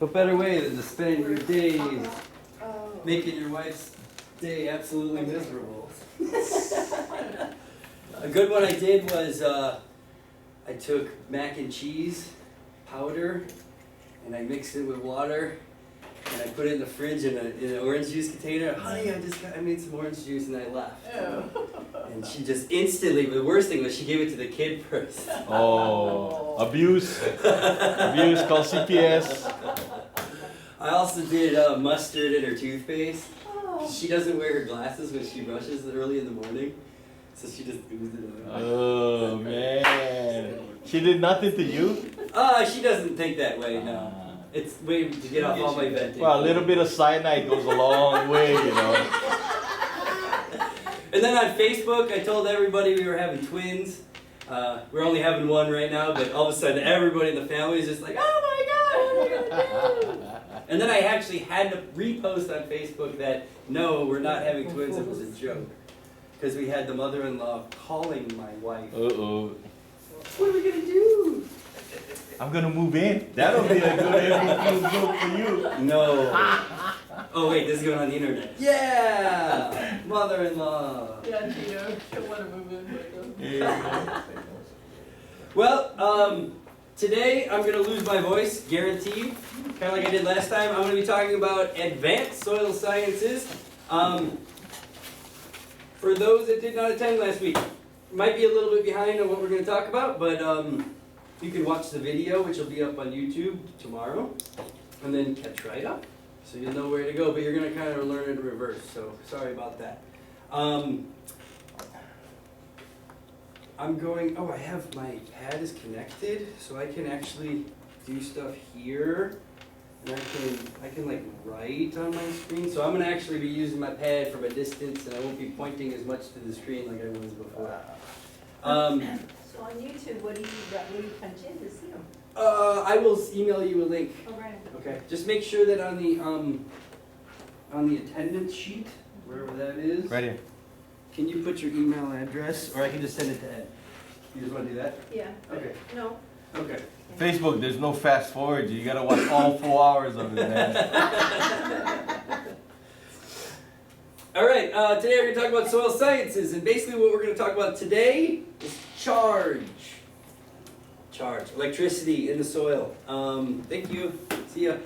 What better way than to spend your days making your wife's day absolutely miserable? A good one I did was I took mac and cheese powder and I mixed it with water and I put it in the fridge in an orange juice container. Honey, I made some orange juice and I left. And she just instantly, the worst thing was she gave it to the kid first. Oh, abuse. Abuse, call CPS. I also did mustard in her toothpaste. She doesn't wear her glasses when she brushes early in the morning, so she just oozed it out. Oh, man. She did nothing to you? She doesn't think that way, no. It's way to get off all my venting. Well, a little bit of cyanide goes a long way, you know. And then on Facebook, I told everybody we were having twins. We're only having one right now, but all of a sudden everybody in the family is just like, oh my God, what are we gonna do? And then I actually had to repost on Facebook that, no, we're not having twins, it was a joke. Because we had the mother-in-law calling my wife. Uh-oh. What are we gonna do? I'm gonna move in. That'll be a good April Fool's joke for you. No. Oh wait, this is going on the internet. Yeah! Mother-in-law. Yeah, Tito, she'll want to move in. Yeah. Well, today I'm going to lose my voice, guaranteed. Kind of like I did last time. I'm going to be talking about advanced soil sciences. For those that did not attend last week, might be a little bit behind on what we're going to talk about, but you can watch the video, which will be up on YouTube tomorrow, and then catch right up. So you'll know where to go, but you're going to kind of learn in reverse, so sorry about that. I have my pad is connected, so I can actually do stuff here, and I can like write on my screen. So I'm going to actually be using my pad from a distance, and I won't be pointing as much to the screen like I was before. So on YouTube, what do you punch in to see them? I will email you a link. Oh, right. Okay. Just make sure that on the attendance sheet, wherever that is. Right here. Can you put your email address, or I can just send it to Ed? You just want to do that? Yeah. Okay. No. Okay. Facebook, there's no fast forward. You gotta watch all 4 hours of it, man. All right. Today we're going to talk about soil sciences, and basically what we're going to talk about today is charge. Charge, electricity in the soil. Thank you. See ya.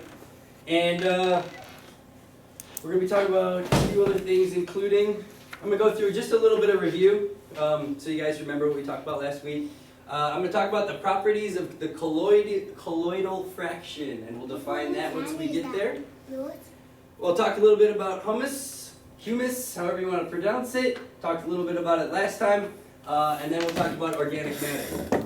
And we're going to be talking about a few other things, including, I'm going to go through just a little bit of review, so you guys remember what we talked about last week. I'm going to talk about the properties of the colloidal fraction, and we'll define that once we get there. We'll talk a little bit about humus, however you want to pronounce it. Talked a little bit about it last time. And then we'll talk about organic matter.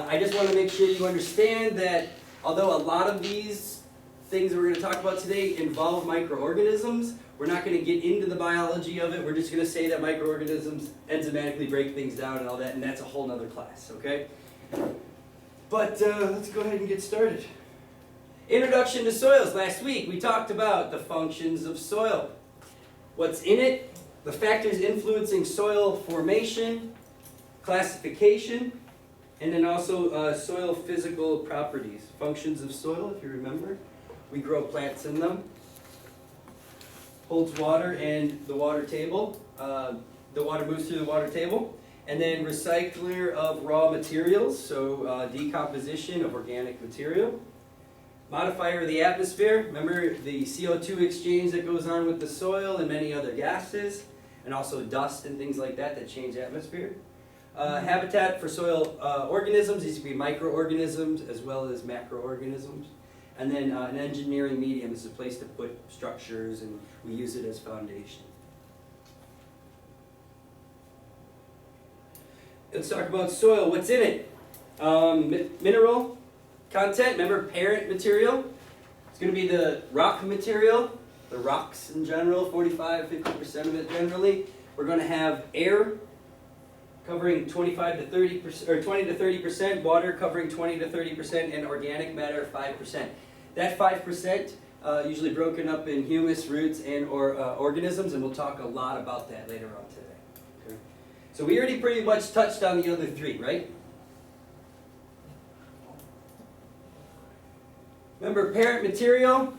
I just want to make sure you understand that although a lot of these things that we're going to talk about today involve microorganisms, we're not going to get into the biology of it. We're just going to say that microorganisms enzymatically break things down and all that, and that's a whole nother class, okay? But let's go ahead and get started. Introduction to soils. Last week we talked about the functions of soil. What's in it, the factors influencing soil formation, classification, and then also soil physical properties. Functions of soil, if you remember. We grow plants in them. Holds water and the water table. The water moves through the water table. And then recycler of raw materials, so decomposition of organic material. Modifier of the atmosphere, remember the CO2 exchange that goes on with the soil and many other gases, and also dust and things like that change atmosphere. Habitat for soil organisms, these could be microorganisms as well as macroorganisms. And then an engineering medium is a place to put structures, and we use it as foundation. Let's talk about soil. What's in it? Mineral content, remember parent material. It's going to be the rock material, the rocks in general, 45-50% of it generally. We're going to have air covering 25 to 30%, or 20 to 30%, water covering 20 to 30%, and organic matter 5%. That 5% usually broken up in humus, roots, and organisms, and we'll talk a lot about that later on today. Okay. So we already pretty much touched on the other three, right? Remember, parent material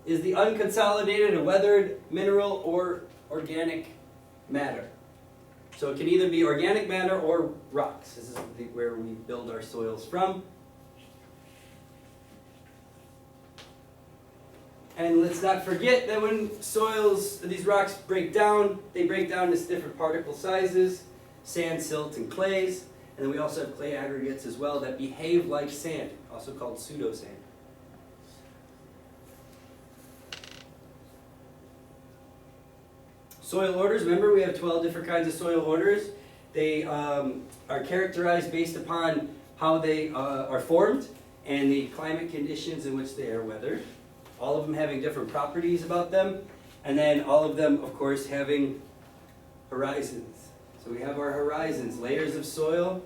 is the unconsolidated or weathered mineral or organic matter. So it can either be organic matter or rocks. This is where we build our soils from. And let's not forget that when soils, these rocks break down, they break down into different particle sizes, sand, silt, and clays. And then we also have clay aggregates as well that behave like sand, also called pseudosand. Soil orders, remember we have 12 different kinds of soil orders. They are characterized based upon how they are formed and the climate conditions in which they are weathered. All of them having different properties about them. And then all of them, of course, having horizons. So we have our horizons, layers of soil.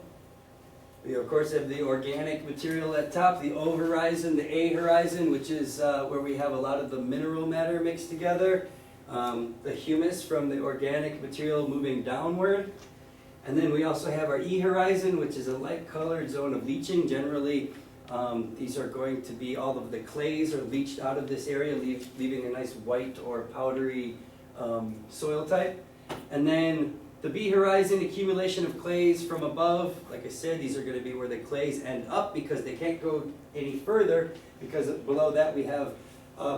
We, of course, have the organic material at top, the O horizon, the A horizon, which is where we have a lot of the mineral matter mixed together. The humus from the organic material moving downward. And then we also have our E horizon, which is a light-colored zone of leaching. Generally, these are going to be, all of the clays are leached out of this area, leaving a nice white or powdery soil type. And then the B horizon, accumulation of clays from above. Like I said, these are going to be where the clays end up because they can't go any further, because below that we have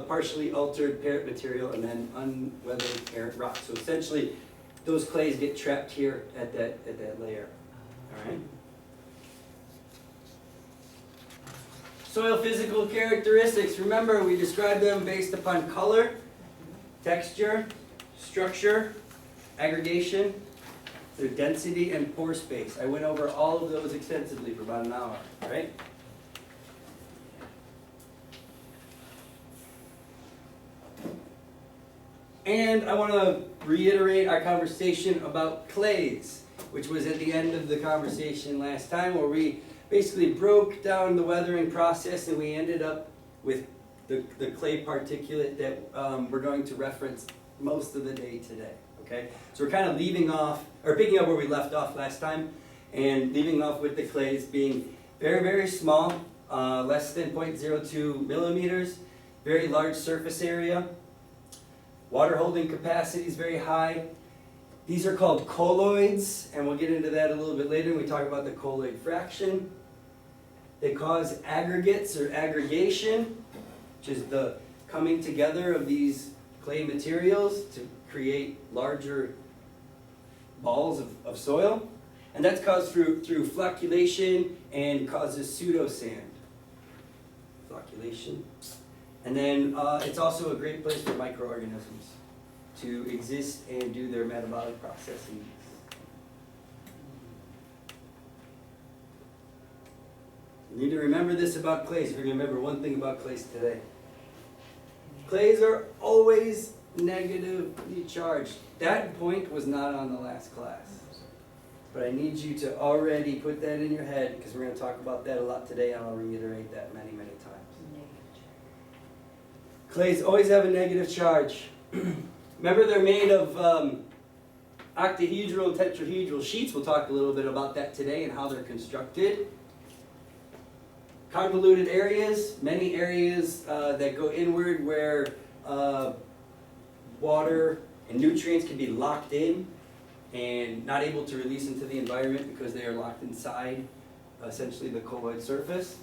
partially altered parent material and then unweathered parent rock. So essentially, those clays get trapped here at that layer. All right. Soil physical characteristics. Remember, we describe them based upon color, texture, structure, aggregation, their density, and pore space. I went over all of those extensively for about an hour, right? And I want to reiterate our conversation about clays, which was at the end of the conversation last time, where we basically broke down the weathering process and we ended up with the clay particulate that we're going to reference most of the day today, okay? So we're kind of leaving off, or picking up where we left off last time, and leaving off with the clays being very, very small, less than 0.02 millimeters, very large surface area. Water holding capacity is very high. These are called colloids, and we'll get into that a little bit later when we talk about the colloid fraction. They cause aggregates or aggregation, which is the coming together of these clay materials to create larger balls of soil. And that's caused through flocculation and causes pseudosand. Flocculation. And then it's also a great place for microorganisms to exist and do their metabolic processes. You need to remember this about clays. You're going to remember one thing about clays today. Clays are always negatively charged. That point was not on the last class. But I need you to already put that in your head, because we're going to talk about that a lot today, and I'll reiterate that many, many times. Clays always have a negative charge. Remember, they're made of octahedral and tetrahedral sheets. We'll talk a little bit about that today and how they're constructed. Convoluted areas, many areas that go inward where water and nutrients can be locked in and not able to release into the environment because they are locked inside, essentially, the colloid surface.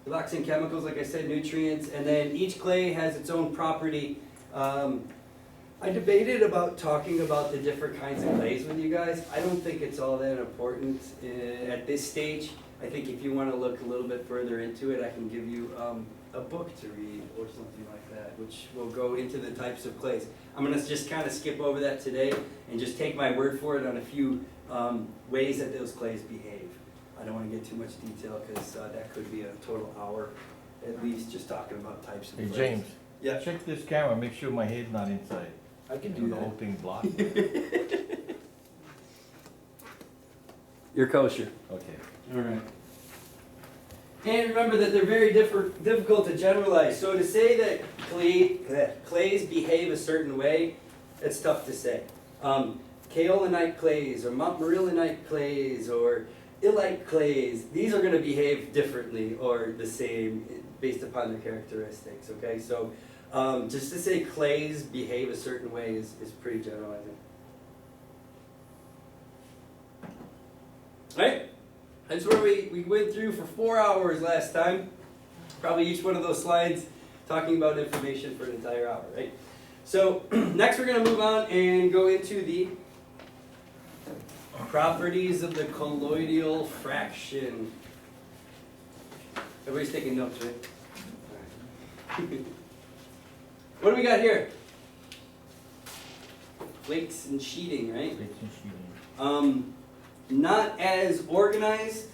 It locks in chemicals, like I said, nutrients, and then each clay has its own property. I debated about talking about the different kinds of clays with you guys. I don't think it's all that important at this stage. I think if you want to look a little bit further into it, I can give you a book to read or something like that, which will go into the types of clays. I'm going to just kind of skip over that today and just take my word for it on a few ways that those clays behave. I don't want to get too much detail because that could be a total hour at least just talking about types of Hey, clays. James. Yeah. Check this camera, make sure my head's not inside. I can You do know, the whole that. thing blocked. You're kosher. Okay. All right. And remember that they're very difficult to generalize. So to say that clays behave a certain way, it's tough to say. Kaolinite clays or Montmorillonite clays or like clays, these are gonna behave differently or the same based upon their characteristics, okay? So, just to say clays behave a certain way is pretty generalizing. Alright, that's where we went through for 4 hours last time. Probably each one of those slides talking about information for an entire hour, right? So, next we're gonna move on and go into the properties of the colloidal fraction. Everybody's taking notes, right? Alright. What do we got here? Flakes and sheeting, right? Not as organized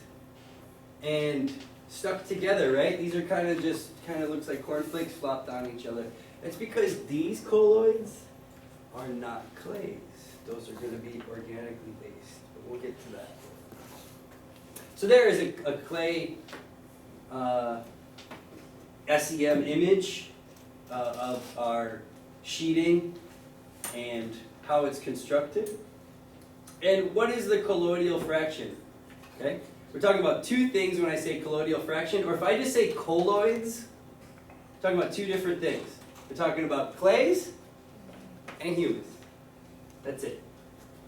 and stuck together, right? These are kind of looks like cornflakes flopped on each other. It's because these colloids are not clays. Those are going to be organically based, but we'll get to that. So there is a clay SEM image of our sheeting and how it's constructed. And what is the colloidal fraction? Okay, we're talking about two things when I say colloidal fraction, or if I just say colloids, I'm talking about two different things. We're talking about clays and humus. That's it.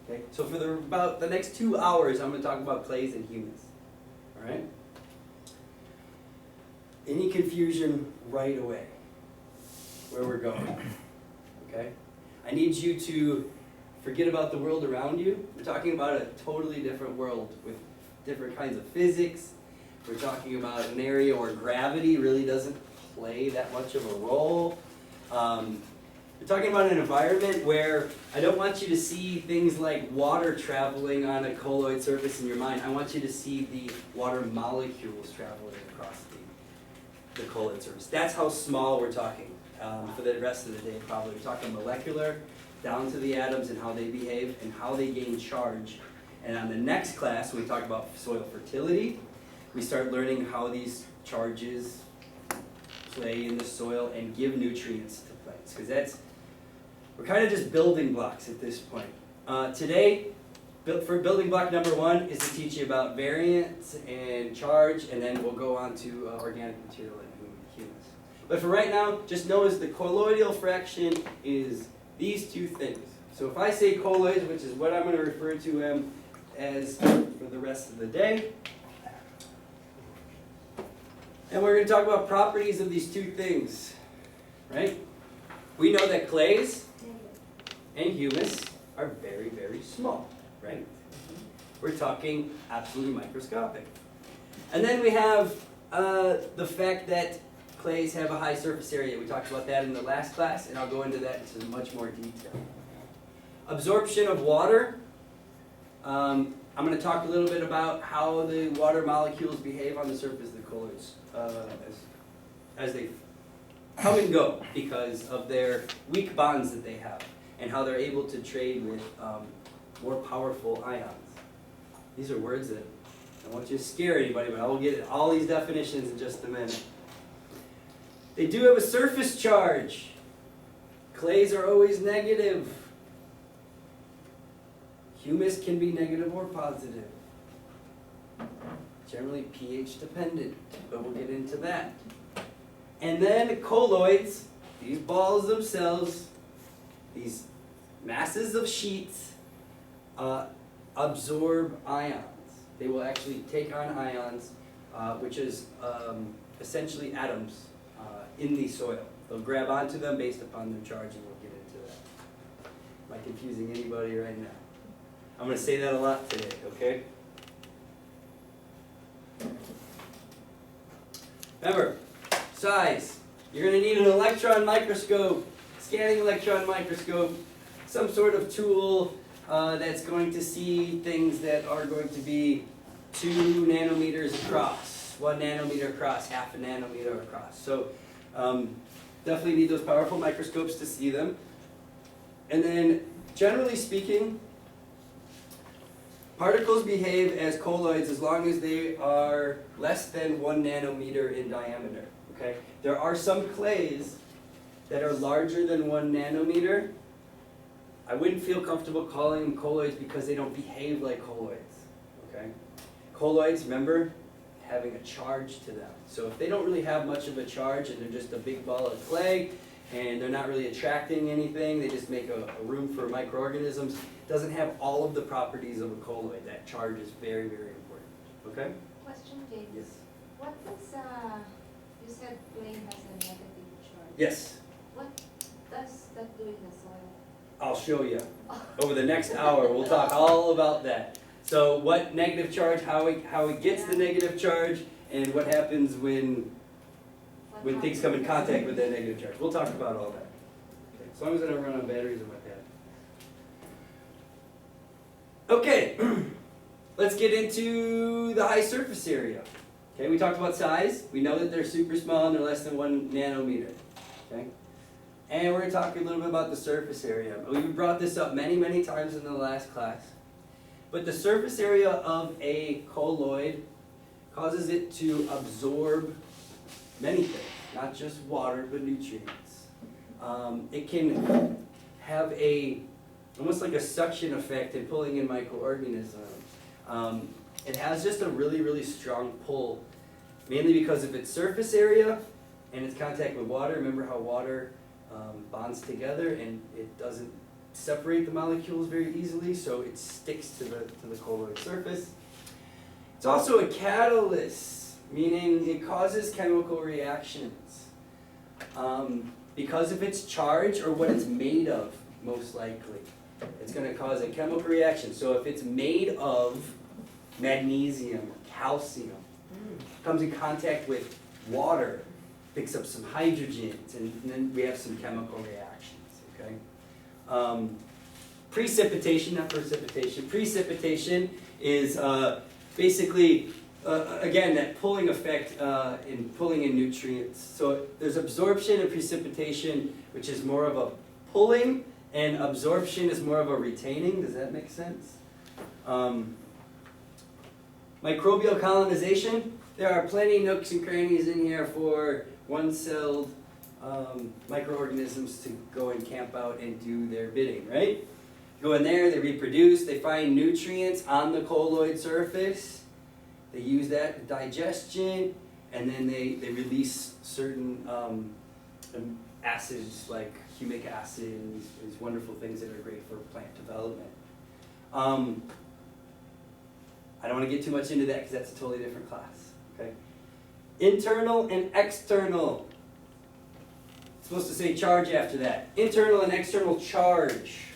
Okay, so for about the next 2 hours, I'm going to talk about clays and humus. All right. Any confusion right away? Where we're going? Okay. I need you to forget about the world around you. We're talking about a totally different world with different kinds of physics. We're talking about an area where gravity really doesn't play that much of a role. We're talking about an environment where I don't want you to see things like water traveling on a colloid surface in your mind. I want you to see the water molecules traveling across the colloid surface. That's how small we're talking for the rest of the day probably. We're talking molecular, down to the atoms and how they behave and how they gain charge. And on the next class, when we talk about soil fertility, we start learning how these charges play in the soil and give nutrients to plants. Because we're kind of just building blocks at this point. Today, for building block number 1 is to teach you about variance and charge, and then we'll go on to organic material and humus. But for right now, just know as the colloidal fraction is these two things. So if I say colloids, which is what I'm going to refer to them as for the rest of the day, and we're going to talk about properties of these two things, right? We know that clays and humus are very, very small, right? We're talking absolutely microscopic. And then we have the fact that clays have a high surface area. We talked about that in the last class, and I'll go into that in much more detail. Absorption of water. I'm going to talk a little bit about how the water molecules behave on the surface of the colloids as they come and go because of their weak bonds that they have and how they're able to trade with more powerful ions. These are words that I don't want you to scare anybody, but I will get all these definitions in just a minute. They do have a surface charge. Clays are always negative. Humus can be negative or positive. Generally pH dependent, but we'll get into that. And then colloids, these balls themselves, these masses of sheets, absorb ions. They will actually take on ions, which is essentially atoms in the soil. They'll grab onto them based upon their charge, and we'll get into that. Am I confusing anybody right now? I'm going to say that a lot today, okay? Remember, size. You're going to need an electron microscope, scanning electron microscope, some sort of tool that's going to see things that are going to be 2 nanometers across, 1 nanometer across, half a nanometer across. So definitely need those powerful microscopes to see them. And then, generally speaking, particles behave as colloids as long as they are less than 1 nanometer in diameter. Okay? There are some clays that are larger than 1 nanometer. I wouldn't feel comfortable calling them colloids because they don't behave like colloids. Okay? colloids, remember, having a charge to them. So if they don't really have much of a charge and they're just a big ball of clay and they're not really attracting anything, they just make a room for microorganisms, doesn't have all of the properties of a colloid. That charge is very, very important. Okay? Question, James. Yes. What is, you said clay has a negative charge. Yes, What does that do in the soil? I'll show you. Over the next hour, we'll talk all about that. So what negative charge, how it gets the negative charge, and what happens when things come in contact with that negative charge. We'll talk about all that. Okay, as long as I don't run on batteries in my pad. Okay, let's get into the high surface area. Okay, we talked about size. We know that they're super small and they're less than 1 nanometer. Okay, and we're going to talk a little bit about the surface area. We brought this up many, many times in the last class. But the surface area of a colloid causes it to absorb many things, not just water, but nutrients. It can have almost like a suction effect in pulling in microorganisms. It has just a really, really strong pull, mainly because of its surface area and its contact with water. Remember how water bonds together and it doesn't separate the molecules very easily, so it sticks to the colloid surface. It's also a catalyst, meaning it causes chemical reactions. Because of its charge or what it's made of, most likely, it's going to cause a chemical reaction. So if it's made of magnesium or calcium, comes in contact with water, picks up some hydrogens, and then we have some chemical reactions, okay? Precipitation, not precipitation. Precipitation is basically, again, that pulling effect in pulling in nutrients. So there's absorption and precipitation, which is more of a pulling, and absorption is more of a retaining. Does that make sense? Microbial colonization. There are plenty of nooks and crannies in here for one-celled microorganisms to go and camp out and do their bidding, right? Go in there, they reproduce, they find nutrients on the colloid surface, they use that in digestion, and then they release certain acids like humic acid and these wonderful things that are great for plant development. I don't want to get too much into that because that's a totally different class, okay? Internal and external. It's supposed to say charge after that. Internal and external charge.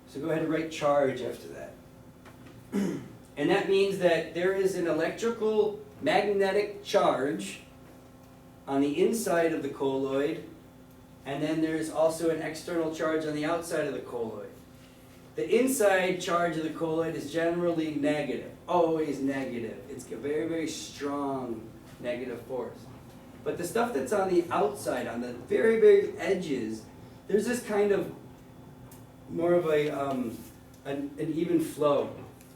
So go ahead and write charge after that. And that means that there is an electrical magnetic charge on the inside of the colloid, and then there's also an external charge on the outside of the colloid. The inside charge of the colloid is generally negative, always negative. It's a very, very strong negative force. But the stuff that's on the outside, on the very, very edges, there's this kind of more of an even flow,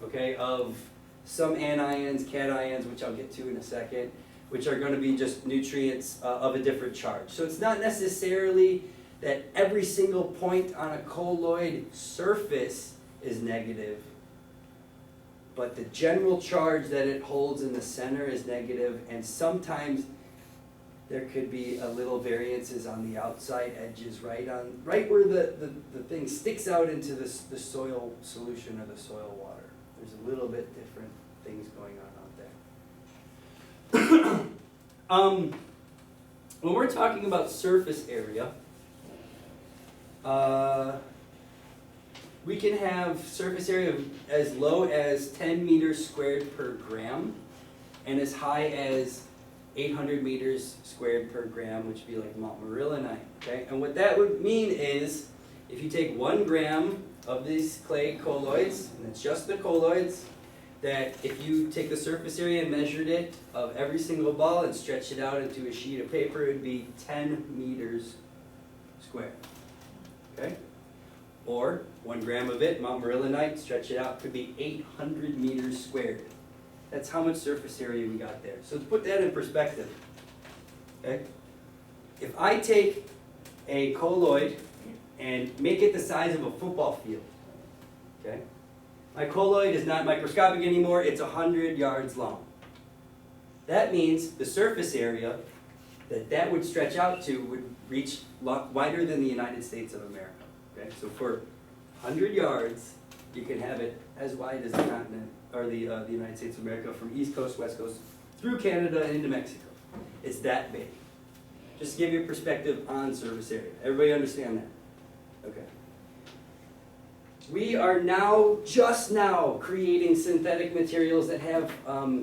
okay, of some anions, cations, which I'll get to in a second, which are going to be just nutrients of a different charge. So it's not necessarily that every single point on a colloid surface is negative, but the general charge that it holds in the center is negative, and sometimes there could be a little variances on the outside edges, right where the thing sticks out into the soil solution or the soil water. There's a little bit different things going on out there. When we're talking about surface area, we can have surface area as low as 10 meters squared per gram and as high as 800 meters squared per gram, which would be like montmorillonite, okay? And what that would mean is, if you take 1 gram of these clay colloids, and it's just the colloids, that if you take the surface area and measured it of every single ball and stretched it out into a sheet of paper, it would be 10 meters squared, okay? Or 1 gram of it, montmorillonite, stretch it out, could be 800 meters squared. That's how much surface area we got there. So to put that in perspective, okay? If I take a colloid and make it the size of a football field, okay? My colloid is not microscopic anymore, it's 100 yards long. That means the surface area that would stretch out to would reach wider than the United States of America. Okay? So for 100 yards, you can have it as wide as the continent, or the United States of America, from East Coast, West Coast, through Canada and into Mexico. It's that big. Just to give you a perspective on surface area. Everybody understand that? Okay. We are now, just now, creating synthetic materials that have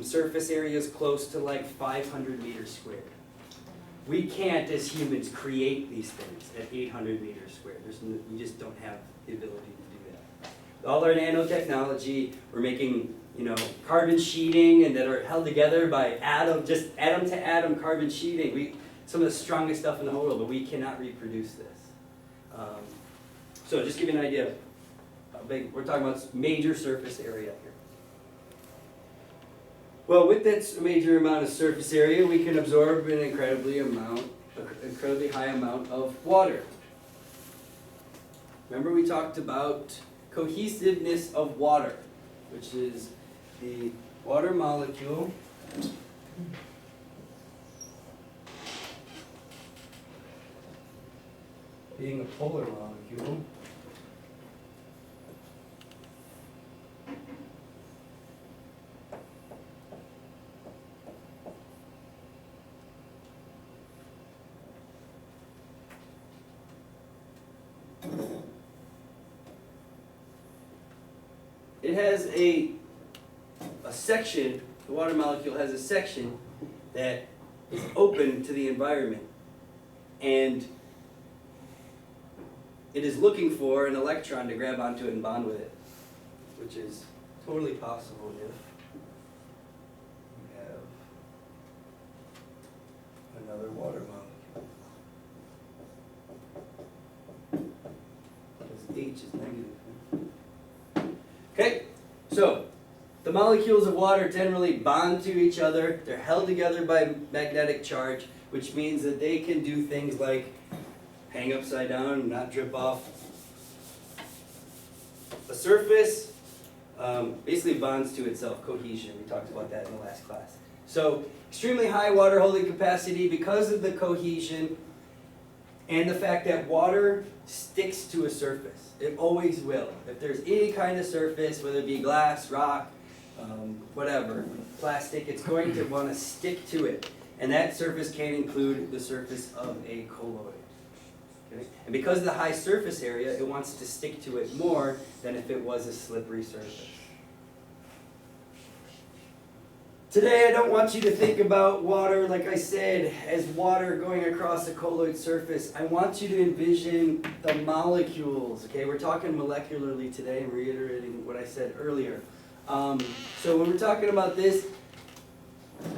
surface areas close to like 500 meters squared. We can't, as humans, create these things at 800 meters squared. We just don't have the ability to do that. All our nanotechnology, we're making, carbon sheeting and that are held together by atom to atom carbon sheeting. Some of the strongest stuff in the whole world, but we cannot reproduce this. So just give you an idea of how big, we're talking about major surface area here. Well, with that major amount of surface area, we can absorb an incredibly high amount of water. Remember we talked about cohesiveness of water, which is the water molecule being a polar molecule. It has a section, the water molecule has a section that is open to the environment. And it is looking for an electron to grab onto it and bond with it, which is totally possible if we have another water molecule. Because H is negative. Okay, so the molecules of water generally bond to each other. They're held together by magnetic charge, which means that they can do things like hang upside down and not drip off. A surface basically bonds to itself, cohesion. We talked about that in the last class. So extremely high water holding capacity because of the cohesion and the fact that water sticks to a surface. It always will. If there's any kind of surface, whether it be glass, rock, whatever, plastic, it's going to want to stick to it. And that surface can include the surface of a colloid. Okay? And because of the high surface area, it wants to stick to it more than if it was a slippery surface. Today, I don't want you to think about water, like I said, as water going across a colloid surface. I want you to envision the molecules. Okay, we're talking molecularly today. I'm reiterating what I said earlier. So when we're talking about this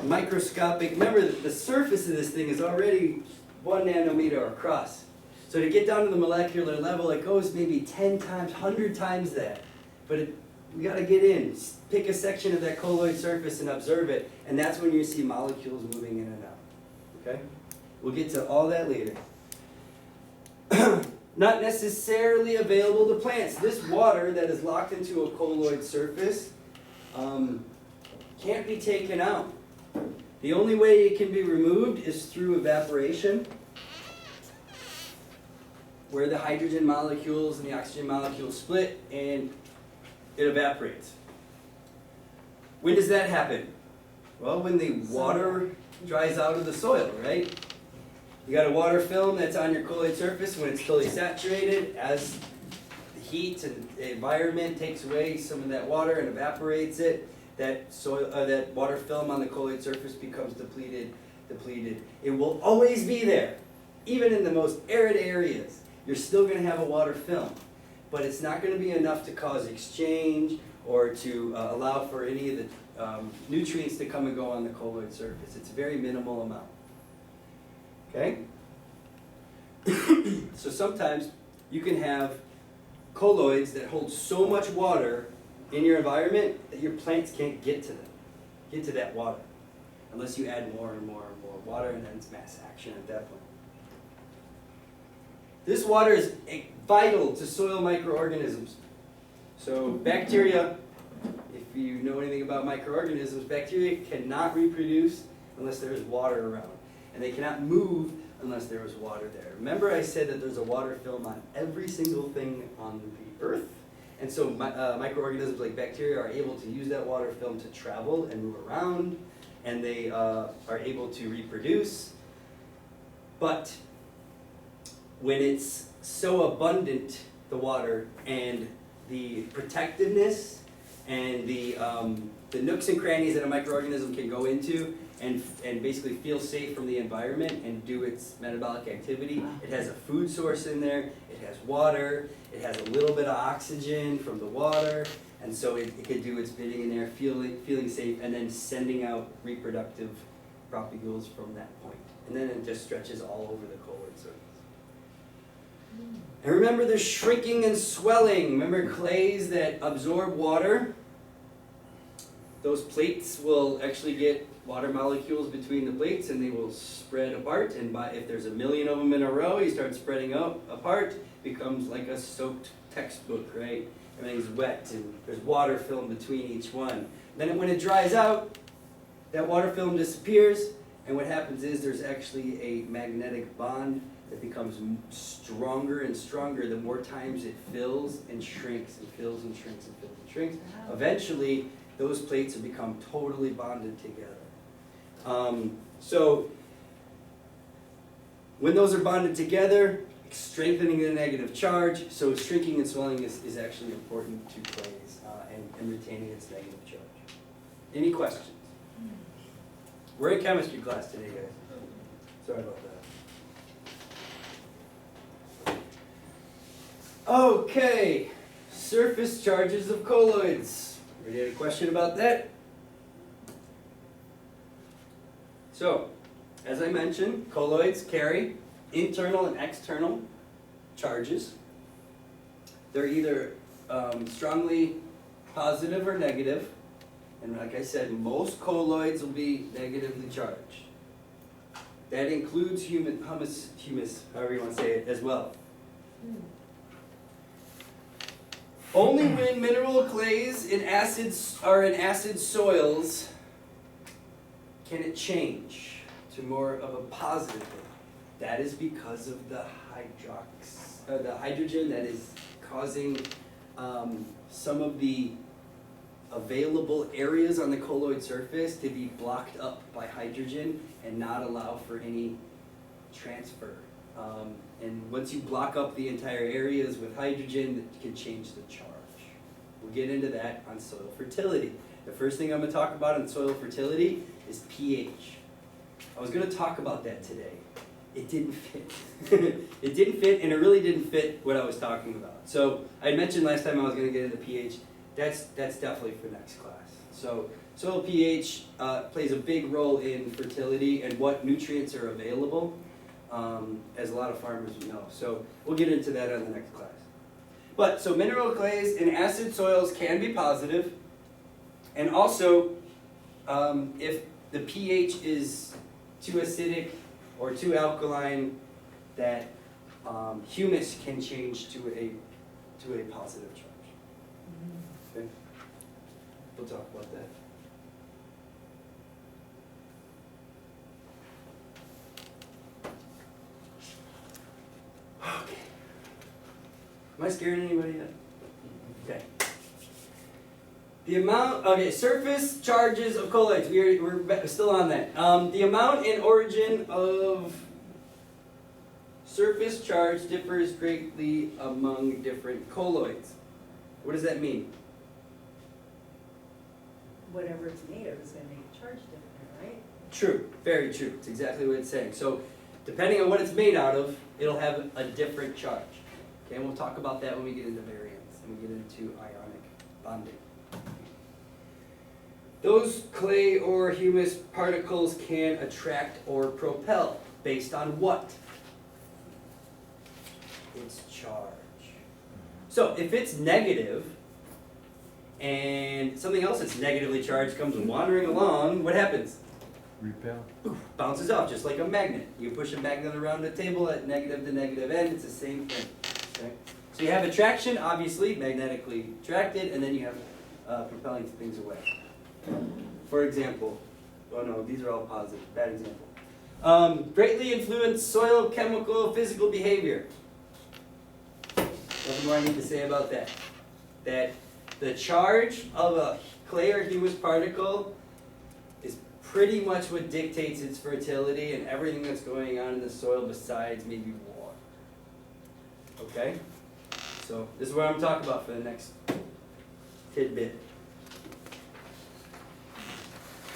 microscopic, remember that the surface of this thing is already 1 nanometer across. So to get down to the molecular level, it goes maybe 10 times, 100 times that. But we got to get in, pick a section of that colloid surface and observe it, and that's when you see molecules moving in and out. Okay? We'll get to all that later. Not necessarily available to plants. This water that is locked into a colloid surface can't be taken out. The only way it can be removed is through evaporation, where the hydrogen molecules and the oxygen molecules split and it evaporates. When does that happen? Well, when the water dries out of the soil, right? You got a water film that's on your colloid surface. When it's totally saturated, as the heat and the environment takes away some of that water and evaporates it, that water film on the colloid surface becomes depleted. It will always be there. Even in the most arid areas, you're still going to have a water film. But it's not going to be enough to cause exchange or to allow for any of the nutrients to come and go on the colloid surface. It's a very minimal amount. Okay? So sometimes you can have colloids that hold so much water in your environment that your plants can't get to that water, unless you add more and more and more water, and then it's mass action at that point. This water is vital to soil microorganisms. So bacteria you know anything about microorganisms, bacteria cannot reproduce unless there is water around. And they cannot move unless there is water there. Remember I said that there's a water film on every single thing on the earth? And so microorganisms like bacteria are able to use that water film to travel and move around, and they are able to reproduce. But when it's so abundant, the water, and the protectiveness and the nooks and crannies that a microorganism can go into and basically feel safe from the environment and do its metabolic activity. It has a food source in there, it has water, it has a little bit of oxygen from the water, and so it could do its bidding in there, feeling safe, and then sending out reproductive propagules from that point. And then it just stretches all over the colloid surface. And remember, there's shrinking and swelling. Remember clays that absorb water? Those plates will actually get water molecules between the plates and they will spread apart. And if there's 1 million of them in a row, you start spreading out apart, becomes like a soaked textbook, right? Everything's wet and there's water film between each one. Then when it dries out, that water film disappears, and what happens is there's actually a magnetic bond that becomes stronger and stronger the more times it fills and shrinks and fills and shrinks and fills and shrinks. Eventually, those plates have become totally bonded together. So when those are bonded together, strengthening the negative charge, so shrinking and swelling is actually important to clays and retaining its negative charge. Any questions? We're in chemistry class today, guys. Sorry about that. Okay, surface charges of colloids. Anybody had a question about that? So, as I mentioned, colloids carry internal and external charges. They're either strongly positive or negative. And like I said, most colloids will be negatively charged. That includes humus, however you want to say it, as well. Only when mineral clays in acids are in acid soils can it change to more of a positive thing. That is because of the hydrogen that is causing some of the available areas on the colloid surface to be blocked up by hydrogen and not allow for any transfer. And once you block up the entire areas with hydrogen, it can change the charge. We'll get into that on soil fertility. The first thing I'm going to talk about in soil fertility is pH. I was going to talk about that today. It didn't fit. It didn't fit, and it really didn't fit what I was talking about. So I mentioned last time I was going to get into pH. That's definitely for next class. So soil pH plays a big role in fertility and what nutrients are available, as a lot of farmers know. So we'll get into that on the next class. But so mineral clays in acid soils can be positive, and also if the pH is too acidic or too alkaline, that humus can change to a positive charge. Okay? We'll talk about that. Okay. Am I scaring anybody yet? Okay. The amount, surface charges of colloids, we're still on that. The amount and origin of surface charge differs greatly among different colloids. What does that mean? Whatever it's made of is gonna make it charge different, right? True, very true. It's exactly what it's saying. So, depending on what it's made out of, it'll have a different charge. Okay, and we'll talk about that when we get into variance and we get into ionic bonding. Those clay or humus particles can attract or propel based on what? Its charge. So if it's negative and something else that's negatively charged comes wandering along, what happens? Repel. Bounces off just like a magnet. You push a magnet around the table at negative to negative end, it's the same thing. Okay? So you have attraction, obviously, magnetically attracted, and then you have propelling things away. For example, oh no, these are all positive, bad example. Greatly influence soil, chemical, physical behavior. Nothing more I need to say about that. That the charge of a clay or humus particle is pretty much what dictates its fertility and everything that's going on in the soil besides maybe water. Okay? So this is what I'm talking about for the next tidbit.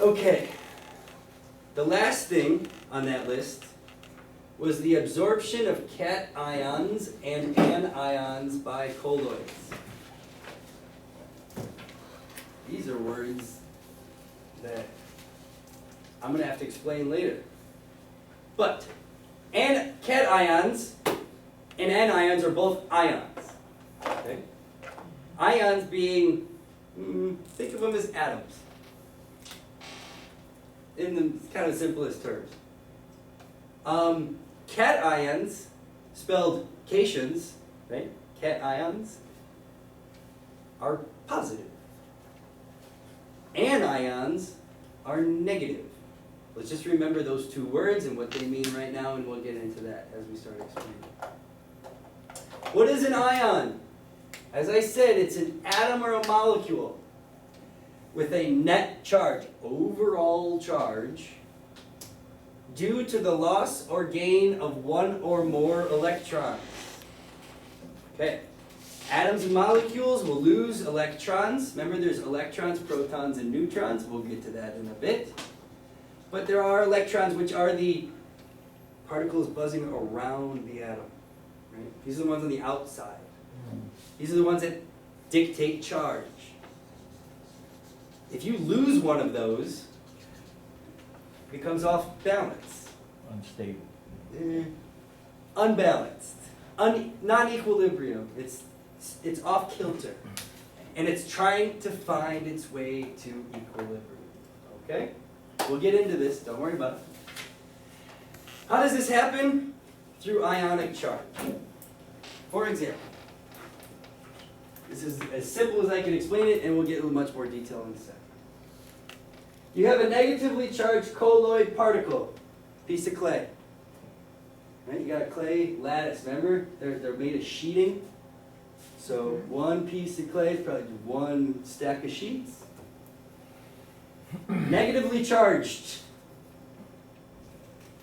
Okay. The last thing on that list was the absorption of cations and anions by colloids. These are words that I'm going to have to explain later. But cations and anions are both ions. Okay? Ions being, think of them as atoms. In the kind of simplest terms. Cations, spelled cations, right? Cations are positive. Anions are negative. Let's just remember those two words and what they mean right now, and we'll get into that as we start explaining. What is an ion? As I said, it's an atom or a molecule with a net charge, overall charge, due to the loss or gain of one or more electrons. Okay. Atoms and molecules will lose electrons. Remember, there's electrons, protons, and neutrons. We'll get to that in a bit. But there are electrons, which are the particles buzzing around the atom. Right? These are the ones on the outside. These are the ones that dictate charge. If you lose one of those, it becomes off balance. Unstable. Unbalanced. Non-equilibrium. It's off kilter. And it's trying to find its way to equilibrium. Okay? We'll get into this, don't worry about it. How does this happen? Through ionic charge. For example, this is as simple as I can explain it, and we'll get into much more detail in a second. You have a negatively charged colloid particle, piece of clay. Right? You got a clay lattice, remember? They're made of sheeting. So one piece of clay is probably just one stack of sheets. Negatively charged.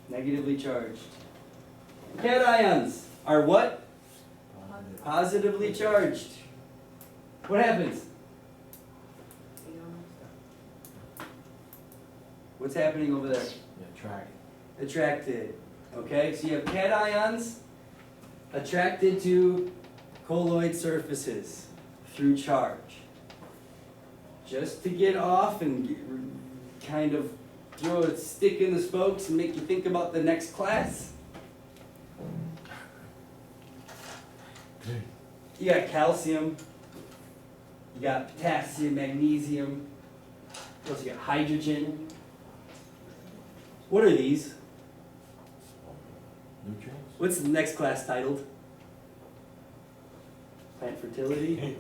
Negatively charged. Cations are what? Positively charged. What happens? What's happening over there? Attracted. Okay, so you have cations attracted to colloid surfaces through charge. Just to get off and kind of throw a stick in the spokes and make you think about the next class. You got calcium, you got potassium, magnesium, what else you got? Hydrogen. What are these? Nutrients? What's the next class titled? Plant fertility.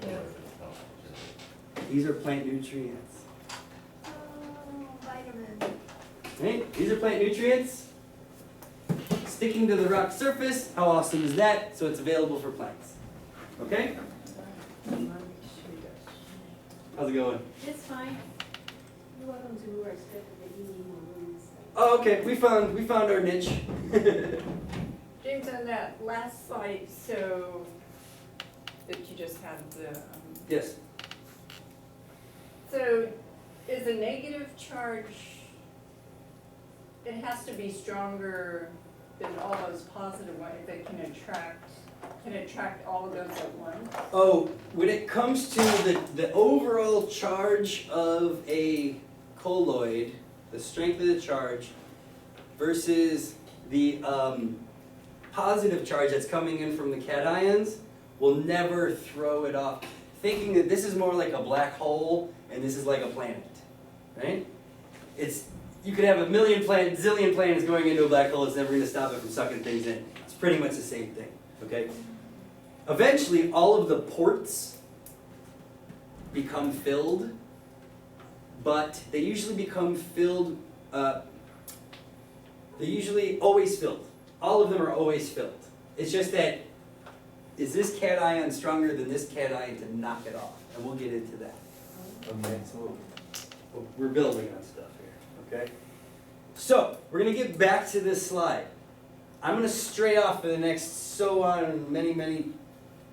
These are plant nutrients. Oh, vitamin. Right? These are plant nutrients sticking to the rock surface. How awesome is that? So it's available for plants. Okay? How's it going? It's fine. You're welcome to our stuff that you need more rooms. Oh, okay. We found our niche. James, on that last slide, so that you just had the, Yes. so is a negative charge, it has to be stronger than all those positive ones that can attract all of those at once? Oh, when it comes to the overall charge of a colloid, the strength of the charge, versus the positive charge that's coming in from the cations, will never throw it off. Thinking that this is more like a black hole and this is like a planet, right? You could have a zillion planets going into a black hole, it's never going to stop it from sucking things in. It's pretty much the same thing, okay? Eventually, all of the ports become filled, but they usually become filled, they're usually always filled. All of them are always filled. It's just that, is this cation stronger than this cation to knock it off? And we'll get into that. Okay, so we're building on stuff here, okay? So, we're gonna get back to this slide. I'm gonna stray off for the next so on many, many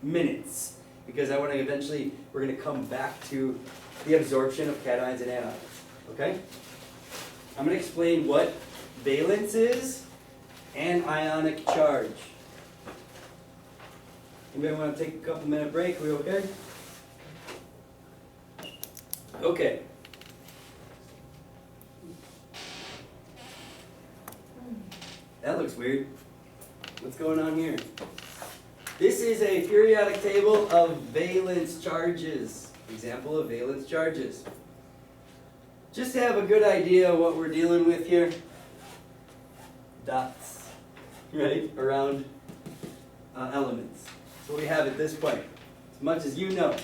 minutes, because I wanna eventually, we're gonna come back to the absorption of cations and anions, okay? I'm gonna explain what valence is and ionic charge. Anybody wanna take a couple minute break? We okay? Okay. That looks weird. What's going on here? This is a periodic table of valence charges. Example of valence charges. Just to have a good idea of what we're dealing with here. Dots, right, around elements. So we have at this point, as much as you know.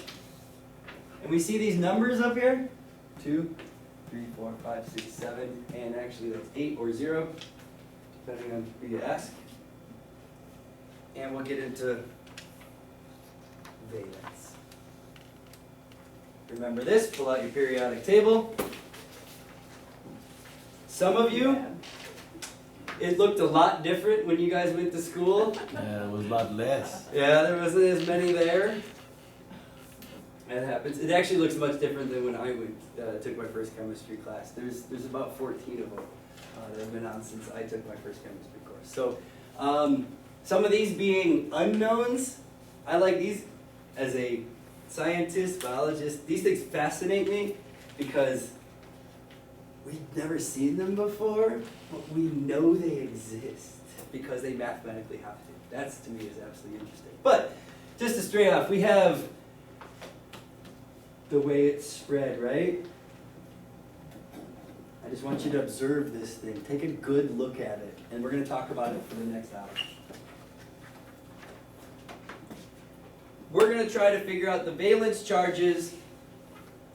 And we see these numbers up here, 2, 3, 4, 5, 6, 7, and actually that's 8 or 0, depending on who you ask. And we'll get into valence. Remember this, pull out your periodic table. Some of you, it looked a lot different when you guys went to school. Yeah, it was a lot less. Yeah, there wasn't as many there. That happens. It actually looks much different than when I took my first chemistry class. There's about 14 of them that have been on since I took my first chemistry course. So some of these being unknowns, I like these as a scientist, biologist. These things fascinate me because we've never seen them before, but we know they exist because they mathematically have to. That's, to me, is absolutely interesting. But just to stray off, we have the way it's spread, right? I just want you to observe this thing. Take a good look at it, and we're going to talk about it for the next hour. We're going to try to figure out the valence charges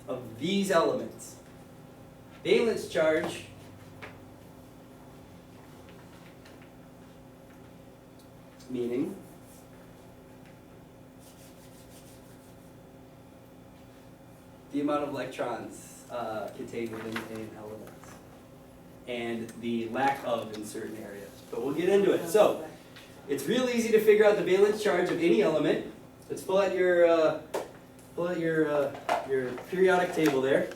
of these elements. Valence charge meaning the amount of electrons contained within an element and the lack of in certain areas. But we'll get into it. So, it's real easy to figure out the valence charge of any element. Let's pull out your periodic table there,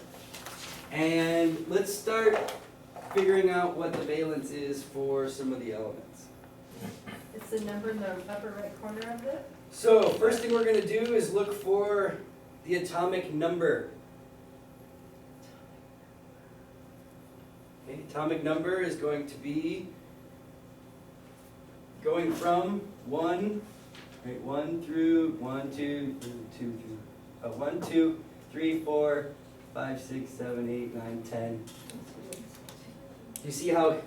and let's start figuring out what the valence is for some of the elements. It's the number in the upper right corner of it? So, first thing we're going to do is look for the atomic number. Okay, atomic number is going to be going from 1 through 1, 2, 3, 4, 5, 6, 7, 8, 9, 10. You see how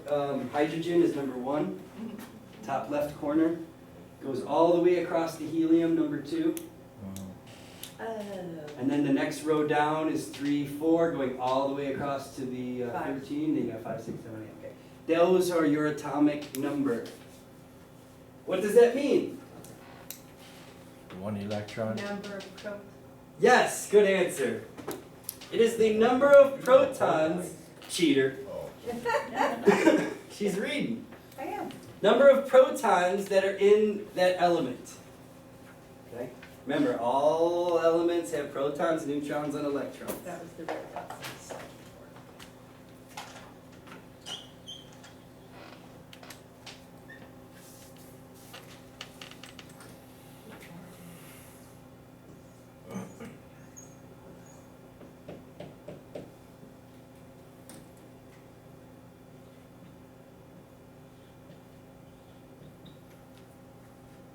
hydrogen is number 1? Top left corner. Goes all the way across to helium, number 2. And then the next row down is 3, 4, going all the way across to the 13. Then you got 5, 6, 7, 8. Okay. Those are your atomic number. What does that mean? 1 electron. Number of protons. Yes, good answer. It is the number of protons. Cheater. She's reading. I am. Number of protons that are in that element. Okay? Remember, all elements have protons, neutrons, and electrons. That was the red dot.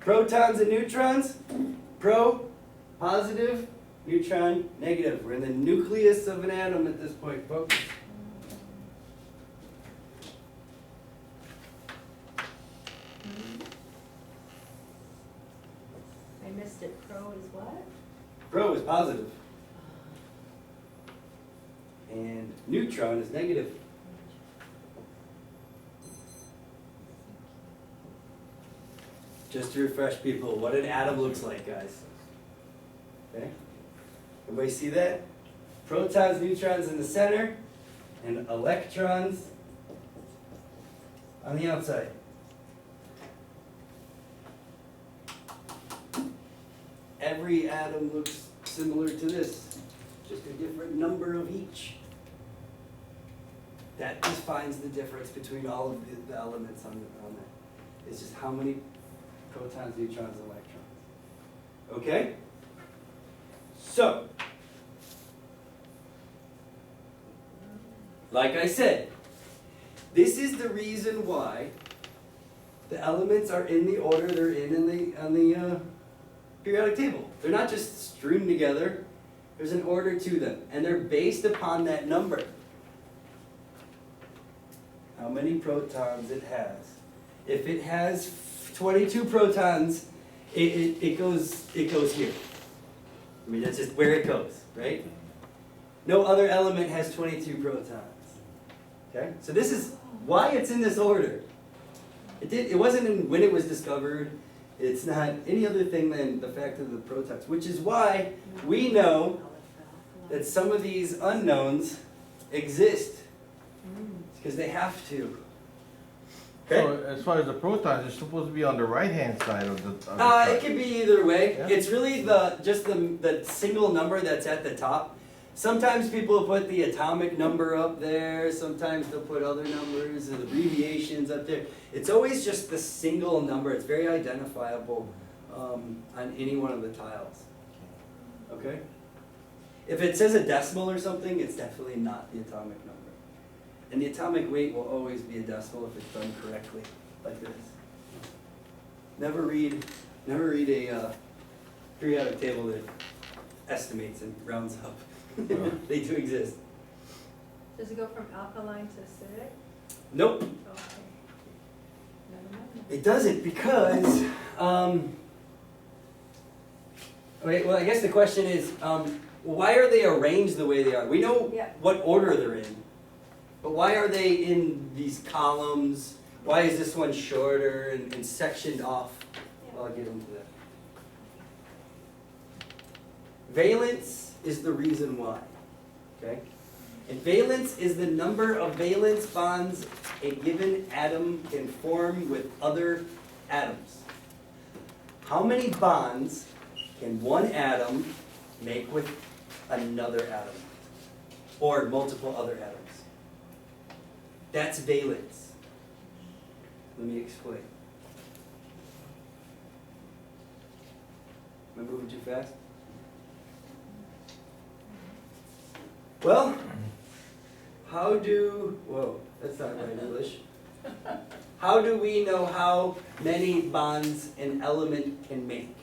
Protons and neutrons. Pro, positive, neutron, negative. We're in the nucleus of an atom at this point, folks. I missed it. Pro is what? Pro is positive. Neutron is negative. Just to refresh people, what an atom looks like, guys. Okay? Everybody see that? Protons, neutrons in the center, and electrons on the outside. Every atom looks similar to this, just a different number of each. That defines the difference between all of the elements on that. It's just how many protons, neutrons, and electrons. Okay? So, like I said, this is the reason why the elements are in the order they're in on the periodic table. They're not just strewn together. There's an order to them, and they're based upon that number. How many protons it has. If it has 22 protons, it goes here. I mean, that's just where it goes, right? No other element has 22 protons. Okay? So this is why it's in this order. It wasn't in when it was discovered. It's not any other thing than the fact of the protons, which is why we know that some of these unknowns exist. It's because they have to. Okay? So as far as the protons, it's supposed to be on the right-hand side of the It chart. could be either way. Yeah. It's really just the single number that's at the top. Sometimes people put the atomic number up there. Sometimes they'll put other numbers and abbreviations up there. It's always just the single number. It's very identifiable on any one of the tiles. Okay? If it says a decimal or something, it's definitely not the atomic number. And the atomic weight will always be a decimal if it's done correctly, like this. Never read a periodic table that estimates and rounds up. They do exist. Does it go from alkaline to acidic? Nope, Okay. Never mind. it doesn't because, okay, well, I guess the question is, why are they arranged the way they are? We know Yeah. what order they're in, but why are they in these columns? Why is this one shorter and sectioned off? Well, I'll get into that. Valence is the reason why, okay? And valence is the number of valence bonds a given atom can form with other atoms. How many bonds can one atom make with another atom? Or multiple other atoms? That's valence. Let me explain. Am I moving too fast? Well, whoa, that's not right English. How do we know how many bonds an element can make?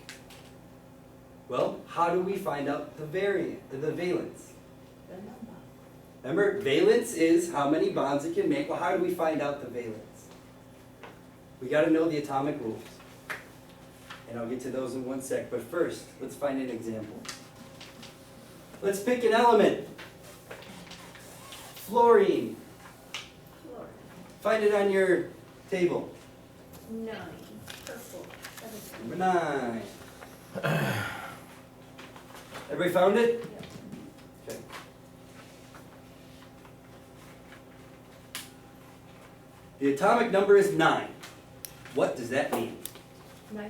Well, how do we find out the valence? The number. Remember, valence is how many bonds it can make. Well, how do we find out the valence? We got to know the atomic rules. And I'll get to those in one sec. But first, let's find an example. Let's pick an element. Fluorine. Fluorine. Find it on your table. 9. Purple. 17. Number 9. Everybody found it? Okay. The atomic number is 9. What does that mean? 9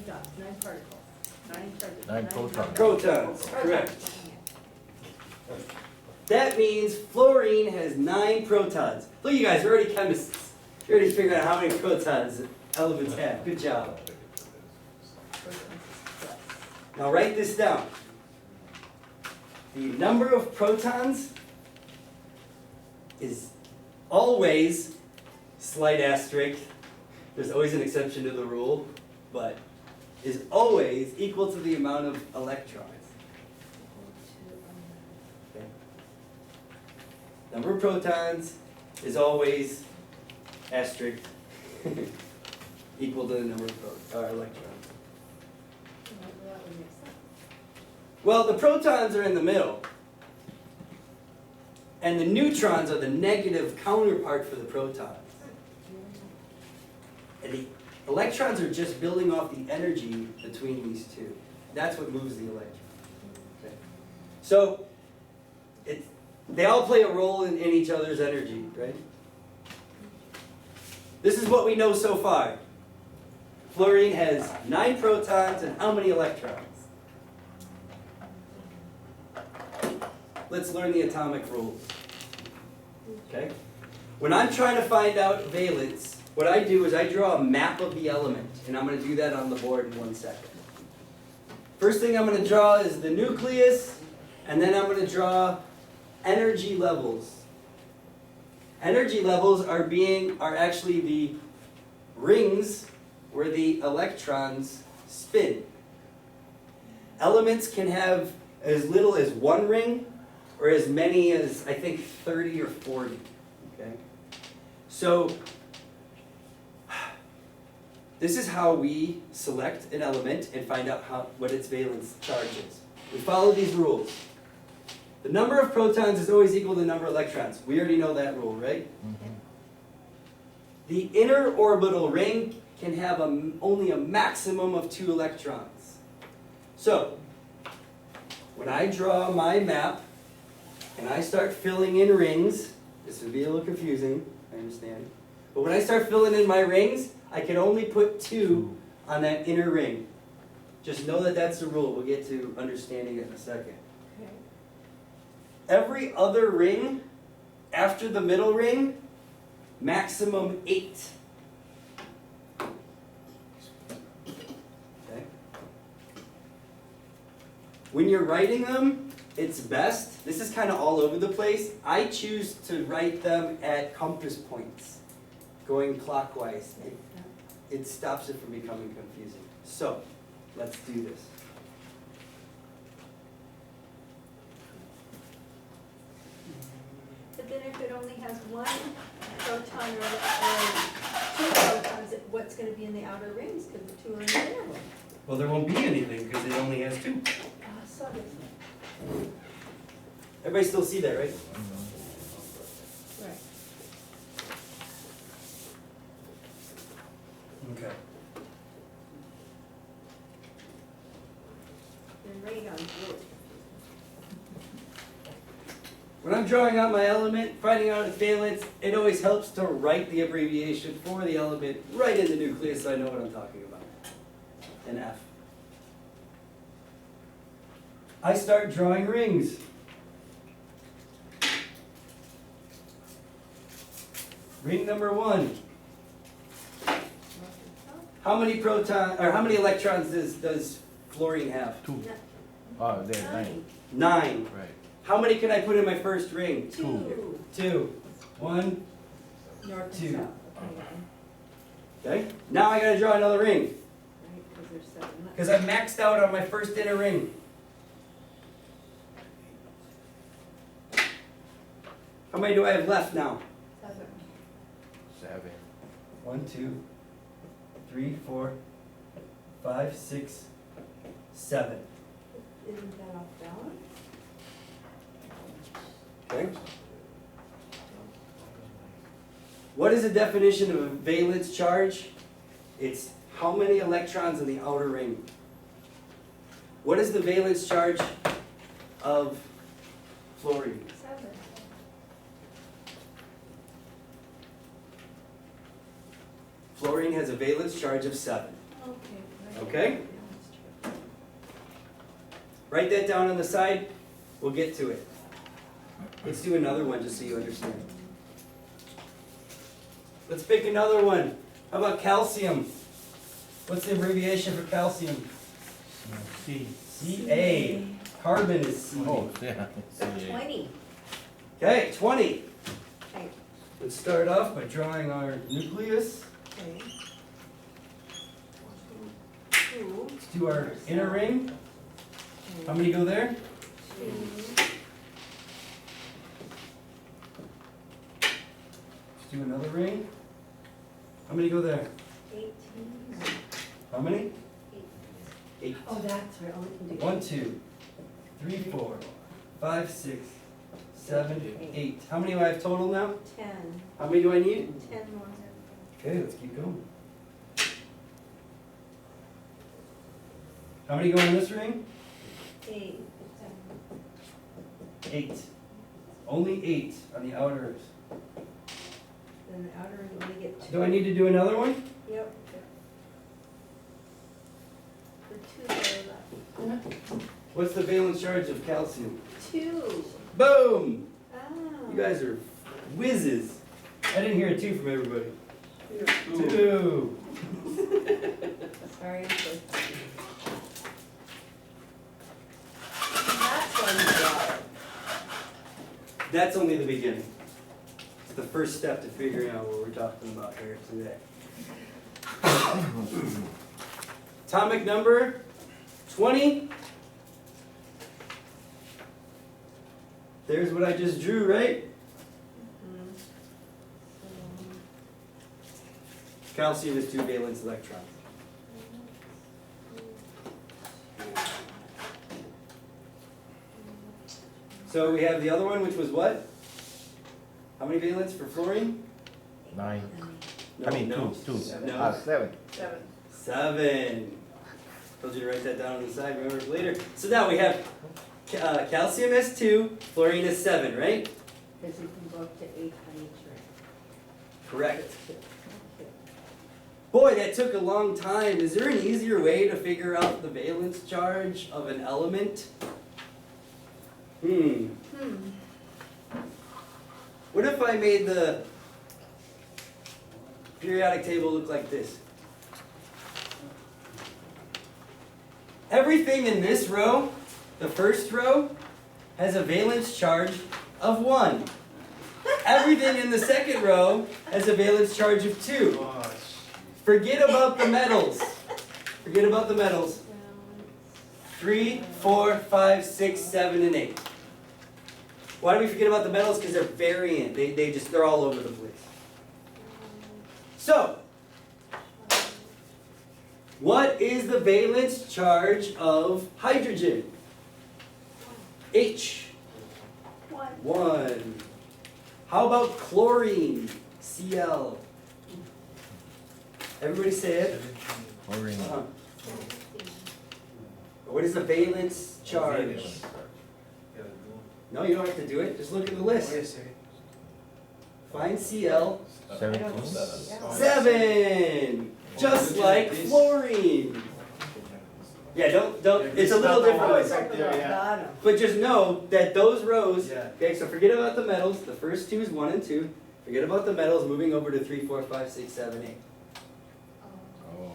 dots, 9 particles. 9 charges. 9 protons. Protons, correct. That means fluorine has 9 protons. Look, you guys are already chemists. You already figured out how many protons elements have. Good job. Now write this down. The number of protons is always, slight asterisk, there's always an exception to the rule, but is always equal to the amount of electrons. Okay? Number of protons is always asterisk equal to the number of electrons. That would make sense. Well, the protons are in the middle. And the neutrons are the negative counterpart for the protons. And the electrons are just building off the energy between these two. That's what moves the electron. Okay. So, they all play a role in each other's energy, right? This is what we know so far. Fluorine has 9 protons and how many electrons? Let's learn the atomic rules. Okay? When I'm trying to find out valence, what I do is I draw a map of the element, and I'm going to do that on the board in 1 second. First thing I'm going to draw is the nucleus, and then I'm going to draw energy levels. Energy levels are actually the rings where the electrons spin. Elements can have as little as 1 ring, or as many as, I think, 30 or 40. Okay? So, this is how we select an element and find out what its valence charge is. We follow these rules. The number of protons is always equal to the number of electrons. We already know that rule, right? The inner orbital ring can have only a maximum of 2 electrons. So, when I draw my map and I start filling in rings, this would be a little confusing, I understand. But when I start filling in my rings, I can only put 2 on that inner ring. Just know that that's the rule. We'll get to understanding it in a second. Okay. Every other ring, after the middle ring, maximum 8. Okay? When you're writing them, it's best, this is kind of all over the place, I choose to write them at compass points, going clockwise. It stops it from becoming confusing. So, let's do this. But then if it only has 1 proton or 2 protons, what's gonna be in the outer rings, because the 2 are in the inner one? Well, there won't be anything because it only has 2. So there's Everybody still see that, right? right. Okay. The radon blue. When I'm drawing out my element, finding out its valence, it always helps to write the abbreviation for the element right in the nucleus so I know what I'm talking about. An F. I start drawing rings. Ring number 1. How many electrons does fluorine have? 2. Oh, there's 9. 9. 9. Right. How many can I put in my first ring? 2. 2. 1. North 2. and south. Okay. Now I gotta draw another ring. Right, because there's 7 left. Because I maxed out on my first inner ring. How many do I have left now? 7. 1, 2, 3, 4, 5, 6, 7. Isn't that off balance? Okay. What is the definition of a valence charge? It's how many electrons in the outer ring. What is the valence charge of fluorine? 7. Fluorine has a valence charge of 7. Okay. right. Okay? Write that down on the side. We'll get to it. Let's do another one just so you understand. Let's pick another one. How about calcium? What's the abbreviation for calcium? C. Ca. Carbon is C. Oh, yeah. So 20. Okay, 20. Okay. Let's start off by drawing our nucleus. Okay. 2. Let's do our inner ring. How many go there? 2. Let's do another ring. How many go there? 18. How many? 8. Oh, that's right, only can do 1, 2, 3, 4, 5, 6, 7, 8. How many do I have total now? 10, How many do I need? 10 more. Okay, let's keep going. How many go in this ring? 8, 8. Only 8 on the outers. then the outer ring only get 2. Do I need to do another one? Yep. The 2 that are left. What's the valence charge of calcium? 2. Boom! Ah. You guys are whizzes. I didn't hear a 2 from everybody. 2. Sorry. That's why you got it. That's only the beginning. It's the first step to figuring out what we're talking about here today. Atomic number 20. There's what I just drew, right? Mhm. Calcium is 2 valence electrons. So we have the other one, which was what? How many valence for fluorine? 9. No, I mean, no. 2. No. 7. 7. 7. Told you to write that down on the side, remember it later. So now we have calcium is 2, fluorine is 7, right? Because you can go up to 8 on each ring. Correct. Okay. Boy, that took a long time. Is there an easier way to figure out the valence charge of an element? What if I made the periodic table look like this? Everything in this row, the first row, has a valence charge of 1. Everything in the second row has a valence charge of 2. Forget about the metals. Forget about the metals. 3, 4, 5, 6, 7, and 8. Why do we forget about the metals? Because they're variant. They're all over the place. So, what is the valence charge of hydrogen? H. 1. How about chlorine? Cl. Everybody say it. Chlorine. Uh-huh. What is the valence charge? No, you don't have to do it. Just look at the list. Find Cl. 17. 7. Just like fluorine. Yeah, don't. It's a little different way. Up at the bottom. But just know that those rows. Yeah. Okay, so forget about the metals. The first two is 1 and 2. Forget about the metals. Moving over to 3, 4, 5, 6, 7, 8. Okay. You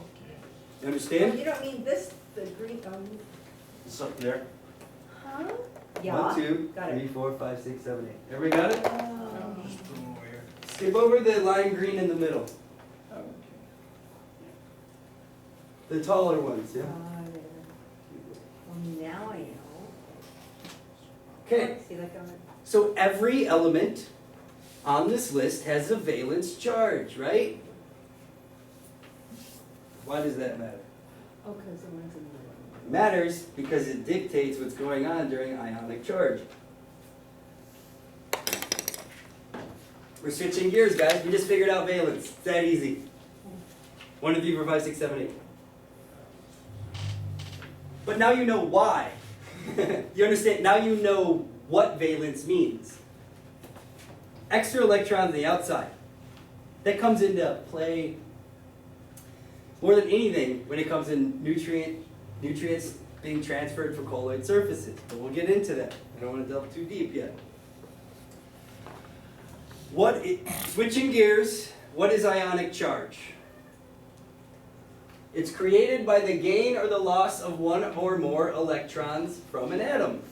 Oh, understand? you don't mean this, the green, It's up there. huh? 1, 2, Got it. 3, 4, 5, 6, 7, 8. Everybody got it? Oh. Just put them over here. Skip over the lime green in the middle. The taller ones, yeah? Got it. Well, now I know. Okay, See, like on so every element on this list has a valence charge, right? Why does that matter? oh, because the one's in the middle. It matters because it dictates what's going on during ionic charge. We're switching gears, guys. We just figured out valence. It's that easy. 1, 2, 3, 4, 5, 6, 7, 8. But now you know why. You understand? Now you know what valence means. Extra electrons on the outside. That comes into play more than anything when it comes in nutrients being transferred from colloid surfaces. But we'll get into that. I don't want to delve too deep yet. Switching gears, what is ionic charge? It's created by the gain or the loss of 1 or more electrons from an atom.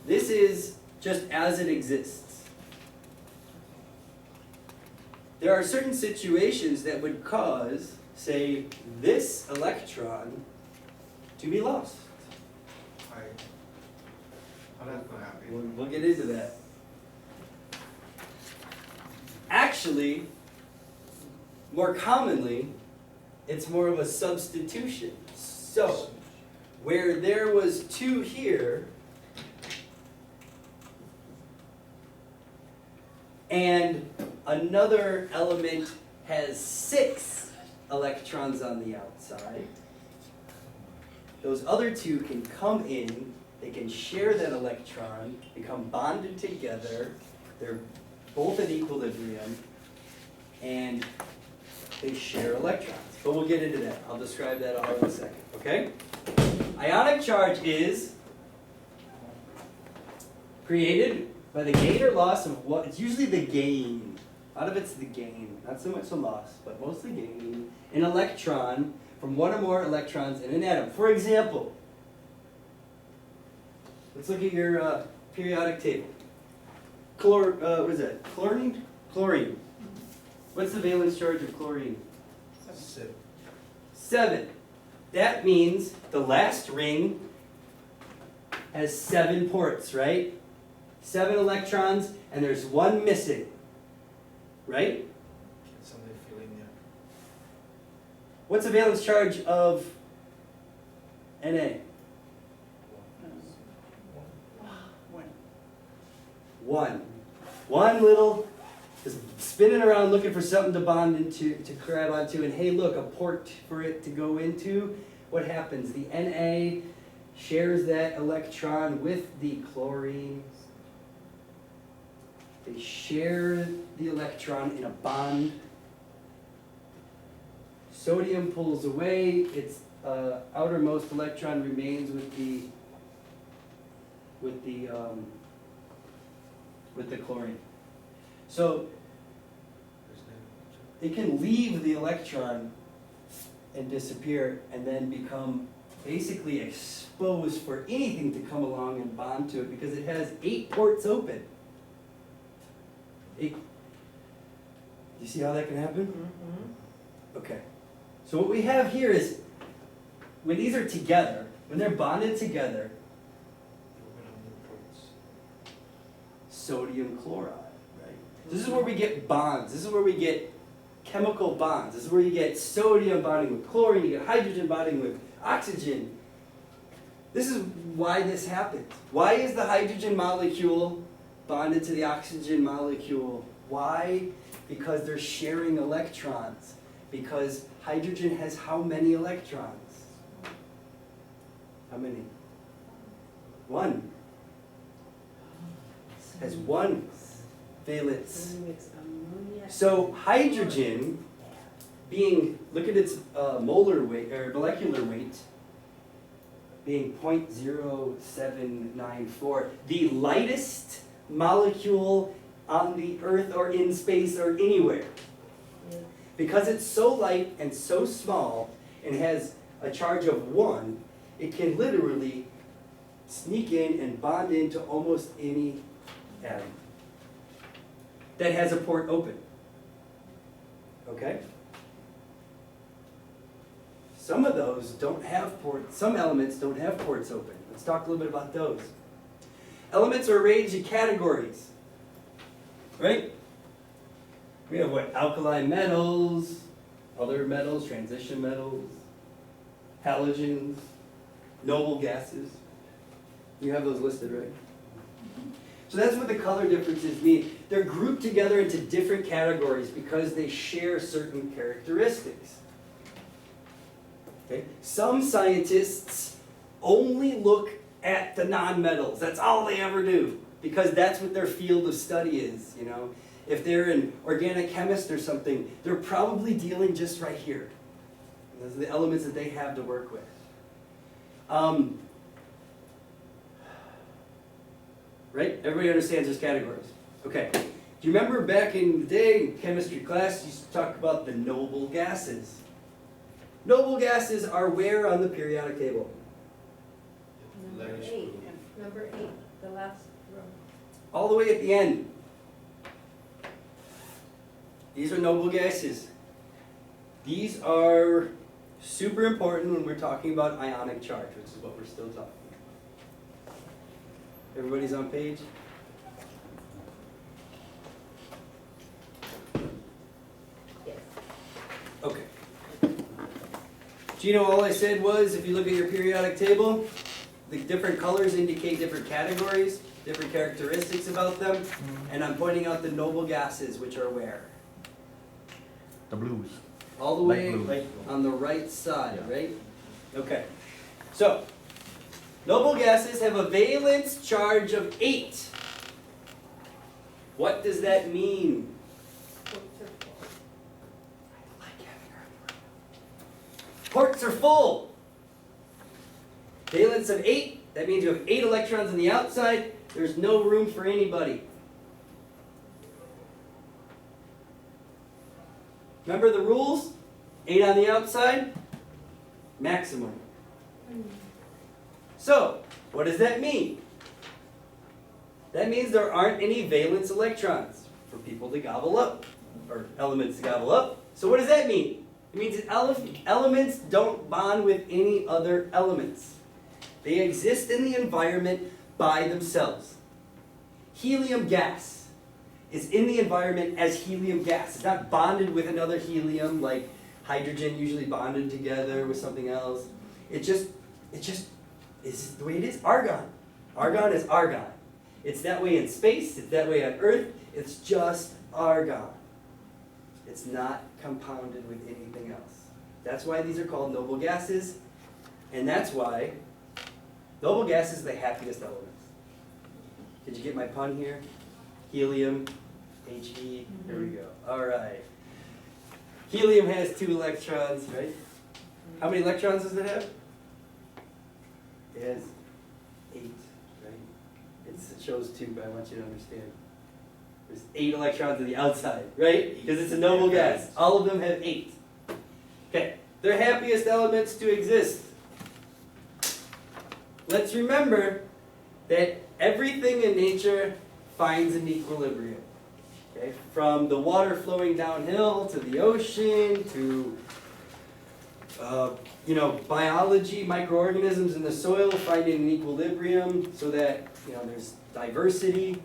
This is just as it exists. There are certain situations that would cause, say, this electron to be lost. Alright. How that's gonna happen? We'll get into that. Actually, more commonly, it's more of a substitution. So, where there was 2 here, And another element has 6 electrons on the outside. Those other 2 can come in, they can share that electron, become bonded together, they're both at equilibrium, and they share electrons. But we'll get into that. I'll describe that all in a second, okay? Ionic charge is created by the gain or loss of what? It's usually the gain. A lot of it's the gain, not so much the loss, but mostly gain. An electron from one or more electrons in an atom. For example, let's look at your periodic table. What is that? Chlorine? Chlorine. What's the valence charge of chlorine? 7. That means the last ring has 7 ports, right? 7 electrons, and there's 1 missing, right? Somebody feeling there. What's the valence charge of Na? 1. One little is spinning around looking for something to bond into, to grab onto, and hey, look, a port for it to go into. What happens? The Na shares that electron with the chlorine. They share the electron in a bond. Sodium pulls away, its outermost electron remains with the chlorine. So it can leave the electron and disappear and then become basically exposed for anything to come along and bond to it because it has 8 ports open. 8. Do you see how that can happen? Okay. So what we have here is when these are together, when they're bonded together, sodium chloride, right? This is where we get bonds. This is where we get chemical bonds. This is where you get sodium bonding with chlorine, you get hydrogen bonding with oxygen. This is why this happens. Why is the hydrogen molecule bonded to the oxygen molecule? Why? Because they're sharing electrons. Because hydrogen has how many electrons? How many? 1. Has 1 valence. So hydrogen, look at its molar weight or molecular weight, being 0.0794, the lightest molecule on the Earth or in space or anywhere. Because it's so light and so small and has a charge of 1, it can literally sneak in and bond into almost any atom that has a port open. Okay? Some of those don't have ports, some elements don't have ports open. Let's talk a little bit about those. Elements are arranged in categories, right? We have what? Alkali metals, other metals, transition metals, halogens, noble gases. You have those listed, right? So that's what the color differences mean. They're grouped together into different categories because they share certain characteristics. Okay? Some scientists only look at the nonmetals. That's all they ever do because that's what their field of study is, you know. If they're an organic chemist or something, they're probably dealing just right here. Those are the elements that they have to work with. Right? Everybody understands those categories. Okay. Do you remember back in the day in chemistry class, you used to talk about the noble gases? Noble gases are where on the periodic table? Number 8, number 8, the last row. All the way at the end. These are noble gases. These are super important when we're talking about ionic charge, which is what we're still talking about. Everybody's on page? Yes. Okay. Gino, all I said was, if you look at your periodic table, the different colors indicate different categories. different characteristics about them, and I'm pointing out the noble gases, which are where? The blues. All the Light way blue. on the right side, Yeah. right? Okay. So, noble gases have a valence charge of 8. What does that mean? Quarks are full. Valence of 8, that means you have 8 electrons on the outside. There's no room for anybody. Remember the rules? 8 on the outside, maximum. So, what does that mean? That means there aren't any valence electrons for people to gobble up, or elements to gobble up. So what does that mean? It means that elements don't bond with any other elements. They exist in the environment by themselves. Helium gas is in the environment as helium gas. It's not bonded with another helium like hydrogen usually bonded together with something else. It just is the way it is. Argon. Argon is argon. It's that way in space, it's that way on Earth, it's just argon. It's not compounded with anything else. That's why these are called noble gases, and that's why noble gases are the happiest elements. Did you get my pun here? Helium, He, there we go. Alright. Helium has 2 electrons, right? How many electrons does it have? It has 8, right? It shows 2, but I want you to understand. There's 8 electrons on the outside, right? Because it's a noble gas. All of them have 8. Okay, they're happiest elements to exist. Let's remember that everything in nature finds an equilibrium. Okay? From the water flowing downhill to the ocean to biology, microorganisms in the soil finding an equilibrium so that there's diversity.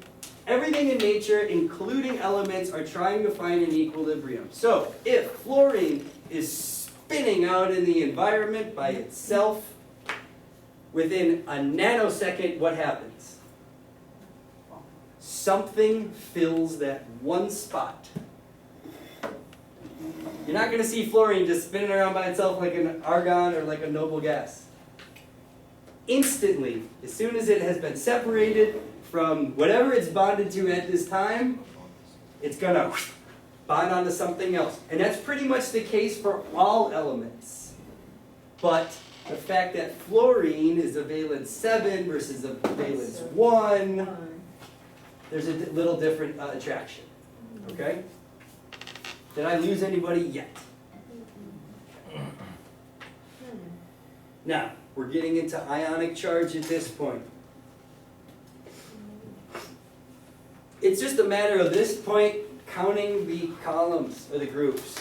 Everything in nature, including elements, are trying to find an equilibrium. So, if fluorine is spinning out in the environment by itself, within a nanosecond, what happens? Something fills that one spot. You're not going to see fluorine just spinning around by itself like an argon or like a noble gas. Instantly, as soon as it has been separated from whatever it's bonded to at this time, it's going to bond onto something else. And that's pretty much the case for all elements. But the fact that fluorine is a valence 7 versus a valence 1, there's a little different attraction. Okay? Did I lose anybody yet? Now, we're getting into ionic charge at this point. It's just a matter of this point counting the columns or the groups.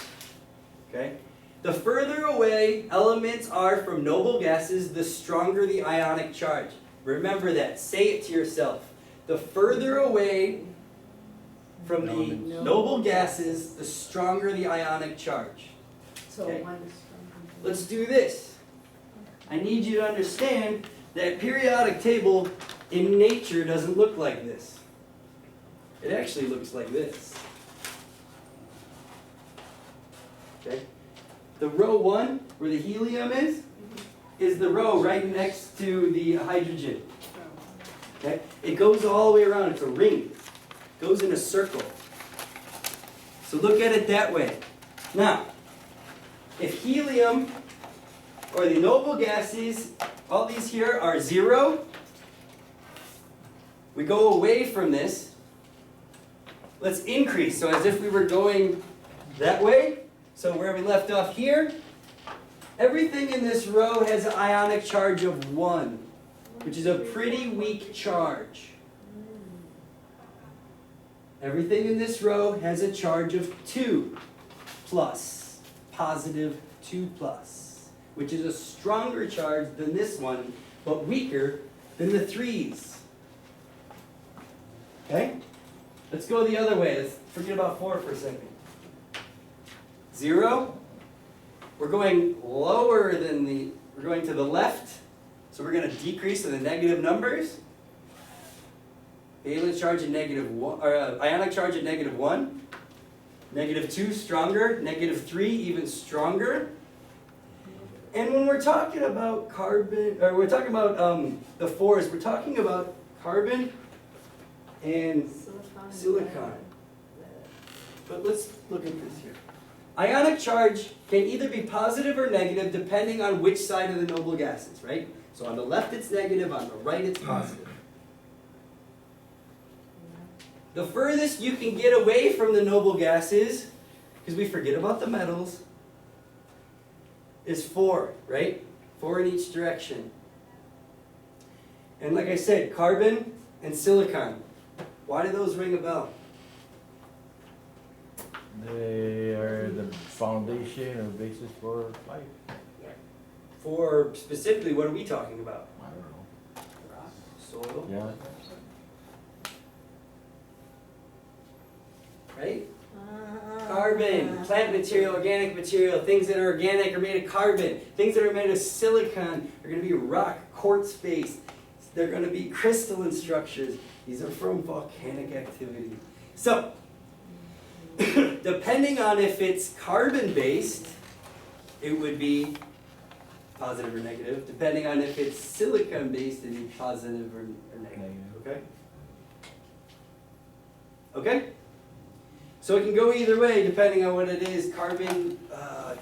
Okay? The further away elements are from noble gases, the stronger the ionic charge. Remember that. Say it to yourself. The further away from the noble gases, the stronger the ionic charge. Okay? Let's do this. I need you to understand that periodic table in nature doesn't look like this. It actually looks like this. Okay? The row 1, where the helium is the row right next to the hydrogen. Okay? It goes all the way around. It's a ring. It goes in a circle. So look at it that way. Now, if helium or the noble gases, all these here are 0, we go away from this. Let's increase. So as if we were going that way. So where we left off here, everything in this row has an ionic charge of 1, which is a pretty weak charge. Everything in this row has a charge of 2 plus, positive 2 plus, which is a stronger charge than this one, but weaker than the 3s. Okay? Let's go the other way. Let's forget about 4 for a second. 0, we're going lower than we're going to the left, so we're going to decrease to the negative numbers. Valence charge at -1, or ionic charge at -1. -2, stronger. -3, even stronger. And when we're talking about carbon, or we're talking about the 4s, we're talking about carbon and Silicon. silicon. But let's look at this here. Ionic charge can either be positive or negative depending on which side of the noble gases, right? So on the left it's negative, on the right it's positive. The furthest you can get away from the noble gases, because we forget about the metals, is 4, right? 4 in each direction. And like I said, carbon and silicon. Why do those ring a bell? They are the foundation or basis for life. For specifically, what are we talking about? I don't know. Soil, Yeah. right? Carbon, plant material, organic material, things that are organic are made of carbon. Things that are made of silicon are going to be rock, quartz based. They're going to be crystalline structures. These are from volcanic activity. So, depending on if it's carbon based, it would be positive or negative. Depending on if it's silicon based, it'd be positive or negative. Okay? Okay? So it can go either way depending on what it is. Carbon,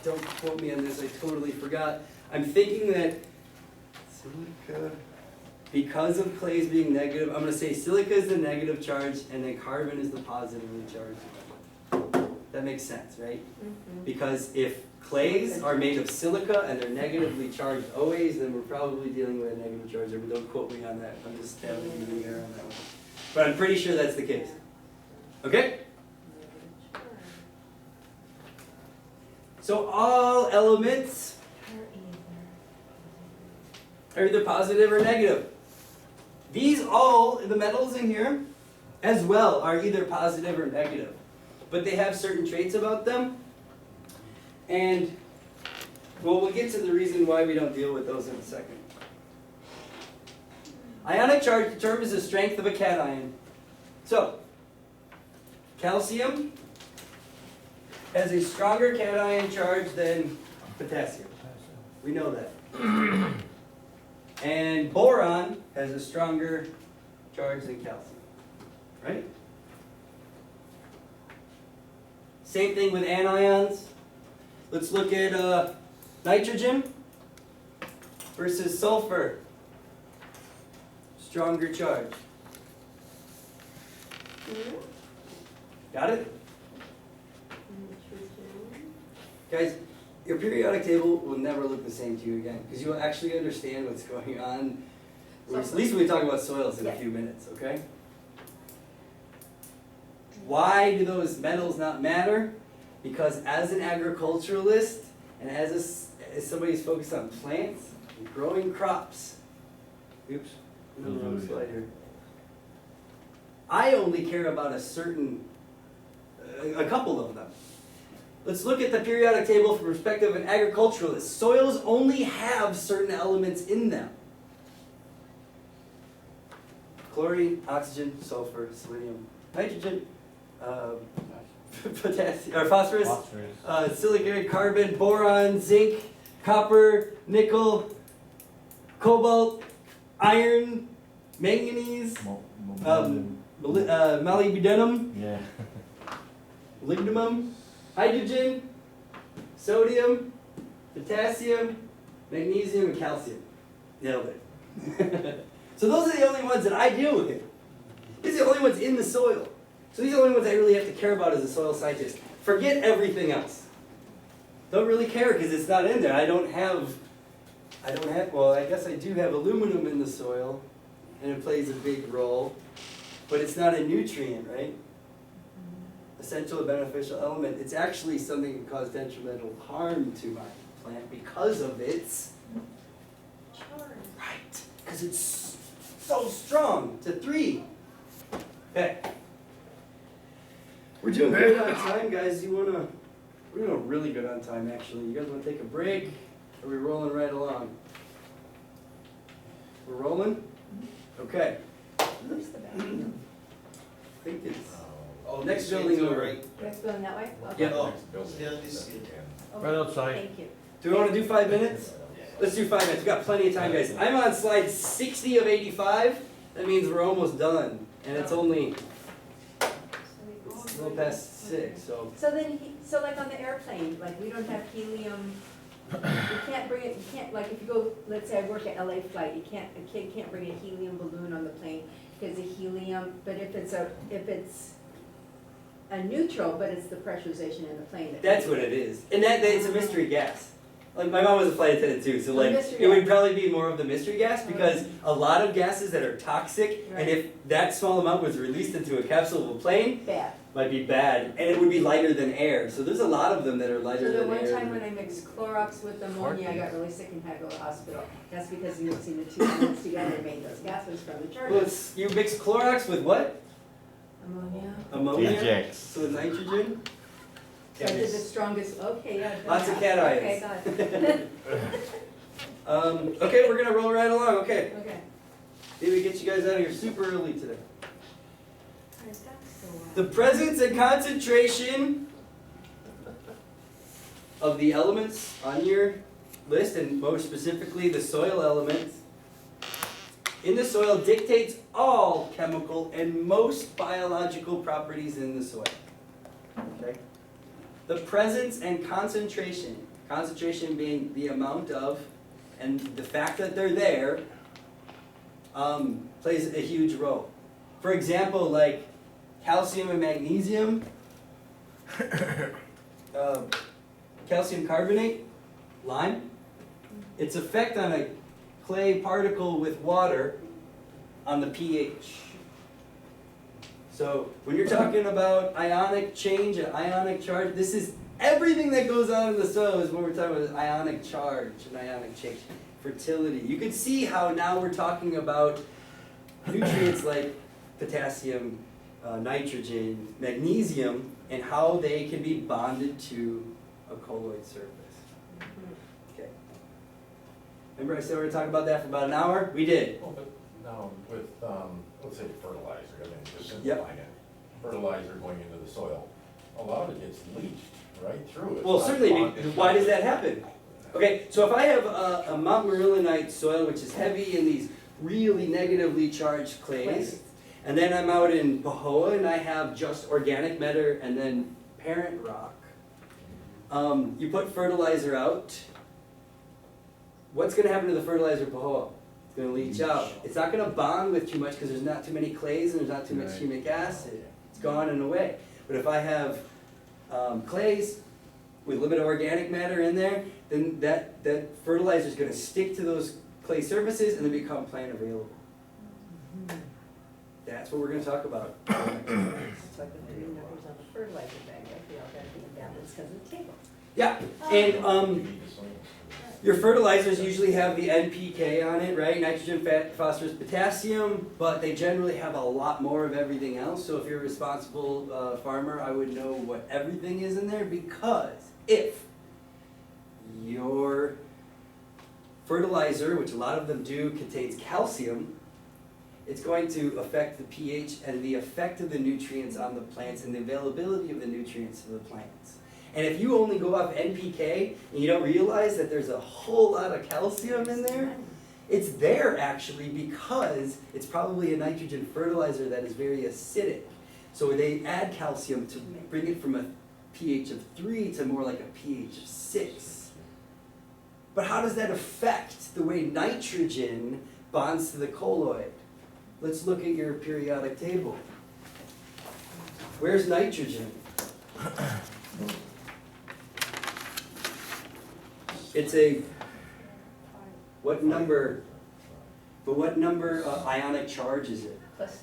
don't quote me on this, I totally forgot. I'm thinking that silica, because of clays being negative, I'm going to say silica is the negative charge and then carbon is the positively charged. That makes sense, right? Because if clays are made of silica and they're negatively charged always, then we're probably dealing with a negative charge. But don't quote me on that. I'm just telling you the air on that one. But I'm pretty sure that's the case. Okay? So all elements are either positive or negative. These all, the metals in here, as well, are either positive or negative. But they have certain traits about them. And, well, we'll get to the reason why we don't deal with those in a second. Ionic charge determines the strength of a cation. So, calcium has a stronger cation charge than potassium. We know that. And boron has a stronger charge than calcium. Right? Same thing with anions. Let's look at nitrogen versus sulfur. Stronger charge. Got it? Guys, your periodic table will never look the same to you again, because you will actually understand what's going on, at least when we talk about soils in a few minutes, okay? Why do those metals not matter? Because as an agriculturalist, and as somebody who's focused on plants and growing crops, oops, another wrong slide here. I only care about a certain, a couple of them. Let's look at the periodic table from the perspective of an agriculturalist. Soils only have certain elements in them. Chlorine, oxygen, sulfur, selenium, nitrogen, potassium, or phosphorus, silica, carbon, boron, zinc, copper, nickel, cobalt, iron, manganese, molybdenum, Yeah. lignum, hydrogen, sodium, potassium, magnesium, and calcium. Nailed it. So those are the only ones that I deal with. These are the only ones in the soil. So these are the only ones I really have to care about as a soil scientist. Forget everything else. Don't really care because it's not in there. I don't have, well, I guess I do have aluminum in the soil, and it plays a big role, but it's not a nutrient, right? Essential or beneficial element. It's actually something that can cause detrimental harm to my plant because of its right. Because it's so strong. It's a 3. Okay. We're doing good on time, guys. We're doing really good on time, actually. You guys want to take a break? Or are we rolling right along? We're rolling? Okay. Where's the bathroom? think it's, Oh, Next this way building too, over. right? Next going that way? Okay. Yeah. Oh, yeah, this is it. Right outside. Thank you. do we wanna do 5 minutes? Let's do 5 minutes, we got plenty of time, guys. I'm on slide 60 of 85, that means we're almost done, and it's only, it's a little past 6, so. So then, so like on the airplane, like we don't have helium, you can't bring it, you can't, like if you go, let's say I work at LA flight, a kid can't bring a helium balloon on the plane because the helium, but if it's a neutral, but it's the pressurization in the plane. That's what it is, and that it's a mystery gas. Like my mom was a flight attendant too, so like mystery it would gas. probably be more of the mystery gas because a lot of gases that are toxic, and Right. if that small amount was released into a capsule of a plane, Bad. might be bad, and it would be lighter than air. So there's a lot of them that are So lighter the than one air. time when I mixed Clorox with ammonia, I got really sick and had to go to the hospital. That's because mixing the two elements together made those gases from the Well, charges. you mix Clorox with what? Ammonia. Ammonia. Ejects. So nitrogen. So I did the strongest, okay, yeah. Lots of okay, cat eyes. Okay, got it. Okay, we're gonna roll right along. Okay, Okay. maybe get you guys out of here super early today. Alright, that's so The presence and concentration of the elements on your list, and more specifically the soil elements, in the soil dictates all chemical and most biological properties in the soil. Okay? The presence and concentration being the amount of, and the fact that they're there, plays a huge role. For example, like calcium and magnesium, calcium carbonate, lime, its effect on a clay particle with water on the pH. So when you're talking about ionic change and ionic charge, this is everything that goes on in the soil is what we're talking about, ionic charge and ionic change. Fertility. You can see how now we're talking about nutrients like potassium, nitrogen, magnesium, and how they can be bonded to a colloid surface. Okay. Remember I said we were going to talk about that for about an hour? We did. Well, but now with, let's say fertilizer, I mean, just Yep. simplifying it, fertilizer going into the soil, a lot of it gets leached right through it. Well, Not certainly, bonded. why does that happen? Okay, so if I have a Mount Marillenite soil, which is heavy in these really negatively charged clays, and then I'm out in Pahoa and I have just organic matter and then parent rock, you put fertilizer out, what's gonna happen to the fertilizer Pahoa? It's gonna leach out. It's not gonna bond with too much because there's not too many clays and there's not too much Right. humic acid. It's gone and away. But if I have clays with limited organic matter in there, then that fertilizer is gonna stick to those clay surfaces and then become plant available. That's what we're gonna talk about. It's like the three numbers on the fertilizer bag, like they all gotta be in balance because of the table. Yeah, and You need the soil. your fertilizers usually have the NPK on it, right? Nitrogen, phosphorus, potassium, but they generally have a lot more of everything else. So if you're a responsible farmer, I would know what everything is in there, because if your fertilizer, which a lot of them do, contains calcium, it's going to affect the pH and the effect of the nutrients on the plants and the availability of the nutrients to the plants. And if you only go off NPK and you don't realize that there's a whole lot of calcium in there, it's there actually because it's probably a nitrogen fertilizer that is very acidic. So they add calcium to bring it from a pH of 3 to more like a pH of 6. But how does that affect the way nitrogen bonds to the colloid? Let's look at your periodic table. Where's nitrogen? It's a, what number, but what number ionic charge is it? Plus,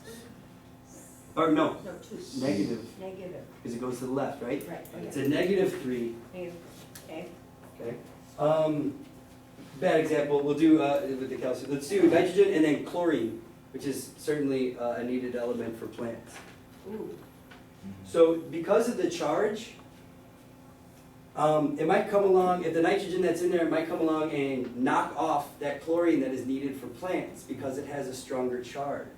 Or no, no, two. negative, Negative, because it goes to the left, right? right, oh It's yeah. a -3, Negative, okay. okay? Bad example, we'll do with the calcium. Let's do nitrogen and then chlorine, which is certainly a needed element for plants. Ooh, So because of the charge, it might come along, if the nitrogen that's in there, it might come along and knock off that chlorine that is needed for plants because it has a stronger charge.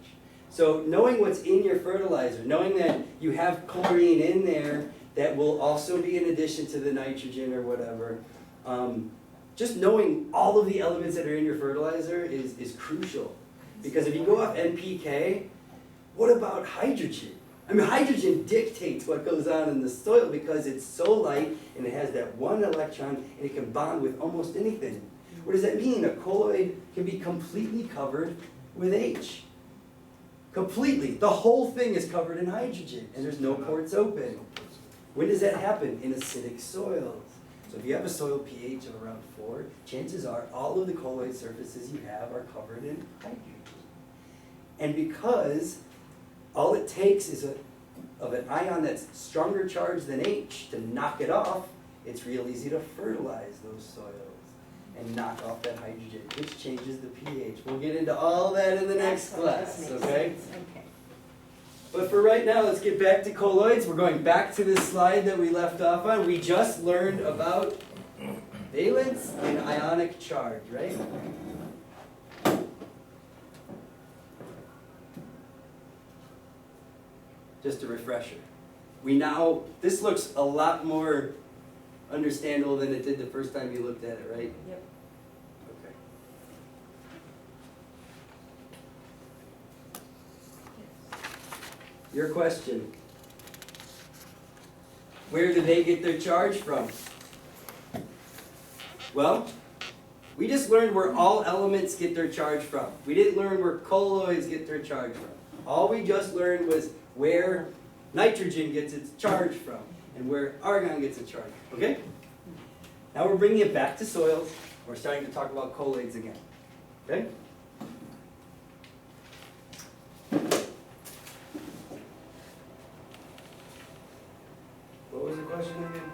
So knowing what's in your fertilizer, knowing that you have chlorine in there that will also be in addition to the nitrogen or whatever, just knowing all of the elements that are in your fertilizer is crucial. Because if you go off NPK, what about hydrogen? I mean, hydrogen dictates what goes on in the soil because it's so light and it has that one electron and it can bond with almost anything. What does that mean? A colloid can be completely covered with H. Completely. The whole thing is covered in hydrogen and there's no ports open. When does that happen? In acidic soils. So if you have a soil pH of around 4, chances are all of the colloid surfaces you have are covered in hydrogen. And because all it takes is of an ion that's stronger charged than H to knock it off, it's real easy to fertilize those soils and knock off that hydrogen, which changes the pH. We'll get into all that in the next class, okay? Okay. But for right now, let's get back to colloids. We're going back to this slide that we left off on. We just learned about valence and ionic charge, right? Just a refresher. This looks a lot more understandable than it did the first time you looked at it, right? Yep. Okay. Your question. Where do they get their charge from? Well, we just learned where all elements get their charge from. We didn't learn where colloids get their charge from. All we just learned was where nitrogen gets its charge from and where argon gets its charge, okay? Now we're bringing it back to soils. We're starting to talk about colloids again, okay? What was the question again?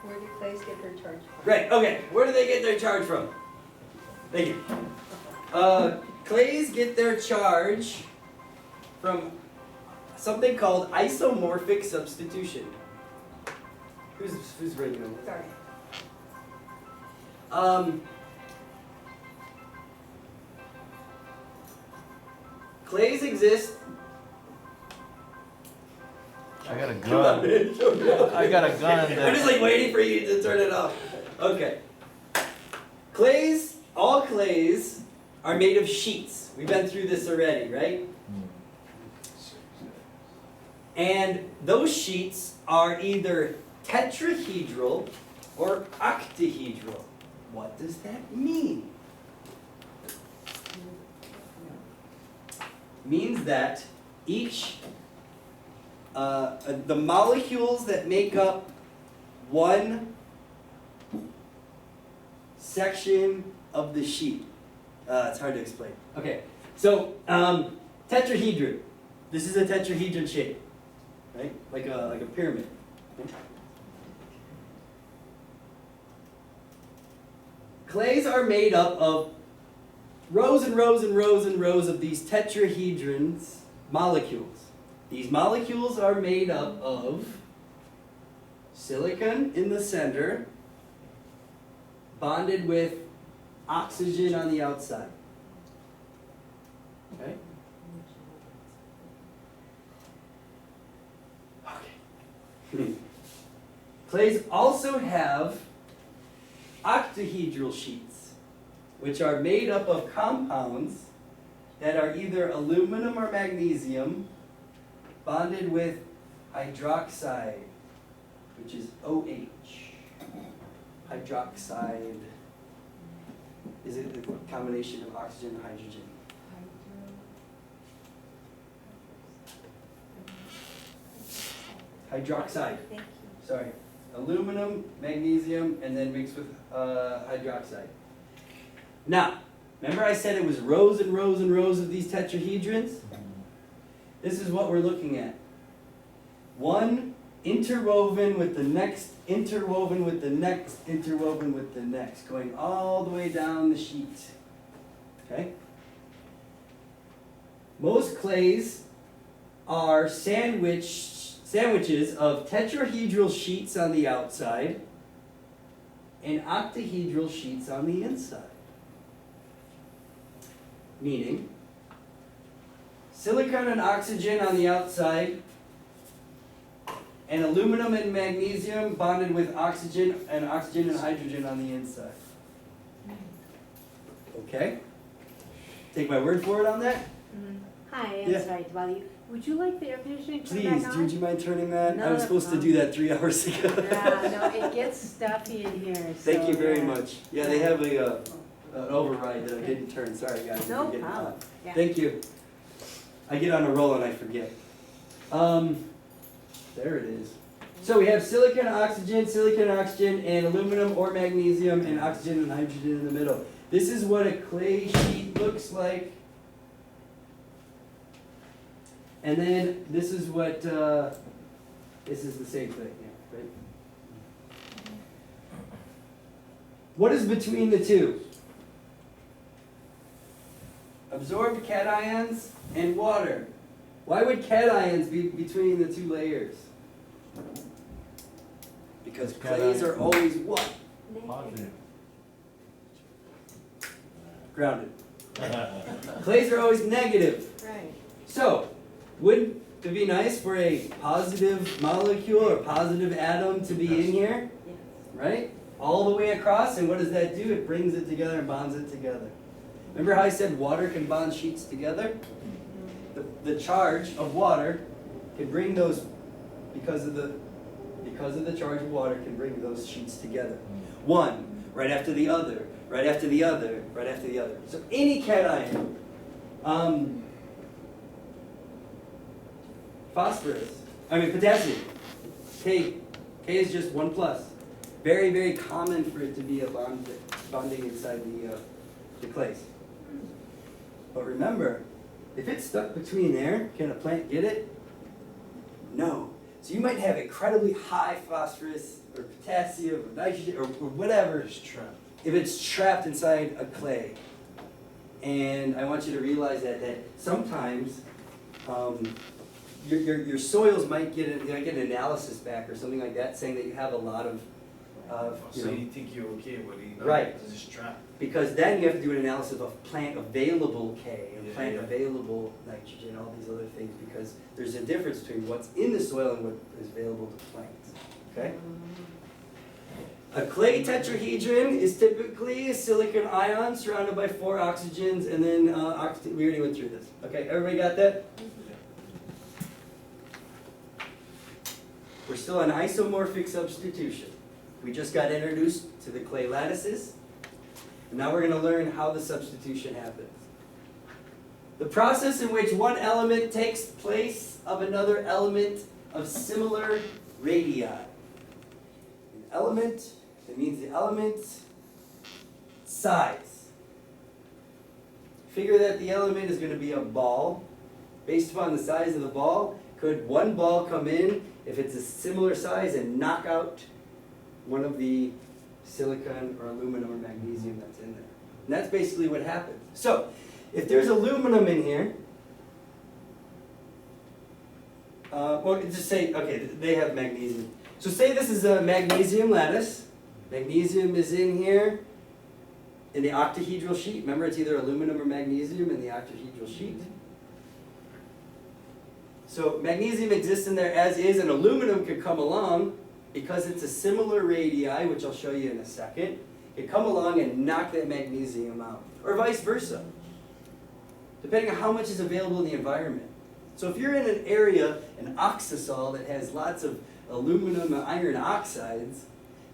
Where do clays get their charge from? Right, okay, where do they get their charge from? Thank you. Clays get their charge from something called isomorphic substitution. Who's writing on Sorry. that? Clays exist. I got a Come on, gun. man. Show me up. I got a gun I'm just like waiting for you to turn it off. Okay. All clays are made of sheets. We've been through this already, right? And those sheets are either tetrahedral or octahedral. What does that mean? Means that each, the molecules that make up one section of the sheet. It's hard to explain. Okay, so tetrahedron. This is a tetrahedron shape, right? Like a pyramid. Clays are made up of rows and rows and rows and rows of these tetrahedrons molecules. These molecules are made up of silicon in the center, bonded with oxygen on the outside. Okay? Okay. Clays also have octahedral sheets, which are made up of compounds that are either aluminum or magnesium bonded with hydroxide, which is OH. Hydroxide is it the combination of oxygen and hydrogen? Hydroxide. Thank you. Sorry. Aluminum, magnesium, and then mixed with hydroxide. Now, remember I said it was rows and rows and rows of these tetrahedrons? This is what we're looking at. One interwoven with the next, interwoven with the next, interwoven with the next, going all the way down the sheet. Okay? Most clays are sandwiches of tetrahedral sheets on the outside and octahedral sheets on the inside. Meaning, silicon and oxygen on the outside, and aluminum and magnesium bonded with oxygen and hydrogen on the inside. Okay? Take my word for it on that? Hi, Yeah. I'm sorry to bother you. Would you like the air conditioning turned Please, back on? would you mind turning that? No, I was that's supposed to fine. do that 3 hours ago. Yeah, no, it gets stuffy in here, so. Thank you very yeah. much. Yeah, they have an override that I didn't turn, sorry guys. No I'm getting problem. hot. Yeah. Thank you. I get on a roll and I forget. There it is. So we have silicon, oxygen, and aluminum or magnesium, and oxygen and hydrogen in the middle. This is what a clay sheet looks like. And then this is what, this is the same thing, yeah, right? What is between the two? Absorbed cations and water. Why would cations be between the two layers? Because clays are always what? Positive. Grounded. Clays are always negative. Right. So, wouldn't it be nice for a positive molecule or positive atom to be in here? Yes. Right? All the way across, and what does that do? It brings it together and bonds it together. Remember how I said water can bond sheets together? The charge of water can bring those, because of the charge of water, can bring those sheets together. One, right after the other, right after the other, right after the other. So any cation, potassium, K is just 1 plus. Very, very common for it to be a bonding inside the clays. But remember, if it's stuck between there, can a plant get it? No. So you might have incredibly high phosphorus or potassium or nitrogen or whatever It's trapped. if it's trapped inside a clay. And I want you to realize that sometimes your soils might get an analysis back or something like that saying that you have a lot of So you think you're okay, but you Right. It's just trapped. because then you have to do an analysis of plant available K and Yeah, plant yeah. available nitrogen, all these other things, because there's a difference between what's in the soil and what is available to plants. Okay? A clay tetrahedron is typically a silicon ion surrounded by 4 oxygens, and then we already went through this. Okay, everybody got that? We're still on isomorphic substitution. We just got introduced to the clay lattices. And now we're going to learn how the substitution happens. The process in which one element takes place of another element of similar radii. An element, it means the element size. Figure that the element is going to be a ball. Based upon the size of the ball, could one ball come in if it's a similar size and knock out one of the silicon or aluminum or magnesium that's in there? And that's basically what happens. So, if there's aluminum in here, or just say, okay, they have magnesium. So say this is a magnesium lattice. Magnesium is in here in the octahedral sheet. Remember, it's either aluminum or magnesium in the octahedral sheet. So magnesium exists in there as is, and aluminum could come along because it's a similar radii, which I'll show you in a second. It come along and knock that magnesium out, or vice versa, depending on how much is available in the environment. So if you're in an area, an oxisol that has lots of aluminum and iron oxides,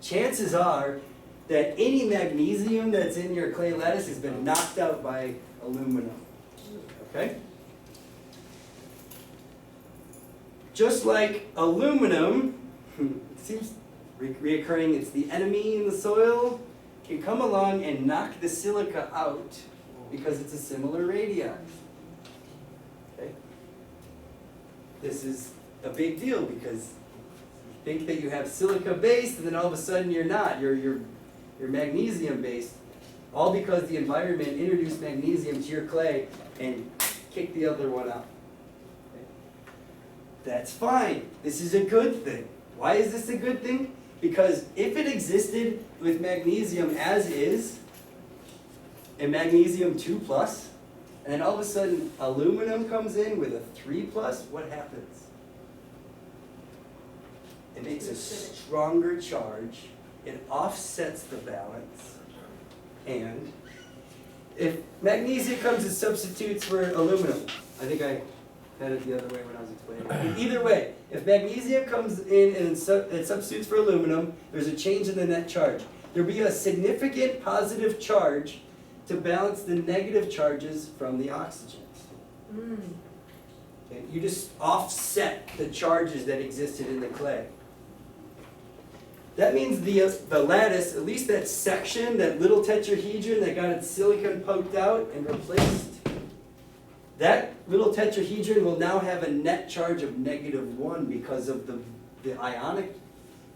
chances are that any magnesium that's in your clay lattice has been knocked out by aluminum. Okay? Just like aluminum, it seems reoccurring, it's the enemy in the soil, can come along and knock the silica out because it's a similar radii. Okay? This is a big deal because you think that you have silica based and then all of a sudden you're not, you're magnesium based, all because the environment introduced magnesium to your clay and kicked the other one out. That's fine. This is a good thing. Why is this a good thing? Because if it existed with magnesium as is, and magnesium 2+, and then all of a sudden aluminum comes in with a 3+, what happens? It makes a stronger charge, it offsets the balance, and if magnesium comes as substitutes for aluminum, I think I had it the other way when I was explaining it. Either way, if magnesium comes in and it substitutes for aluminum, there's a change in the net charge. There'll be a significant positive charge to balance the negative charges from the oxygens. Okay, you just offset the charges that existed in the clay. That means the lattice, at least that section, that little tetrahedron that got its silicon poked out and replaced, that little tetrahedron will now have a net charge of -1 because of the ionic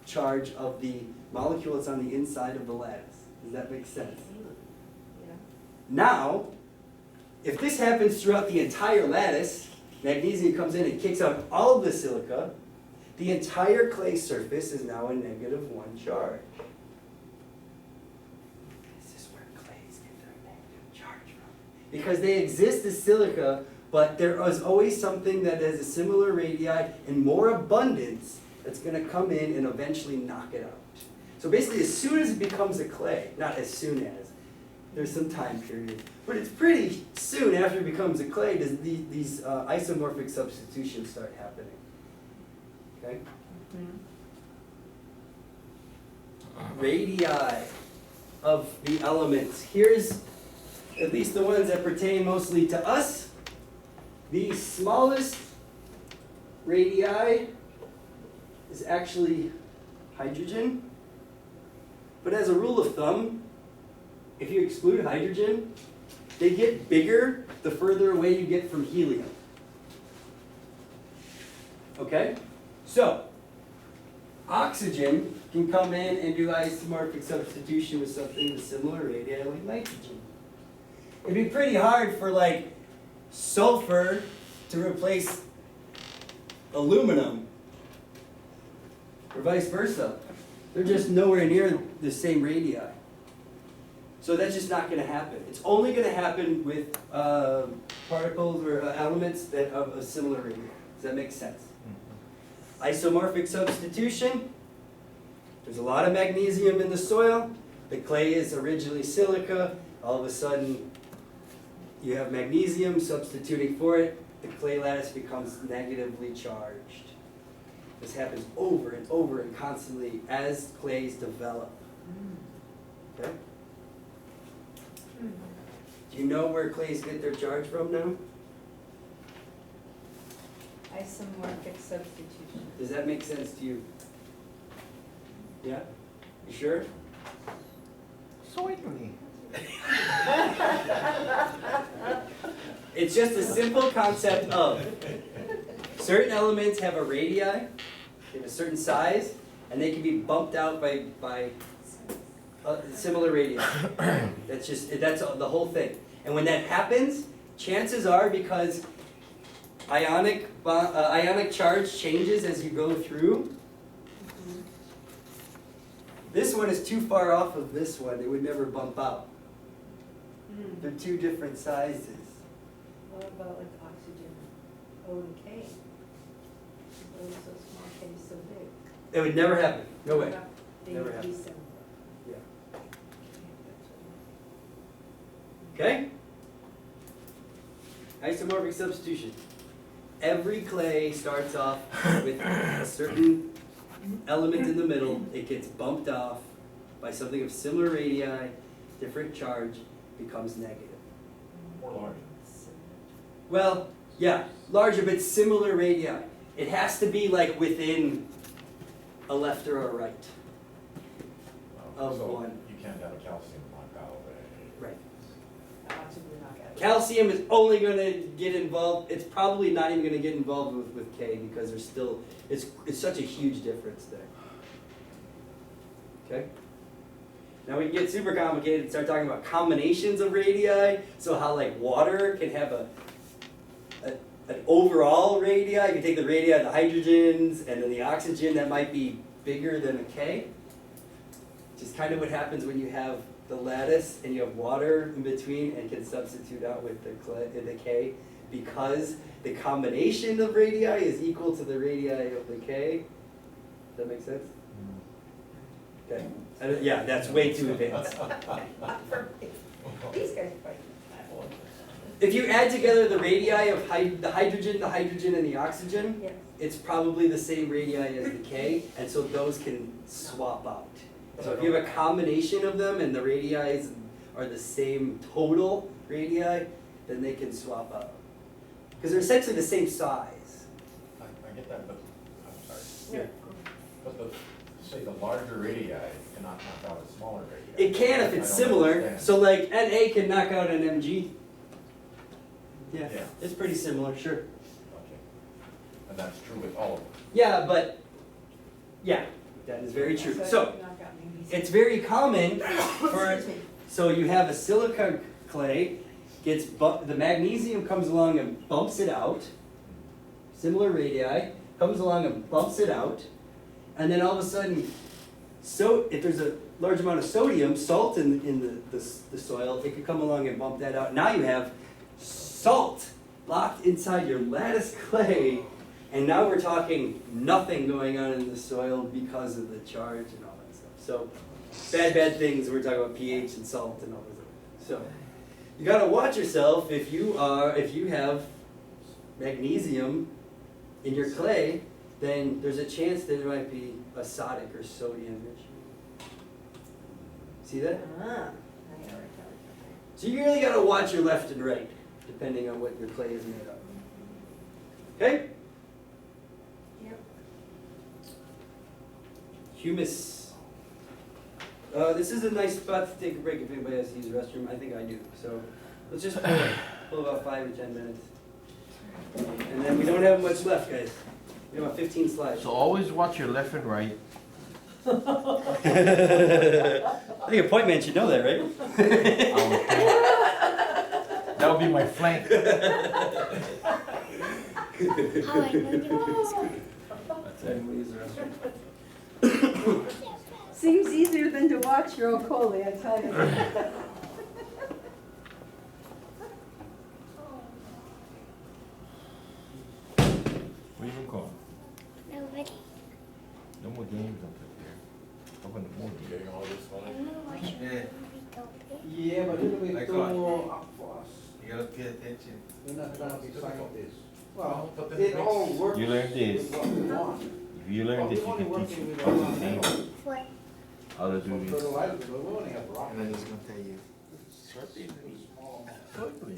charge of the molecule that's on the inside of the lattice. Does that make sense? Yeah. Now, if this happens throughout the entire lattice, magnesium comes in and kicks out all of the silica, the entire clay surface is now a -1 charge. This is where clays get their negative charge from. Because they exist as silica, but there is always something that has a similar radii and more abundance that's going to come in and eventually knock it out. So basically, as soon as it becomes a clay, not as soon as, there's some time period, but it's pretty soon after it becomes a clay does these isomorphic substitutions start happening. Okay? Radii of the elements. Here's at least the ones that pertain mostly to us. The smallest radii is actually hydrogen. But as a rule of thumb, if you exclude hydrogen, they get bigger the further away you get from helium. Okay? So, oxygen can come in and do isomorphic substitution with something with similar radii like nitrogen. It'd be pretty hard for like sulfur to replace aluminum, or vice versa. They're just nowhere near the same radii. So that's just not going to happen. It's only going to happen with particles or elements that of a similar radii. Does that make sense? Isomorphic substitution. There's a lot of magnesium in the soil. The clay is originally silica. All of a sudden, you have magnesium substituting for it. The clay lattice becomes negatively charged. This happens over and over and constantly as clays develop. Okay? Do you know where clays get their charge from now? Isomorphic substitution. Does that make sense to you? Yeah? You sure? Certainly. It's just a simple concept of certain elements have a radii, they have a certain size, and they can be bumped out by similar radii. That's the whole thing. And when that happens, chances are because ionic charge changes as you go through. This one is too far off of this one, they would never bump out. They're two different sizes. What about like oxygen, O and K? O is so small, K is so big. It would never happen, no way. They Never would be happened. similar. Yeah. Okay? Isomorphic substitution. Every clay starts off with a certain element in the middle. It gets bumped off by something of similar radii, different charge, becomes negative. Or larger. Well, yeah, larger but similar radii. It has to be like within a left or a right. Of So one. you can't have a calcium knockout. Right. Oxygen knockout. Calcium is only going to get involved. It's probably not even going to get involved with K because there's still it's such a huge difference there. Okay. Now we can get super complicated and start talking about combinations of radii. So how like water can have an overall radii. You can take the radii of the hydrogens and then the oxygen that might be bigger than a K. which is kind of what happens when you have the lattice and you have water in between and can substitute out with the the K, because the combination of radii is equal to the radii of the K. Does that make sense? Okay. Yeah, that's way too advanced. These guys fight. If you add together the radii of the hydrogen, and the oxygen, Yes. it's probably the same radii as the K, and so those can swap out. So if you have a combination of them and the radii are the same total radii, then they can swap out. Because they're essentially the same size. I get that, but, I'm sorry. Yeah. But say the larger radii cannot knock out a smaller radii. It can if it's I don't similar, understand. so like Na can knock out an Mg. Yeah, Yeah. it's pretty similar, sure. Okay. And that's true with all of them. Yeah, but, yeah, that is very true. So, knock out magnesium. it's very common for, so you have a silica clay, the magnesium comes along and bumps it out, similar radii, comes along and bumps it out, and then all of a sudden, so if there's a large amount of sodium, salt in the soil, it could come along and bump that out. Now you have salt locked inside your lattice clay, and now we're talking nothing going on in the soil because of the charge and all that stuff. So, bad things, we're talking about pH and salt and all this other. So, you gotta watch yourself if you have magnesium in your clay, then there's a chance that there might be acidic or sodium issue. See that? So you really gotta watch your left and right, depending on what your clay is made of. Okay? Yep. Humus. This is a nice spot to take a break if anybody has to use the restroom. I think I do. So let's just pull about 5 or 10 minutes. And then we don't have much left, guys. We have about 15 slides. So always watch your left and right. I think a point man should know that, right? That'll be my flank. Seems easier than to watch Roly-Poly, I tell you. What are you gonna call? Nobody. No more games up there. Open the movie. You getting all this one? I'm gonna watch a Yeah. movie, don't they? Yeah, but it'll be Like too what? up for us. You gotta pay attention. We're not gonna be scientists. Well, Well, but then it it all makes- works You learn this. with what we want. If you learn But this, we're you only can teach working with other our things, What? other For duties. fertilizer, but we only have rock. And then it's gonna tell you. Small. Totally.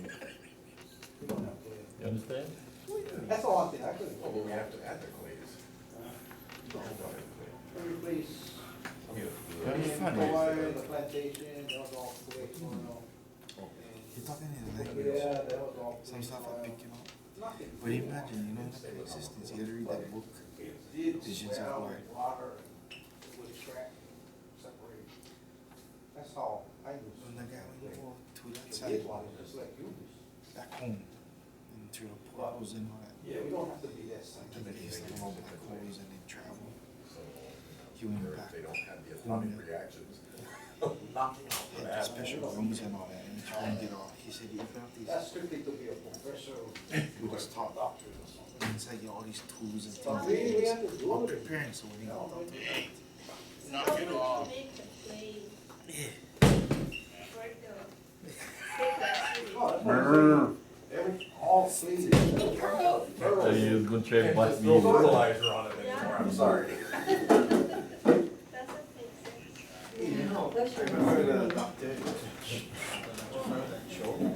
We don't have clay. You understand? That's all I think, I couldn't. Well, but we have to add the clays. Every place. Very funny. The plantation, that was all clay soil. You're talking in And, language. yeah, that was all. Some clay stuff I soil. pick you up. Nothing. But imagine, you know, in the existence, you gotta read that book. It did Visions of swell Lord. with water, it would extract, separate. That's how I use When the guy went to that it. side, It's water, just like you use. back home, and through the portals and all that. Yeah, we don't have to be that I scientific. think it's like all black holes and they travel. So, He went or if back. they don't have the atomic reactions, knocking out the Had atom. special rooms and all that, and he tried to get all, he said, you have these, That's strictly to be a professor we or just talk doctor or something. inside you all these tools and But things. we have to do All it. preparing, so when he got out there, Knock it off. Make the play. Right there. Oh, that's what I'm saying. Every, all sleeves. So you go try to bust me. No fertilizer on it anymore, I'm sorry. Doesn't make sense. That's your. Remember the doctor?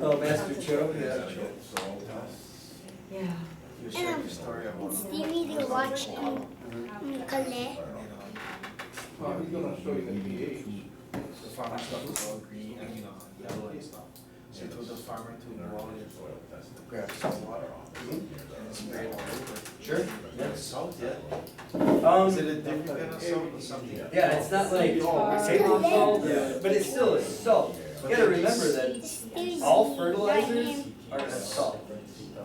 Oh, Master Cho, yeah. So, Yeah. he was sharing the story about. Stevie, you watch Nicole. Oh, he's gonna show you the pH. The farmer stuff is all green, I mean, yellow and stuff. So he told the farmer to go out and soil testing. grab some water off and spray it all over. Sure. That's salt, yeah. Um, Is it a different kind of salt or something? yeah, it's not like table salt, but it's still a salt. You gotta remember that all fertilizers are a salt.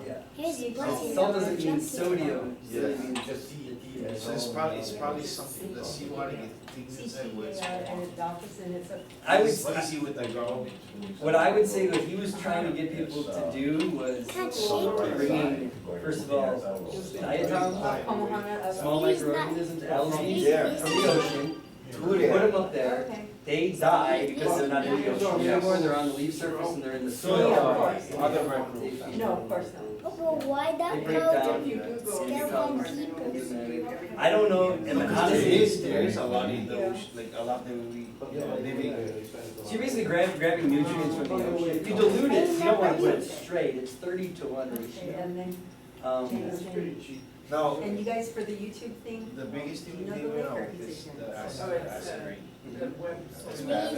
Yeah. Here's Salt doesn't mean sodium, Yeah, it means just see it. So it's probably something, the seawater get things inside where it's. And the office and it's a. I would, It's easy with the ground. what I would say what he was trying to get people to do was bringing, first of all, diatoms, Omaha. small microorganisms, algae Yeah. from the ocean, put them up there. Okay. They die because they're not in the ocean anymore, they're on the leaf surface and they're in the soil. Yeah, of course. Other microbes. No, of course not. But why They that break powder? down If you Google Skeleton skeleton people. I don't know, and There honestly, is a lot in the ocean, like a lot that we, living. so you're basically grabbing nutrients from the ocean. If you dilute it, you don't wanna put it straight, it's 30-to-1 ratio. And then, Now, and you guys for the YouTube thing? the biggest thing You know we the do now liquor is he's the acid, Oh, it's, acid rain. the web It's soil bad.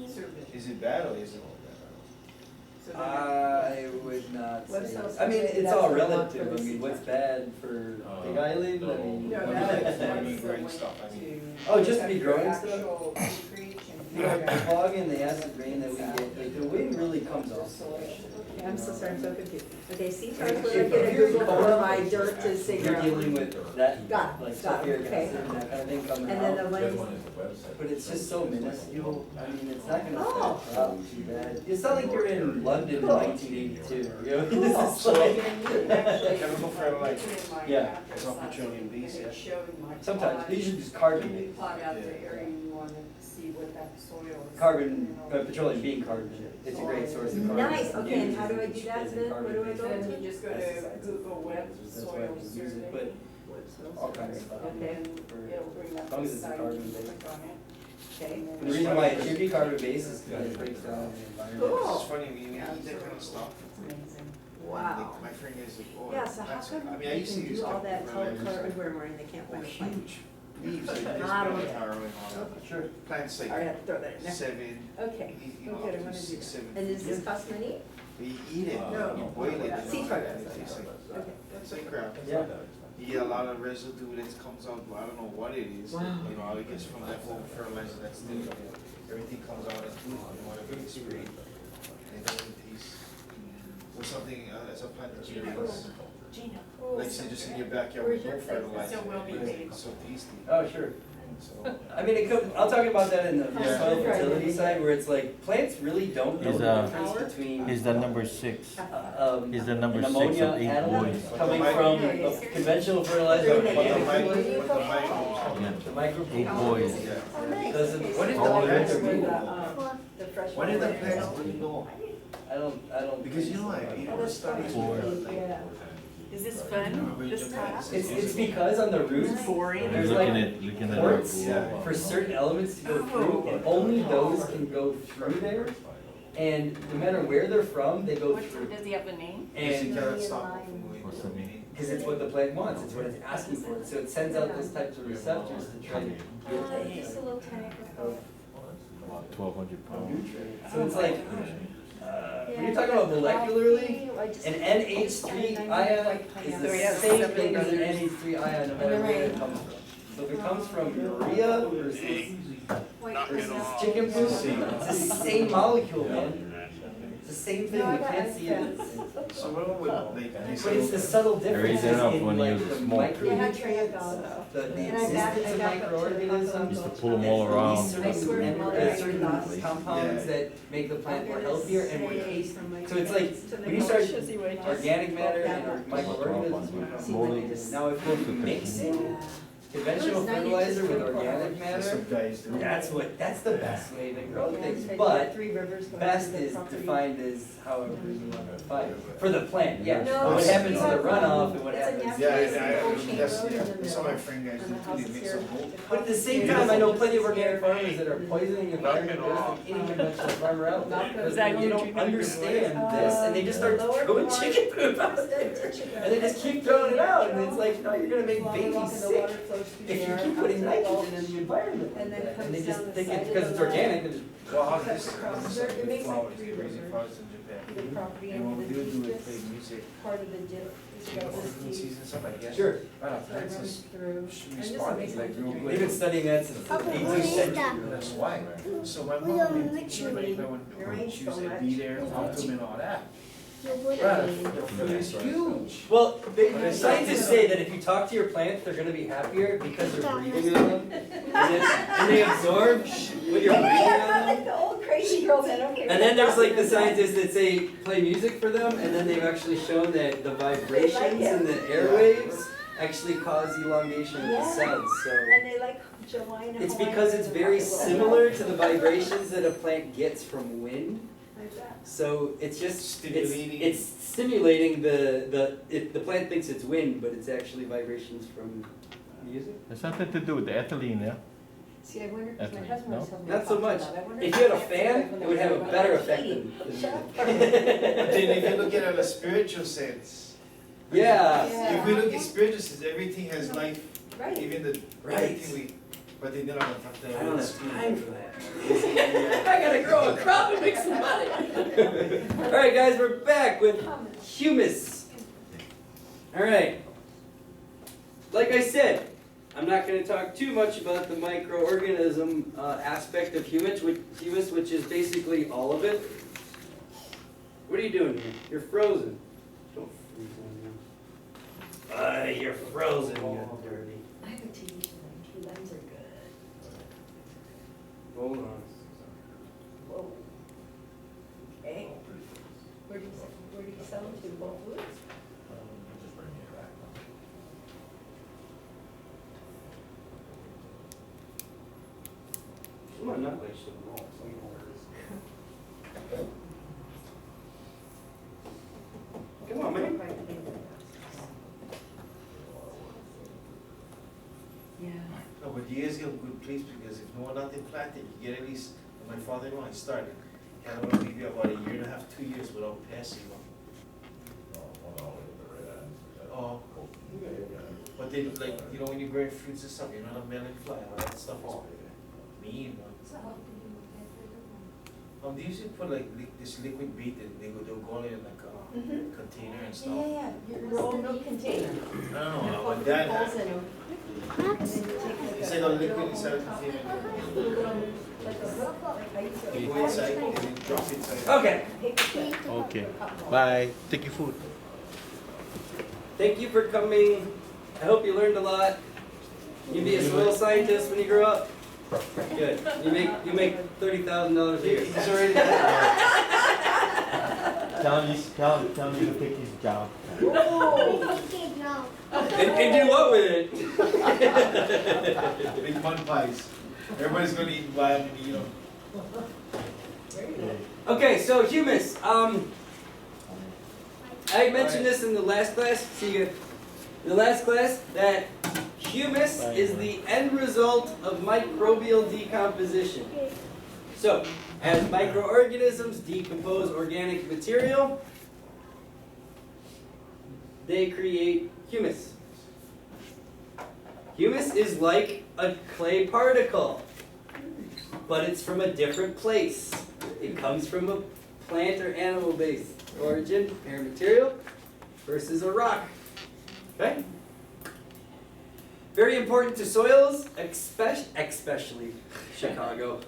survey. Is it bad or is it? So then- I would not Web say, cells I mean, say it's that's all the one relative, for I the mean, what's seawater. bad for Big Island, I mean. No, Well, that that's is why we what's the growing link stuff, I mean. to. Oh, just to be your growing stuff? actual acreage You know, and the fog and the acid rain that we get, like, the wind really comes the off. soil. I'm so sorry, I'm so confused. Okay, sea If- stars, we're if gonna you're Google cold, for my dirt to You're figure out. dealing with that, Got it, like got it, sulfuric okay. acid and that kind of thing coming And then out. the The other ones, one is the website. But it's just so minuscule, I mean, it's not gonna Oh. affect the crop too bad. It's not like you're in London in Cool. 1982, you know, Cool. this is So- like. Chemical fertilizer. Yeah. It's all petroleum based, yeah. Sometimes, they usually just carbon When you based. plot out the area you wanna see what that soil is. Carbon, petroleum being carbon, it's a great source of carbon. nice, okay, and how do I do Used that as a then? carbon Where do I based go Then to? you just go to Google Web That's why Soil we use it, Survey. but all kinds of stuff. And then it'll bring up As long the as it's a site, carbon you based. click on it. Okay. and then- And the reason why it should be carbon based is because it breaks down the environment. Cool. It's funny, when you eat that kind of stuff. It's amazing. Wow. Like, my friend is like, oh, Yeah, so how that's, come I mean, I they used to can use do all that chemical tall fertilizers, carbon like, where we're in, they can't oh, find a plant? huge leaves like this, I don't big know. taro and all that. Sure. Plants All like right, throw that in there. 7, Okay, you oh know, good, I up wanna to do 6, that. 7. And does this cost money? You eat it, No. you boil it, Yeah, and sea all turtle. that, it tastes like, Okay. it's like crap. Yeah. You get a lot of residue that comes out, I don't know what it is, Wow. you know, all it gets from that whole fertilizer that's there. Everything comes out as food, and whatever it's sprayed, and it doesn't taste, or something, as a plant materials. Gina. Like say just in your backyard with no fertilizer, So well behaved. it's so tasty, Oh, sure. so. I mean, it comes, I'll talk about that in the Yeah. soil fertility side, where it's like, plants really don't know Is, the difference between, Is the number 6? Is the number an 6 of ammonia 8 atom boys. coming from a conventional fertilizer, But the organic micro- fertilizer, but the micro- the micro. 8 boys. Yeah. Oh, nice. Doesn't, Okay, what if so the Oh, plants yeah. are where being, the fresh When did the water plants, is. when you know? I don't. Because you know, I know the studies. Four. Yeah. Is this fun, this class? It's because on the roots, Boring. there's Looking like at, looking at ports Yeah. for certain elements to go through, and only those can go through there. And no matter where they're from, they go through. Does he have a name? Because you And, cannot stop it from moving. What's the name? because it's what the plant wants, it's what it's asking for, so it sends out those types of receptors to try to get that Just a little tank of. 1,200 pounds. nutrient. So it's like, when you're talking about molecularly, an NH3 ion is the same thing as an NH3 ion no matter where it comes from. So if it comes from urea versus chicken poop, it's the same molecule, man. It's the same thing, we can't see it. So what would, like, But it's the subtle differences Raise it up in when like you the smoke. micro, Yeah, Trey had gone. the And I back- existence I of back up to the microorganisms. Used to pull them all around. Certain, I swear to Mother, I certain lost. compounds that make the plant more healthier and more tasty. So it's like, To the when you start Shizzy way, just- organic matter and or microorganisms become Moldy. now if you're mixing conventional fertilizer with organic That's matter, what guys do. that's the best way to grow things, And you but got Three Rivers going best through the is property. defined as however you want to define it. For the plant, yeah, No, but what it's- happens to the runoff and what it's a happens. Yeah, It's I Ocean that's, Road in the yeah, some of my middle. friend guys And the do, house they is mix here. some whole. But at the same time, I know plenty of organic farmers that are poisoning the environment worse than any conventional farmer out there. Because they don't understand this and they just start throwing chicken poop out there. And they just keep throwing it out and it's like, no, you're gonna make babies sick if you keep putting nitrogen in the environment. And then And comes they just down the think side it's of because the it's line. organic, they just. Well, how Cuts this, across this there. is It makes like flowers, three they're raising rivers. flowers in Japan. The property And what and we do then is play this music, part of the dip, it's got in this deep, season, stuff like that. Sure. Right off, that that's runs just through, and this is responding amazing. like real They've been studying that since the What 18th is century. that? That's why. So my We mom, don't when literally- she There ain't would so say much. be there, talk to him and all that. It's huge. Well, scientists say that if you talk to your plants, they're gonna be happier because they're breathing on them. And they absorb what you're breathing on Like them. the old crazy girls that don't care. And then there's like the scientists that say play music for them, and then they've actually shown that the vibrations and the airwaves actually cause elongation of the Yeah. cells, so. And they like Hawaiian. It's because it's very similar to the vibrations that a plant gets from wind. Like that. So it's just Stimulating. It's stimulating the plant thinks it's wind, but it's actually vibrations from music. There's something to do with the ethylene, yeah? See, I wonder, That's my right. husband was No? helping me Not so talk much. about it. I wonder If you had a that's fan, like when it would have a they're better like, effect "Hey, than shut up." But then if you look at it on a spiritual sense, Yeah. Yeah. if we look at spiritual sense, everything has life, Right. even the Right. everything we, but they don't have I don't have to. time for that. I gotta grow a crop and make some money. All right, guys, we're back with humus. All right. Like I said, I'm not going to talk too much about the microorganism aspect of humus, which is basically all of it. What are you doing here? You're frozen. Don't freeze on me. You're frozen. You're dirty. I have a TV tonight. Key lens are good. Hold on. Whoa. Okay. Where do you sell them to? Whole Foods? Just bring it back. Come on, not like shit. Come on, man. Yeah. No, but you guys get a good place because if no one nothing planted, you get at least, my father-in-law, he started. He had one maybe about a year and a half, 2 years without passing them. Oh, but they, like, you know, when you grow fruits and stuff, you're not a melon fly, all that stuff is mean, man. So how do you get rid of them? They usually put like this liquid bait and they'll go in like a Mhm. container and Yeah, stuff. yeah, your own milk container. I don't You know, put my the dad holes had, in 'em. And then you take it's like a liquid inside a container. like I used to. You go inside and then drop inside. Okay. Paper clip. Okay. Bye. Take your food. Thank you for coming. I hope you learned a lot. You be a soil scientist when you grow up. Good. You make $30,000 a year. He's already, Tell me to take his job. Oh. And do what with it? big mud pies. Everybody's gonna eat wild and eat them. Okay, so humus. I mentioned this in the last class. See you. In the last class, that humus is the end result of microbial decomposition. So, as microorganisms decompose organic material, they create humus. Humus is like a clay particle, but it's from a different place. It comes from a plant or animal-based origin, parent material, versus a rock. Okay? Very important to soils, especially Chicago,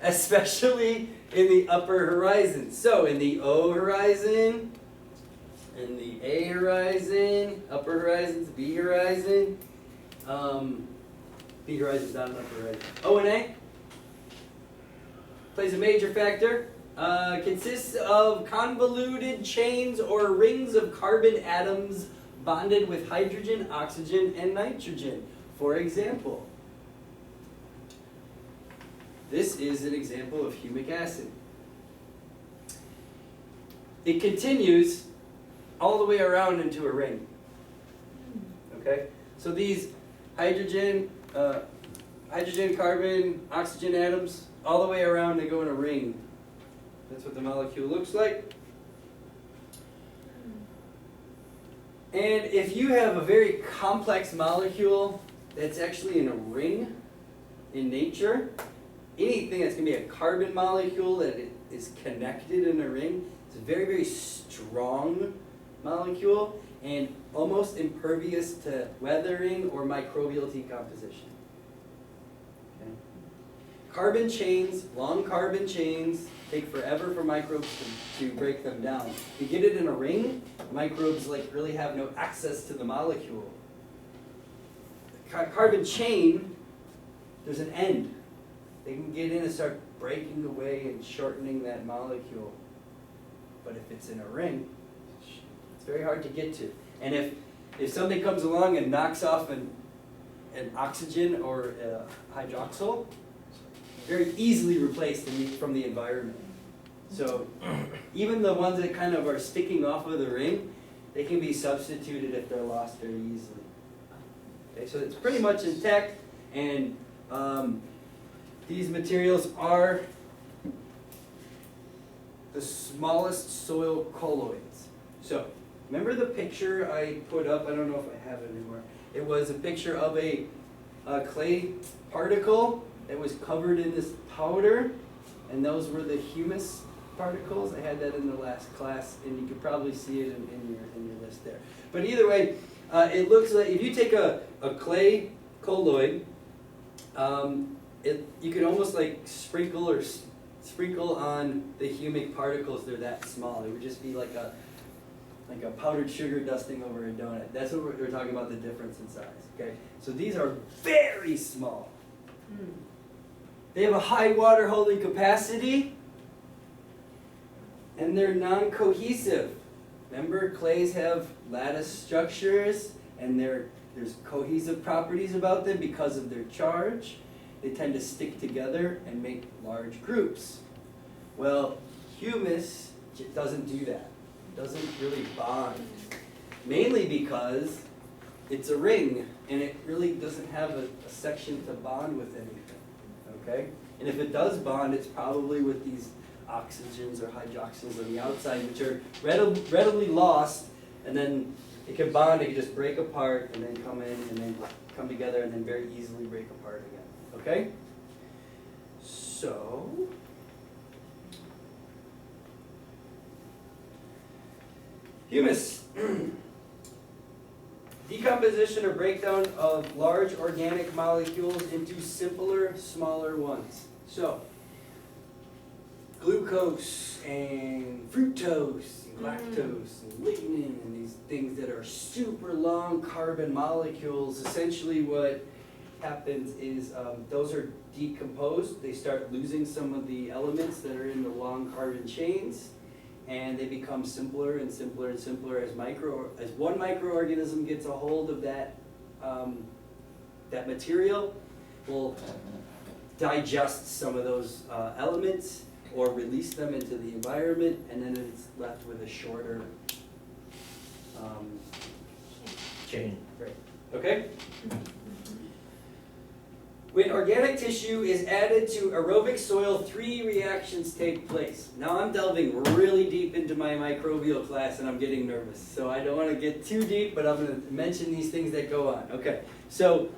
especially in the upper horizon. So in the O horizon, in the A horizon, upper horizons, B horizon, B horizon's not an upper horizon. O and A plays a major factor. Consists of convoluted chains or rings of carbon atoms bonded with hydrogen, oxygen, and nitrogen. For example, this is an example of humic acid. It continues all the way around into a ring. Okay? So these hydrogen, carbon, oxygen atoms, all the way around, they go in a ring. That's what the molecule looks like. And if you have a very complex molecule that's actually in a ring in nature, anything that's going to be a carbon molecule that is connected in a ring, it's a very, very strong molecule and almost impervious to weathering or microbial decomposition. Okay. carbon chains, long carbon chains, take forever for microbes to break them down. If you get it in a ring, microbes like really have no access to the molecule. Carbon chain, there's an end. They can get in and start breaking away and shortening that molecule. But if it's in a ring, it's very hard to get to. And if something comes along and knocks off an oxygen or a hydroxyl, very easily replaced from the environment. So even the ones that kind of are sticking off of the ring, they can be substituted if they're lost very easily. Okay, so it's pretty much intact, and these materials are the smallest soil colloids. So remember the picture I put up? I don't know if I have it anymore. It was a picture of a clay particle that was covered in this powder, and those were the humus particles. I had that in the last class, and you could probably see it in your list there. But either way, it looks like if you take a clay colloid, you could almost like sprinkle on the humic particles. They're that small. It would just be like a powdered sugar dusting over a donut. That's what we're talking about, the difference in size. Okay, so these are very small. They have a high water holding capacity, and they're non-cohesive. Remember, clays have lattice structures, and there's cohesive properties about them because of their charge. They tend to stick together and make large groups. Well, humus doesn't do that. It doesn't really bond. Mainly because it's a ring, and it really doesn't have a section to bond with anything. Okay? And if it does bond, it's probably with these oxygens or hydroxyls on the outside, which are readily lost, and then it can bond, it can just break apart, and then come in, and then come together, and then very easily break apart again. Okay? So, humus. Decomposition or breakdown of large organic molecules into simpler, smaller ones. So, glucose and fructose and lactose and lignin and these things that are super long carbon molecules, essentially what happens is those are decomposed. They start losing some of the elements that are in the long carbon chains, and they become simpler and simpler and simpler as one microorganism gets a hold of that that material, will digest some of those elements or release them into the environment, and then it's left with a shorter chain. Right. Okay? When organic tissue is added to aerobic soil, 3 reactions take place. Now I'm delving really deep into my microbial class and I'm getting nervous. So I don't want to get too deep, but I'm going to mention these things that go on. Okay, so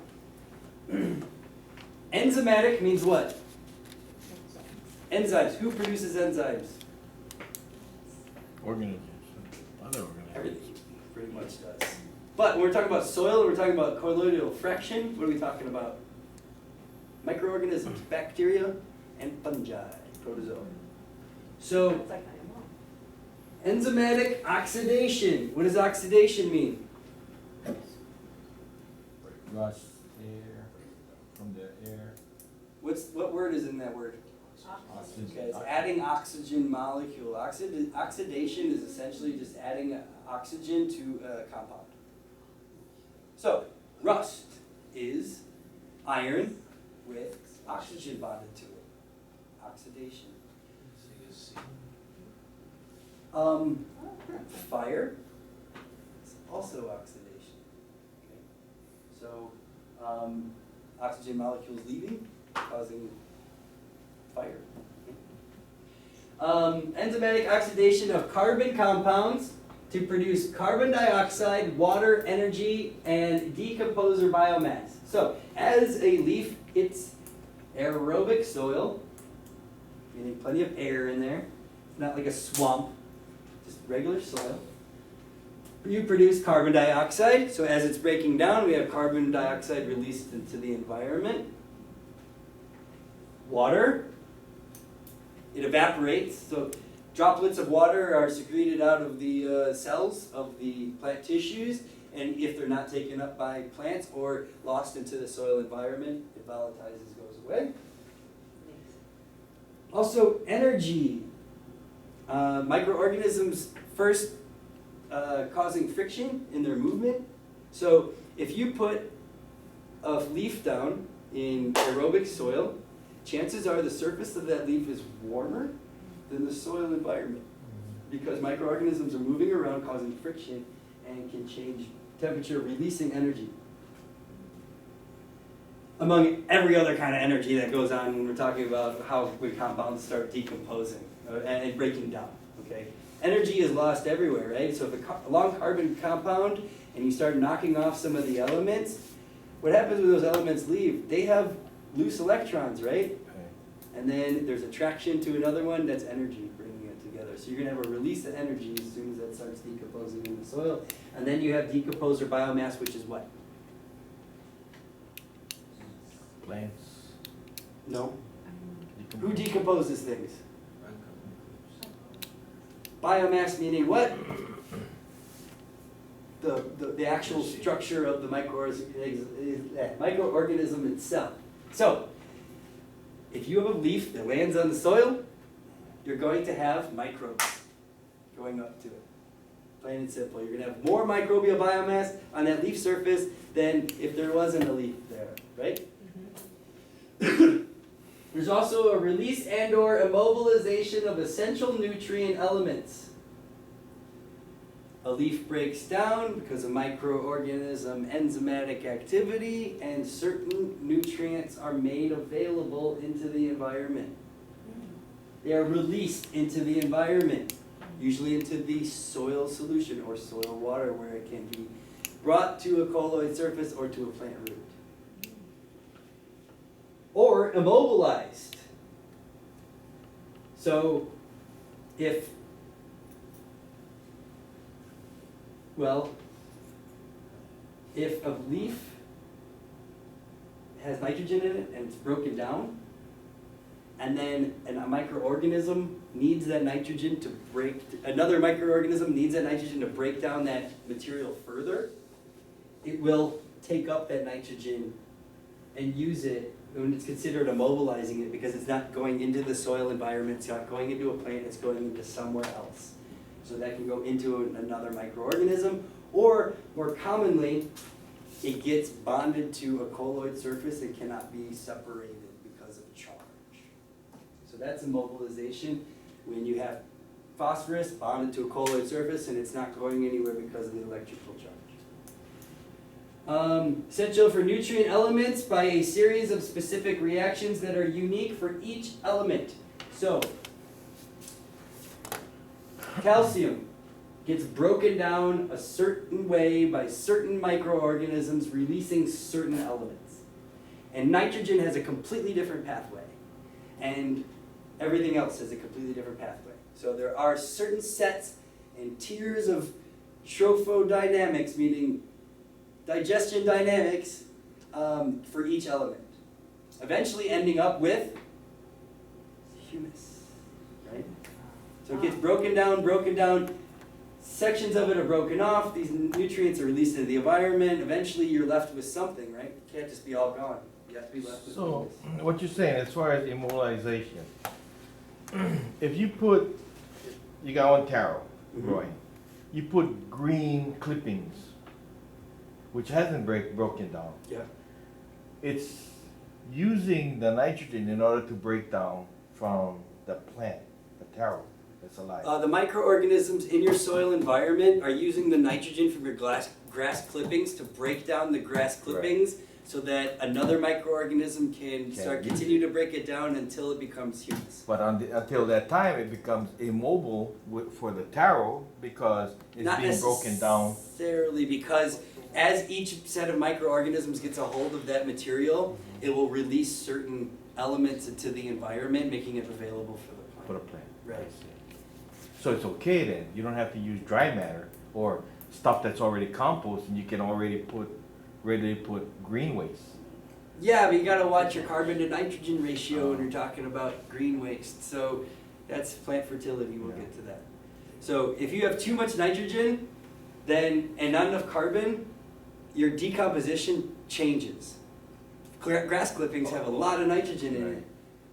enzymatic means what? Enzymes. Who produces enzymes? Organisms. Other organisms. Everything pretty much does. But when we're talking about soil, we're talking about colloidal fraction. What are we talking about? Microorganisms, bacteria, and fungi, protozoa. So, It's like I am wrong. enzymatic oxidation. What does oxidation mean? Rust air from the air. What word is in that word? Oxygen. Okay, it's adding oxygen molecule. Oxidation is essentially just adding oxygen to a compound. So, rust is iron with oxygen bonded to it. Oxidation. Fire is also oxidation. Okay. So, oxygen molecules leaving, causing fire. Enzymatic oxidation of carbon compounds to produce carbon dioxide, water, energy, and decomposer biomass. So, as a leaf hits aerobic soil, meaning plenty of air in there, it's not like a swamp, just regular soil, you produce carbon dioxide. So as it's breaking down, we have carbon dioxide released into the environment. water, it evaporates, so droplets of water are secreted out of the cells of the plant tissues, and if they're not taken up by plants or lost into the soil environment, it volatilizes, goes away. Also, energy. Microorganisms first causing friction in their movement. So if you put a leaf down in aerobic soil, chances are the surface of that leaf is warmer than the soil environment because microorganisms are moving around causing friction and can change temperature, releasing energy. Among every other kind of energy that goes on when we're talking about how when compounds start decomposing and breaking down, okay? Energy is lost everywhere, right? So if a long carbon compound and you start knocking off some of the elements, what happens when those elements leave? They have loose electrons, right? And then there's attraction to another one, that's energy bringing it together. So you're gonna have a release of energy as soon as that starts decomposing in the soil. And then you have decomposer biomass, which is what? Plants. No. Who decomposes things? Biomass meaning what? The actual structure of the microorganism itself. So, if you have a leaf that lands on the soil, you're going to have microbes going up to it. Plain and simple. You're going to have more microbial biomass on that leaf surface than if there wasn't a leaf there, right? There's also a release and or immobilization of essential nutrient elements. A leaf breaks down because of microorganism enzymatic activity and certain nutrients are made available into the environment. They are released into the environment, usually into the soil solution or soil water where it can be brought to a colloid surface or to a plant root. Or immobilized. So if a leaf has nitrogen in it and it's broken down, and then a microorganism needs that nitrogen to another microorganism needs that nitrogen to break down that material further, it will take up that nitrogen and use it when it's considered immobilizing it because it's not going into the soil environment, it's not going into a plant, it's going into somewhere else. So that can go into another microorganism, or more commonly, it gets bonded to a colloid surface and cannot be separated because of charge. So that's immobilization when you have phosphorus bonded to a colloid surface and it's not going anywhere because of the electrical charge. Essential for nutrient elements by a series of specific reactions that are unique for each element. So, calcium gets broken down a certain way by certain microorganisms releasing certain elements. And nitrogen has a completely different pathway. And everything else has a completely different pathway. So there are certain sets and tiers of trophodynamics, meaning digestion dynamics, for each element. Eventually ending up with humus, right? So it gets broken down, sections of it are broken off, these nutrients are released into the environment, eventually you're left with something, right? You can't just be all gone. You have to be left with So, humus. what you're saying as far as immobilization, if you got one taro growing, you put green clippings, which hasn't broken down. Yeah. It's using the nitrogen in order to break down from the plant, the taro that's alive. The microorganisms in your soil environment are using the nitrogen from your grass clippings to break down the grass clippings so that another microorganism can continue to break it down until it becomes humus. But until that time, it becomes immobile for the taro because it's Not being broken down. necessarily, because as each set of microorganisms gets a hold of that material, it will release certain elements into the environment, making it available for the plant. For the plant. Right. So it's okay then. You don't have to use dry matter or stuff that's already compost, and you can already put green waste. Yeah, but you gotta watch your carbon to nitrogen ratio when you're talking about green waste, so that's plant fertility, we'll get to that. So if you have too much nitrogen, then, and not enough carbon, your decomposition changes. Grass clippings have a lot of nitrogen in it,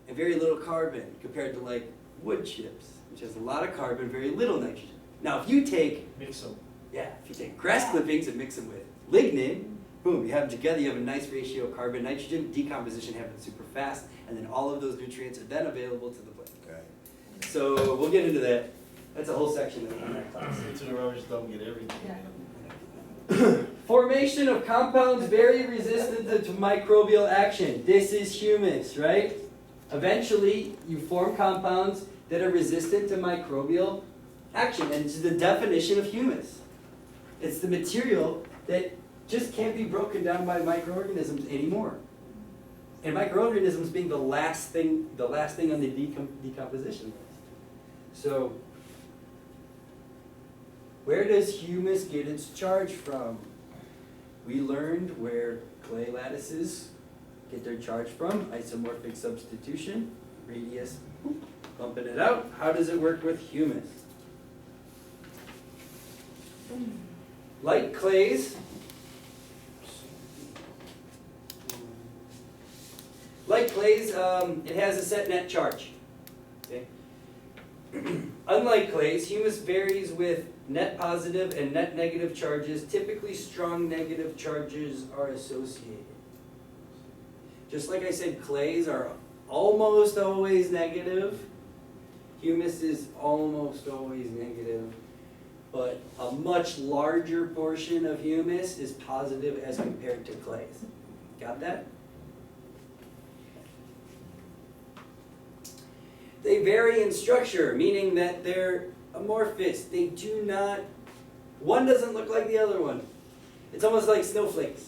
and very little carbon, compared to like wood chips, which has a lot of carbon, very little nitrogen. Now if you take, Mix them. yeah, if you take grass clippings and mix them with lignin, boom, you have them together, you have a nice ratio of carbon, nitrogen, decomposition happens super fast, and then all of those nutrients are then available to the plant. Okay. So we'll get into that. That's a whole section in that class. To the rubbish dump, get everything. Yeah. Formation of compounds very resistant to microbial action. This is humus, right? Eventually, you form compounds that are resistant to microbial action, and it's the definition of humus. It's the material that just can't be broken down by microorganisms anymore. And microorganisms being the last thing on the decomposition list. So, where does humus get its charge from? We learned where clay lattices get their charge from, isomorphic substitution, radius, bumping it out. How does it work with humus? Like clays, it has a set net charge. Okay? Unlike clays, humus varies with net positive and net negative charges. Typically, strong negative charges are associated. Just like I said, clays are almost always negative. Humus is almost always negative. But a much larger portion of humus is positive as compared to clays. Got that? They vary in structure, meaning that they're amorphous. They do not, one doesn't look like the other one. It's almost like snowflakes.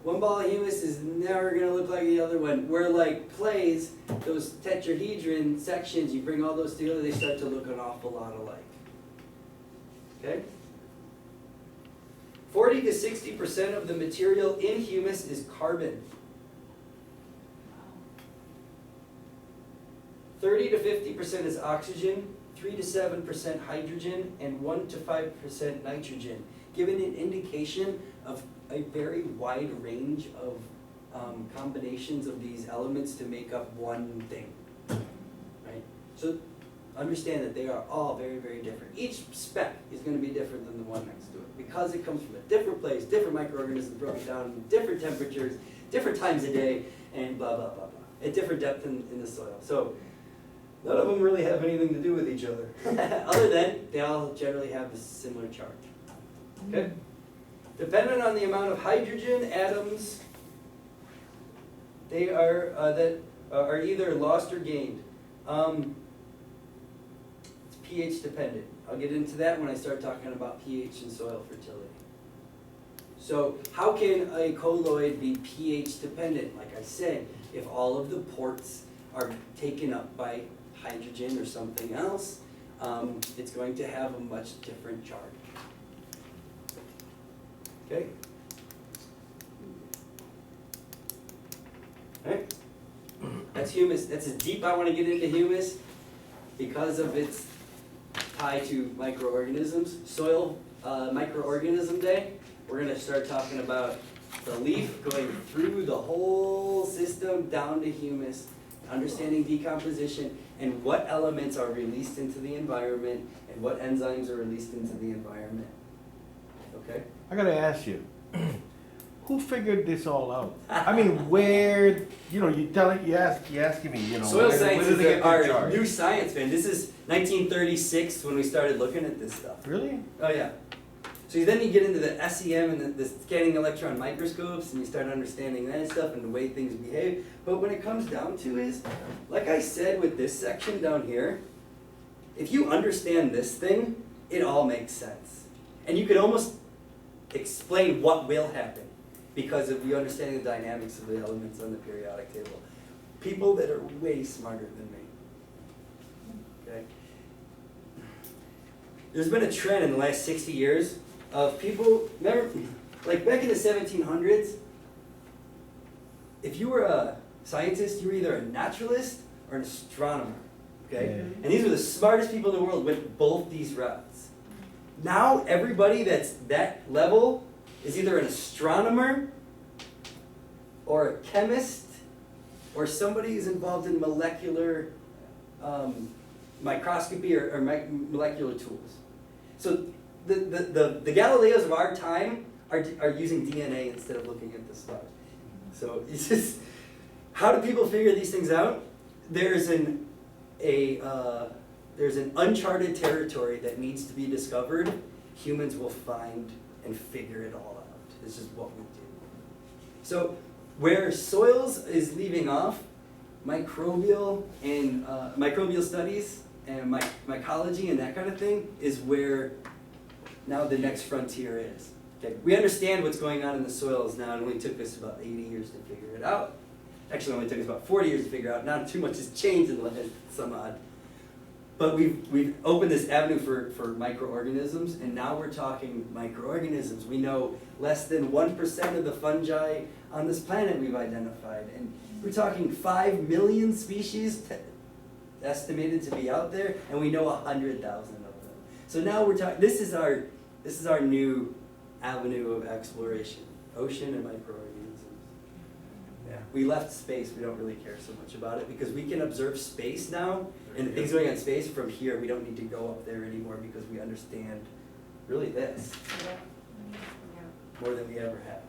One ball of humus is never going to look like the other one. Where like clays, those tetrahedron sections, you bring all those together, they start to look an awful lot alike. Okay? 40 to 60% of the material in humus is carbon. 30 to 50% is oxygen, 3 to 7% hydrogen, and 1 to 5% nitrogen, giving an indication of a very wide range of combinations of these elements to make up one thing, right? So understand that they are all very, very different. Each spec is going to be different than the one next to it because it comes from a different place, different microorganisms broken down, different temperatures, different times a day, and blah, blah, blah, blah, at different depth in the soil. So none of them really have anything to do with each other, other than they all generally have a similar charge. Okay? Dependent on the amount of hydrogen atoms, they are that are either lost or gained. It's pH dependent. I'll get into that when I start talking about pH and soil fertility. So how can a colloid be pH dependent? Like I said, if all of the ports are taken up by hydrogen or something else, it's going to have a much different charge. Okay? Alright? That's humus. That's as deep I want to get into humus because of its tie to microorganisms. Soil microorganism day, we're going to start talking about the leaf going through the whole system down to humus, understanding decomposition, and what elements are released into the environment and what enzymes are released into the environment. Okay? I gotta ask you, who figured this all out? I mean, where, you're asking me, Soil where science did they get is their our charge? new science, man. This is 1936 when we started looking at this stuff. Really? Oh yeah. So then you get into the SEM and the scanning electron microscopes, and you start understanding that stuff and the way things behave. But when it comes down to is, like I said with this section down here, if you understand this thing, it all makes sense. And you can almost explain what will happen because of you understanding the dynamics of the elements on the periodic table. People that are way smarter than me. Okay? There's been a trend in the last 60 years of people, remember, like back in the 1700s, if you were a scientist, you were either a naturalist or an astronomer, okay? Yeah. And these were the smartest people in the world, went both these routes. Now, everybody that's that level is either an astronomer or a chemist or somebody who's involved in molecular microscopy or molecular tools. So the Galileos of our time are using DNA instead of looking at the stars. So it's just, how do people figure these things out? There's an uncharted territory that needs to be discovered. Humans will find and figure it all out. This is what we do. So where soils is leaving off, microbial and microbial studies and mycology and that kind of thing is where now the next frontier is. Okay, we understand what's going on in the soils now. It only took us about 80 years to figure it out. Actually, it only took us about 40 years to figure out. Not too much has changed in the last some odd. But we've opened this avenue for microorganisms, and now we're talking microorganisms. We know less than 1% of the fungi on this planet we've identified. And we're talking 5 million species estimated to be out there, and we know 100,000 of them. So now we're talking, this is our new avenue of exploration, ocean and microorganisms. Yeah. We left space, we don't really care so much about it because we can observe space now and the things going on in space from here. We don't need to go up there anymore because we understand really this more than we ever have.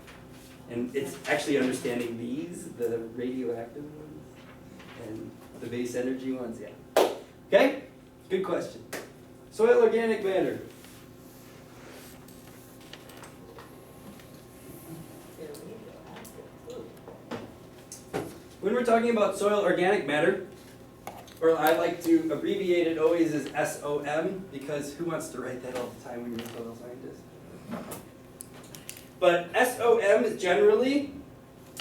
And it's actually understanding these, the radioactive ones and the base energy ones, yeah. Okay? Good question. Soil organic matter. When we're talking about soil organic matter, or I like to abbreviate it always as SOM, because who wants to write that all the time when you're a soil scientist? But SOM generally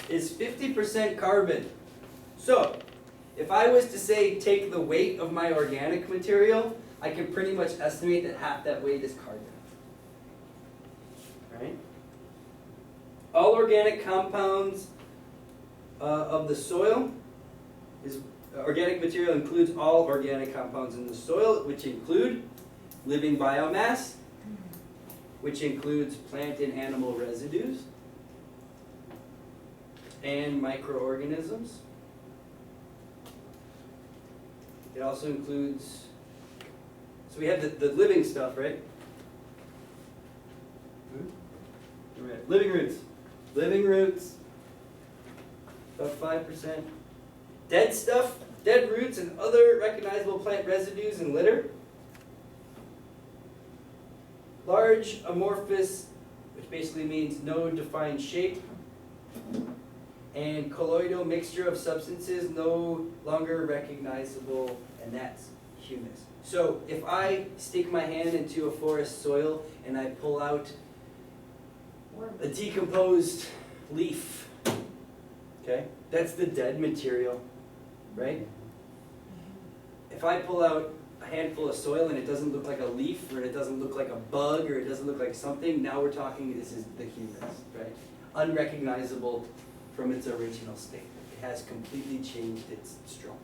is 50% carbon. So, if I was to say take the weight of my organic material, I can pretty much estimate that half that weight is carbon. Right? All organic compounds of the soil is organic material includes all organic compounds in the soil, which include living biomass, which includes plant and animal residues, and microorganisms. It also includes, so we have the living stuff, right? Right. Living roots. Living roots, about 5%. Dead stuff, dead roots and other recognizable plant residues and litter. Large amorphous, which basically means no defined shape. And colloidal mixture of substances no longer recognizable, and that's humus. So if I stick my hand into a forest soil and I pull out a decomposed leaf, okay, that's the dead material, right? If I pull out a handful of soil and it doesn't look like a leaf, or it doesn't look like a bug, or it doesn't look like something, now we're talking, this is the humus, right? Unrecognizable from its original state. It has completely changed its structure.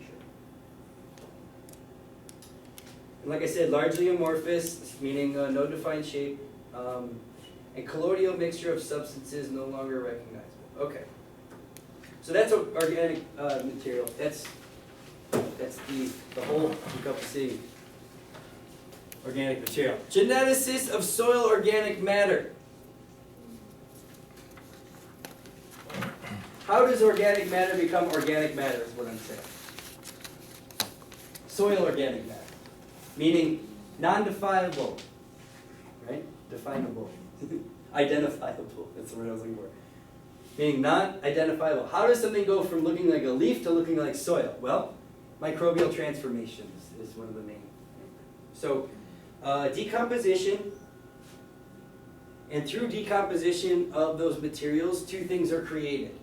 And like I said, largely amorphous, meaning no defined shape, and colloidal mixture of substances no longer recognizable. Okay. So that's organic material. That's the whole encompassing organic material. Geneticist of soil organic matter. How does organic matter become organic matter is what I'm saying. Soil organic matter. Meaning non-definable, right? Definable. Identifiable, that's the word I was looking for. Meaning non-identifiable. How does something go from looking like a leaf to looking like soil? Well, microbial transformations is one of the main. So, decomposition, and through decomposition of those materials, two things are created.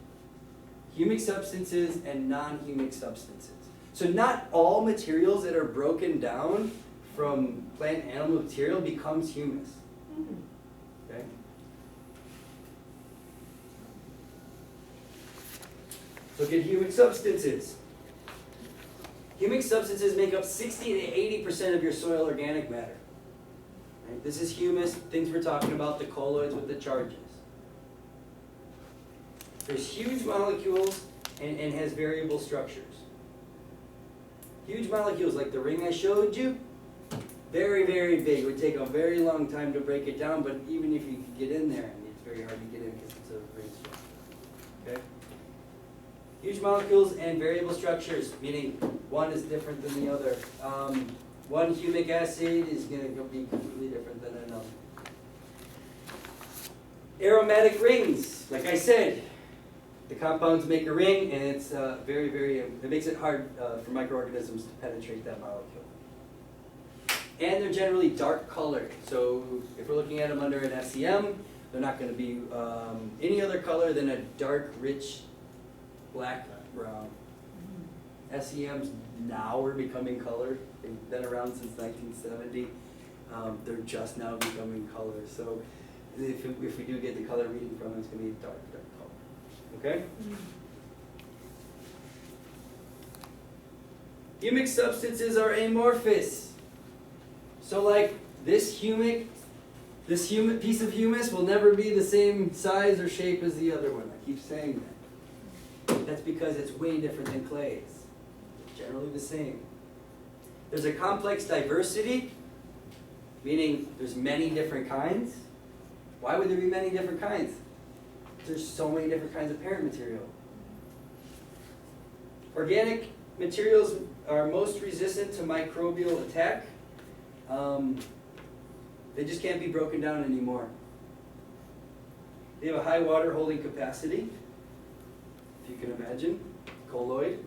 Humic substances and non-humic substances. So not all materials that are broken down from plant and animal material becomes humus. Okay? Look at humic substances. Humic substances make up 60 to 80% of your soil organic matter. Right? This is humus, things we're talking about, the colloids with the charges. There's huge molecules and has variable structures. Huge molecules like the ring I showed you, very, very big. It would take a very long time to break it down, but even if you could get in there, I mean, it's very hard to get in because it's a ring structure. Okay? Huge molecules and variable structures, meaning one is different than the other. One humic acid is going to be completely different than another. Aromatic rings, like I said, the compounds make a ring, and it's it makes it hard for microorganisms to penetrate that molecule. And they're generally dark colored. So if we're looking at them under an SEM, they're not going to be any other color than a dark, rich, black, brown. SEMs now are becoming colored. They've been around since 1970. They're just now becoming colored. So if we do get the color reading from them, it's going to be dark, dark color. Okay? Humic substances are amorphous. So like this piece of humus will never be the same size or shape as the other one. I keep saying that. That's because it's way different than clays. It's generally the same. There's a complex diversity, meaning there's many different kinds. Why would there be many different kinds? There's so many different kinds of parent material. Organic materials are most resistant to microbial attack. They just can't be broken down anymore. They have a high water holding capacity. If you can imagine, colloid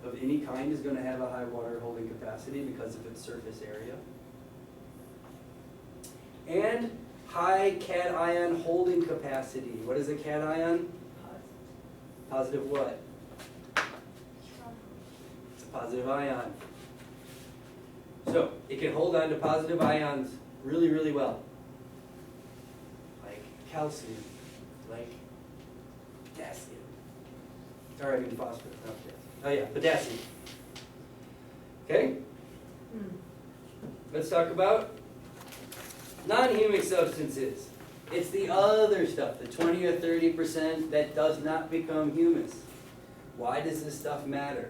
of any kind is going to have a high water holding capacity because of its surface area. And high cation holding capacity. What is a cation? Positive what? It's a positive ion. So it can hold on to positive ions really, really well. Like calcium, like potassium. Or I mean phosphorus, not potassium. Oh yeah, potassium. Okay? Let's talk about non-humic substances. It's the other stuff, the 20 or 30% that does not become humus. Why does this stuff matter?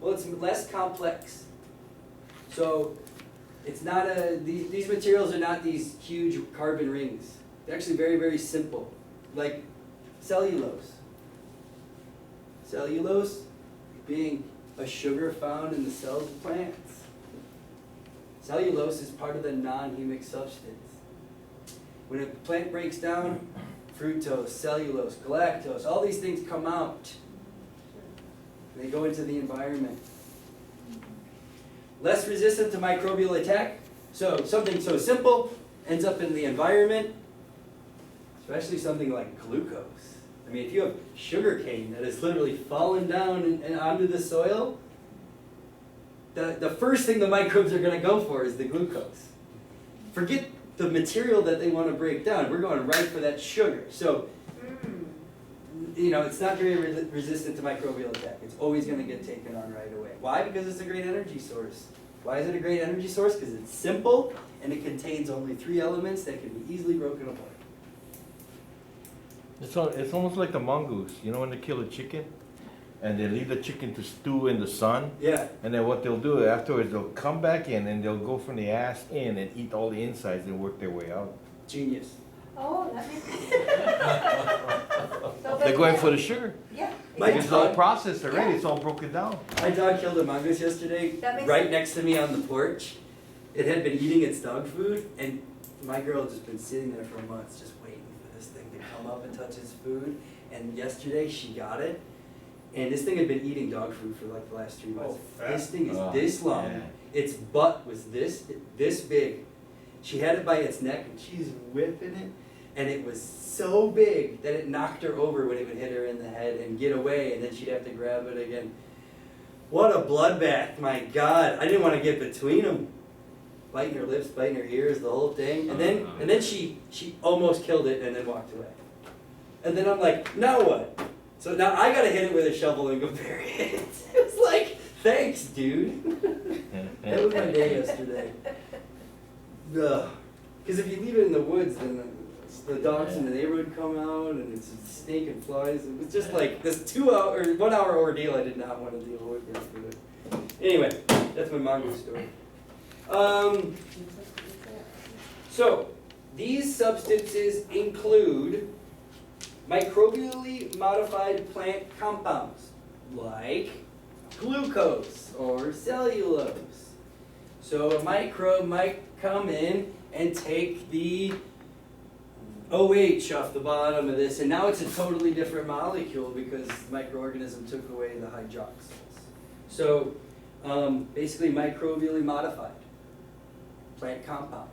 Well, it's less complex. So it's not these materials are not these huge carbon rings. They're actually very, very simple. Like cellulose. Cellulose being a sugar found in the cells of plants. Cellulose is part of the non-humic substance. When a plant breaks down, fructose, cellulose, galactose, all these things come out. They go into the environment. Less resistant to microbial attack. So something so simple ends up in the environment, especially something like glucose. I mean, if you have sugar cane that has literally fallen down and onto the soil, the first thing the microbes are going to go for is the glucose. Forget the material that they want to break down. We're going right for that sugar. So, you know, it's not very resistant to microbial attack. It's always going to get taken on right away. Why? Because it's a great energy source. Why is it a great energy source? Because it's simple and it contains only 3 elements that can be easily broken apart. It's almost like the mongoose. You know when they kill a chicken? And they leave the chicken to stew in the sun? Yeah. And then what they'll do afterwards, they'll come back in and they'll go from the ass in and eat all the insides and work their way out. Genius. Oh, that makes sense. They're going for the sugar. Yeah. My It's all dog- processed already, it's all broken down. My dog killed a mongoose yesterday, That makes right sense. next to me on the porch. It had been eating its dog food, and my girl had just been sitting there for months, just waiting for this thing to come up and touch its food. And yesterday she got it, and this thing had been eating dog food for like the last 3 months. This thing is this long. yeah. Its butt was this big. She had it by its neck, and she's whipping it. And it was so big that it knocked her over when it would hit her in the head and get away, and then she'd have to grab it again. What a bloodbath, my God. I didn't want to get between them. Biting her lips, biting her ears, the whole thing. And then she almost killed it and then walked away. And then I'm like, now what? So now I gotta hit it with a shovel and compare it. It's like, thanks, dude. That was my day yesterday. Ugh. Because if you leave it in the woods, then the dogs in the neighborhood come out and it's a snake and flies. It was just like this 1 hour ordeal I did not want to deal with yesterday. Anyway, that's my mongoose story. So, these substances include microbially modified plant compounds like glucose or cellulose. So a microbe might come in and take the OH off the bottom of this, and now it's a totally different molecule because the microorganism took away the hydroxyls. So basically microbially modified plant compound.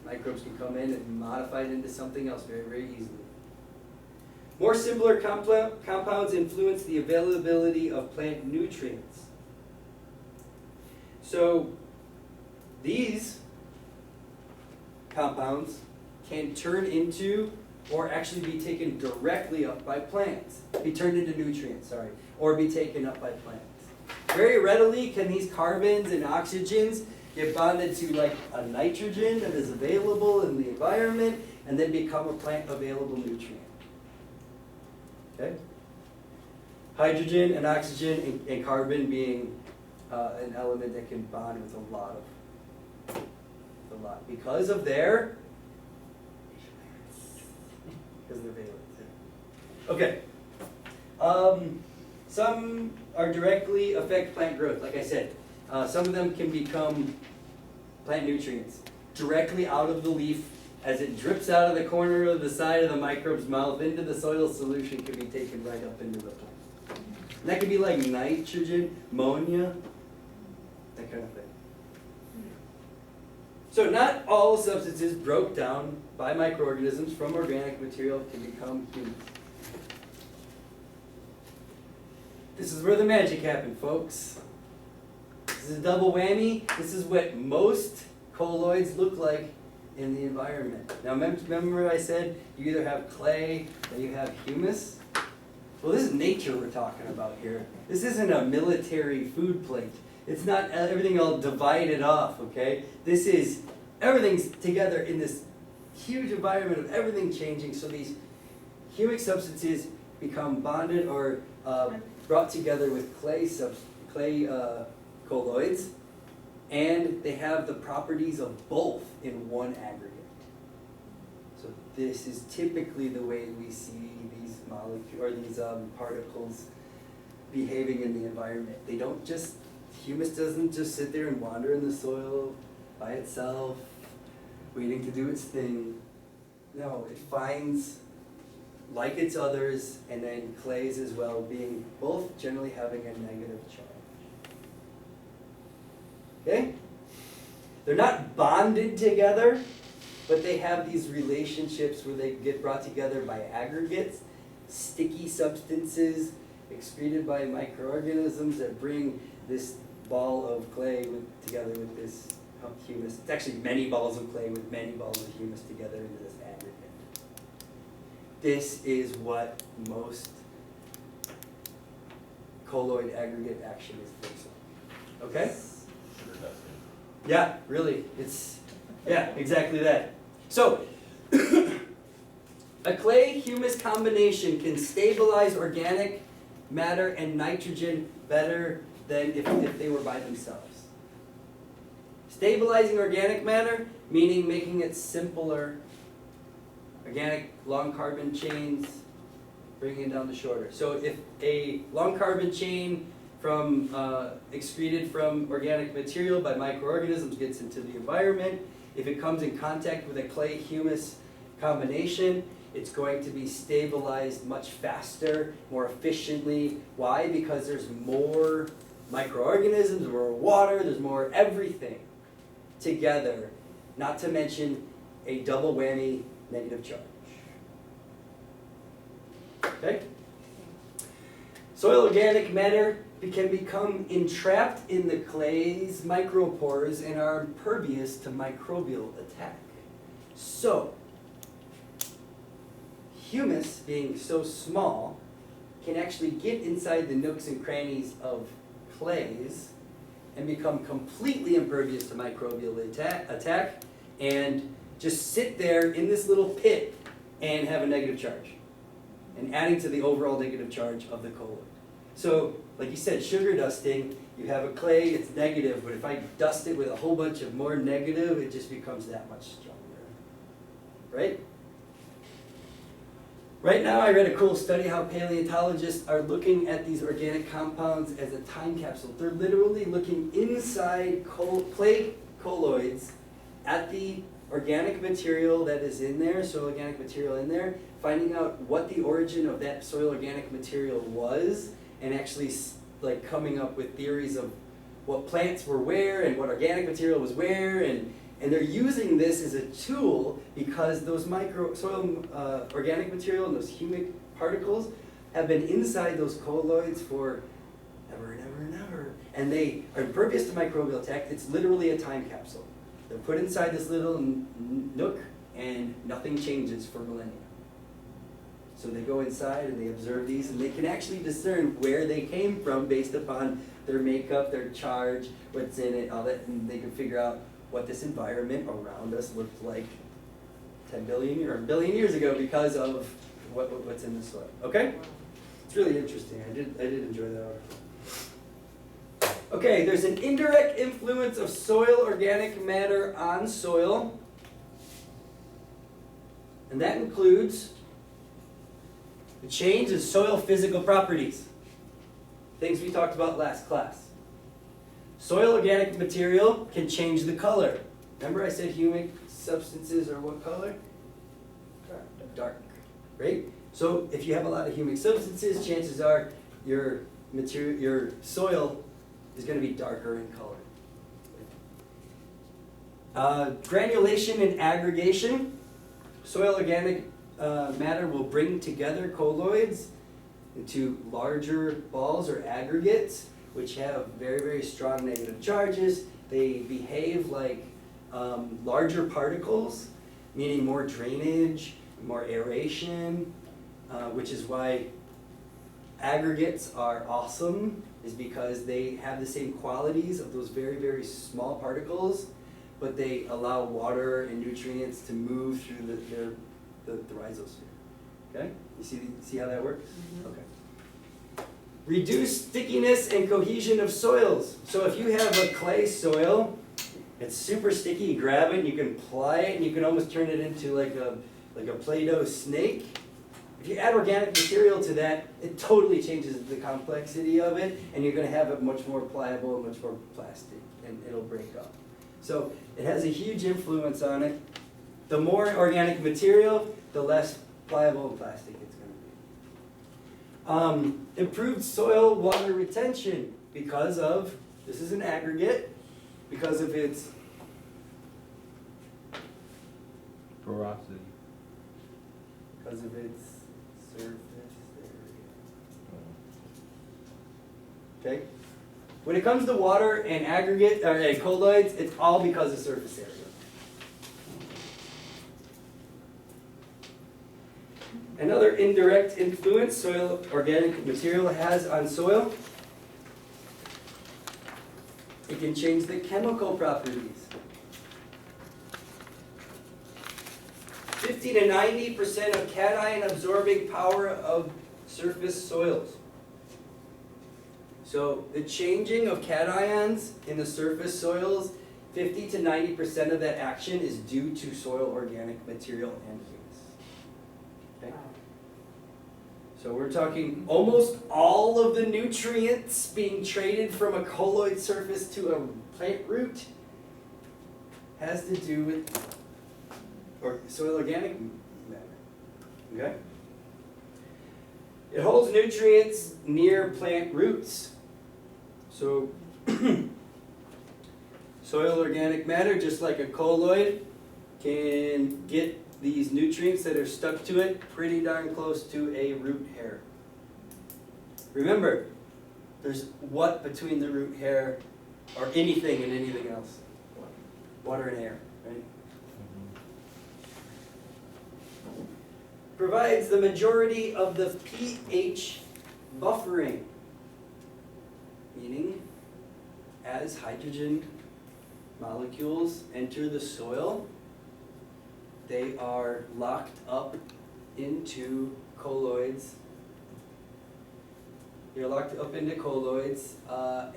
Microbes can come in and modify it into something else very, very easily. More simpler compounds influence the availability of plant nutrients. So these compounds can turn into, or actually be taken directly up by plants, be turned into nutrients, sorry, or be taken up by plants. Very readily can these carbons and oxygens get bonded to like a nitrogen that is available in the environment and then become a plant available nutrient. Okay? Hydrogen and oxygen and carbon being an element that can bond with a lot because of their valence. Okay. Some are directly affect plant growth. Like I said, some of them can become plant nutrients directly out of the leaf as it drips out of the corner of the side of the microbe's mouth into the soil solution, can be taken right up into the plant. And that could be like nitrogen, ammonia, that kind of thing. So not all substances broke down by microorganisms from organic material can become human. This is where the magic happened, folks. This is a double whammy. This is what most colloids look like in the environment. Now remember I said you either have clay or you have humus? Well, this is nature we're talking about here. This isn't a military food plate. It's not everything all divided off, okay? This is, everything's together in this huge environment of everything changing, so these humic substances become bonded or brought together with clay colloids, and they have the properties of both in one aggregate. So this is typically the way we see these molecules or these particles behaving in the environment. They don't just, humus doesn't just sit there and wander in the soil by itself, waiting to do its thing. No, it finds like its others, and then clays as well, being both generally having a negative charge. Okay? They're not bonded together, but they have these relationships where they get brought together by aggregates, sticky substances excreted by microorganisms that bring this ball of clay together with this humus. It's actually many balls of clay with many balls of humus together into this aggregate. This is what most colloid aggregate action is based on. Okay? Sugar dusting. Yeah, really. Yeah, exactly that. So, a clay-humus combination can stabilize organic matter and nitrogen better than if they were by themselves. Stabilizing organic matter, meaning making it simpler. Organic long carbon chains, bringing it down to shorter. So if a long carbon chain from excreted from organic material by microorganisms gets into the environment, if it comes in contact with a clay-humus combination, it's going to be stabilized much faster, more efficiently. Why? Because there's more microorganisms, more water, there's more everything together, not to mention a double whammy negative charge. Okay? Soil organic matter can become entrapped in the clay's micropores and are impervious to microbial attack. So, humus being so small, can actually get inside the nooks and crannies of clays and become completely impervious to microbial attack and just sit there in this little pit and have a negative charge, and adding to the overall negative charge of the colloid. So, like you said, sugar dusting, you have a clay, it's negative, but if I dust it with a whole bunch of more negative, it just becomes that much stronger, right? Right now, I read a cool study how paleontologists are looking at these organic compounds as a time capsule. They're literally looking inside clay colloids at the organic material that is in there, soil organic material in there, finding out what the origin of that soil organic material was, and actually like coming up with theories of what plants were where and what organic material was where, and they're using this as a tool because those soil organic material and those humic particles have been inside those colloids for ever and ever and ever, and they are impervious to microbial attack. It's literally a time capsule. They're put inside this little nook, and nothing changes for millennia. So they go inside and they observe these, and they can actually discern where they came from based upon their makeup, their charge, what's in it, all that, and they can figure out what this environment around us looked like 10 billion or a billion years ago because of what's in the soil. Okay? It's really interesting. I did enjoy that article. Okay, there's an indirect influence of soil organic matter on soil, and that includes the change in soil physical properties, things we talked about last class. Soil organic material can change the color. Remember I said humic substances are what color? Dark, right? So if you have a lot of humic substances, chances are your soil is going to be darker in color. Granulation and aggregation. Soil organic matter will bring together colloids into larger balls or aggregates, which have very, very strong negative charges. They behave like larger particles, meaning more drainage, more aeration, which is why aggregates are awesome, is because they have the same qualities of those very, very small particles, but they allow water and nutrients to move through the rhizosphere. Okay? You see how that works? Mhm. Okay. Reduce stickiness and cohesion of soils. So if you have a clay soil, it's super sticky, you grab it and you can ply it and you can almost turn it into like a Play-Doh snake. If you add organic material to that, it totally changes the complexity of it, and you're going to have it much more pliable and much more plastic, and it'll break up. So it has a huge influence on it. The more organic material, the less pliable and plastic it's going to be. Improved soil water retention because of, this is an aggregate, because of its Porosity. surface area. Okay? When it comes to water and aggregate, or colloids, it's all because of surface area. Another indirect influence soil organic material has on soil, it can change the chemical properties. 50 to 90% of cation absorbing power of surface soils. So the changing of cations in the surface soils, 50 to 90% of that action is due to soil organic material and humus. Okay? So we're talking almost all of the nutrients being traded from a colloid surface to a plant root has to do with soil organic matter. Okay? It holds nutrients near plant roots. So soil organic matter, just like a colloid, can get these nutrients that are stuck to it pretty darn close to a root hair. Remember, there's what between the root hair or anything and anything else? Water and air, right? Provides the majority of the pH buffering, meaning as hydrogen molecules enter the soil, they are locked up into colloids. They're locked up into colloids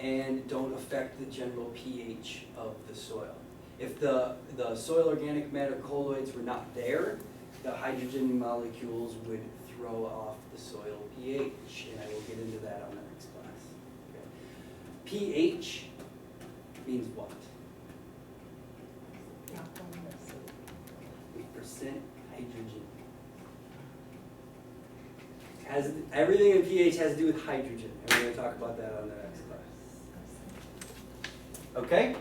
and don't affect the general pH of the soil. If the soil organic matter colloids were not there, the hydrogen molecules would throw off the soil pH, and I will get into that on the next class. Okay. pH means what? 8% hydrogen. Everything in pH has to do with hydrogen, and we're going to talk about that on the next class. Okay?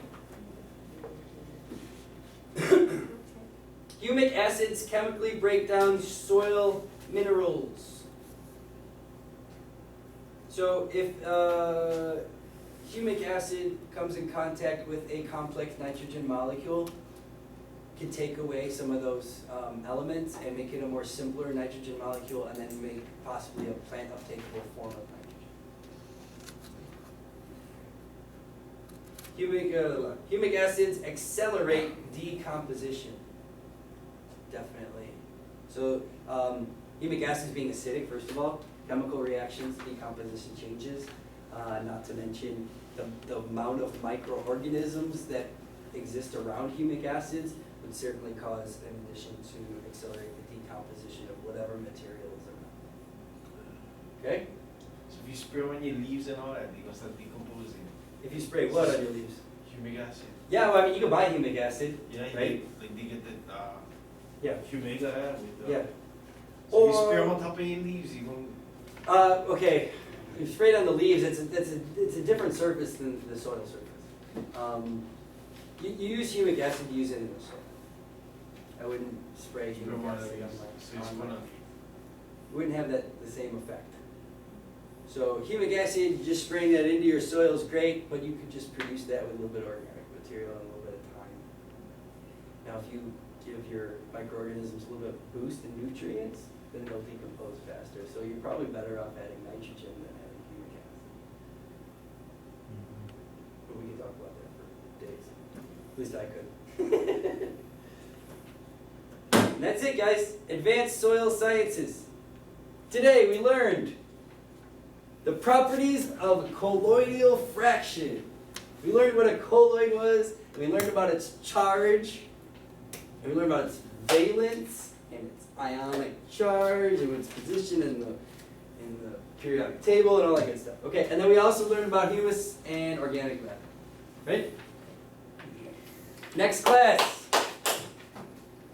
Humic acids chemically break down soil minerals. So if humic acid comes in contact with a complex nitrogen molecule, can take away some of those elements and make it a more simpler nitrogen molecule, and then make possibly a plant uptakeable form of nitrogen. Humic acids accelerate decomposition. Definitely. So humic acids being acidic, first of all, chemical reactions, decomposition changes, not to mention the amount of microorganisms that exist around humic acids would certainly cause, in addition to accelerate the decomposition of whatever material is around. Okay? So if you spray on your leaves and all that, they gonna start decomposing. If you spray what on your leaves? Humic acid. Yeah, well, I mean, you can buy humic acid, You know, right? like they get the Yeah. Humega with the. Yeah. So if you spray on top of your leaves, you gonna. Okay, if you spray it on the leaves, it's a different surface than the soil surface. You use humic acid, you use it in the soil. I wouldn't spray You don't humic want acid to, on so my, it's on gonna. my, wouldn't have the same effect. So humic acid, just spraying that into your soil is great, but you could just produce that with a little bit of organic material and a little bit of time. Now if you give your microorganisms a little bit of boost in nutrients, then they'll decompose faster. So you're probably better off adding nitrogen than adding humic acid. But we can talk about that for days. At least I could. And that's it, guys. Advanced Soil Sciences. Today we learned the properties of colloidal fraction. We learned what a colloid was, and we learned about its charge, and we learned about its valence, and its ionic charge, and its position in the periodic table, and all that good stuff. Okay, and then we also learned about humus and organic matter. Right? Next class.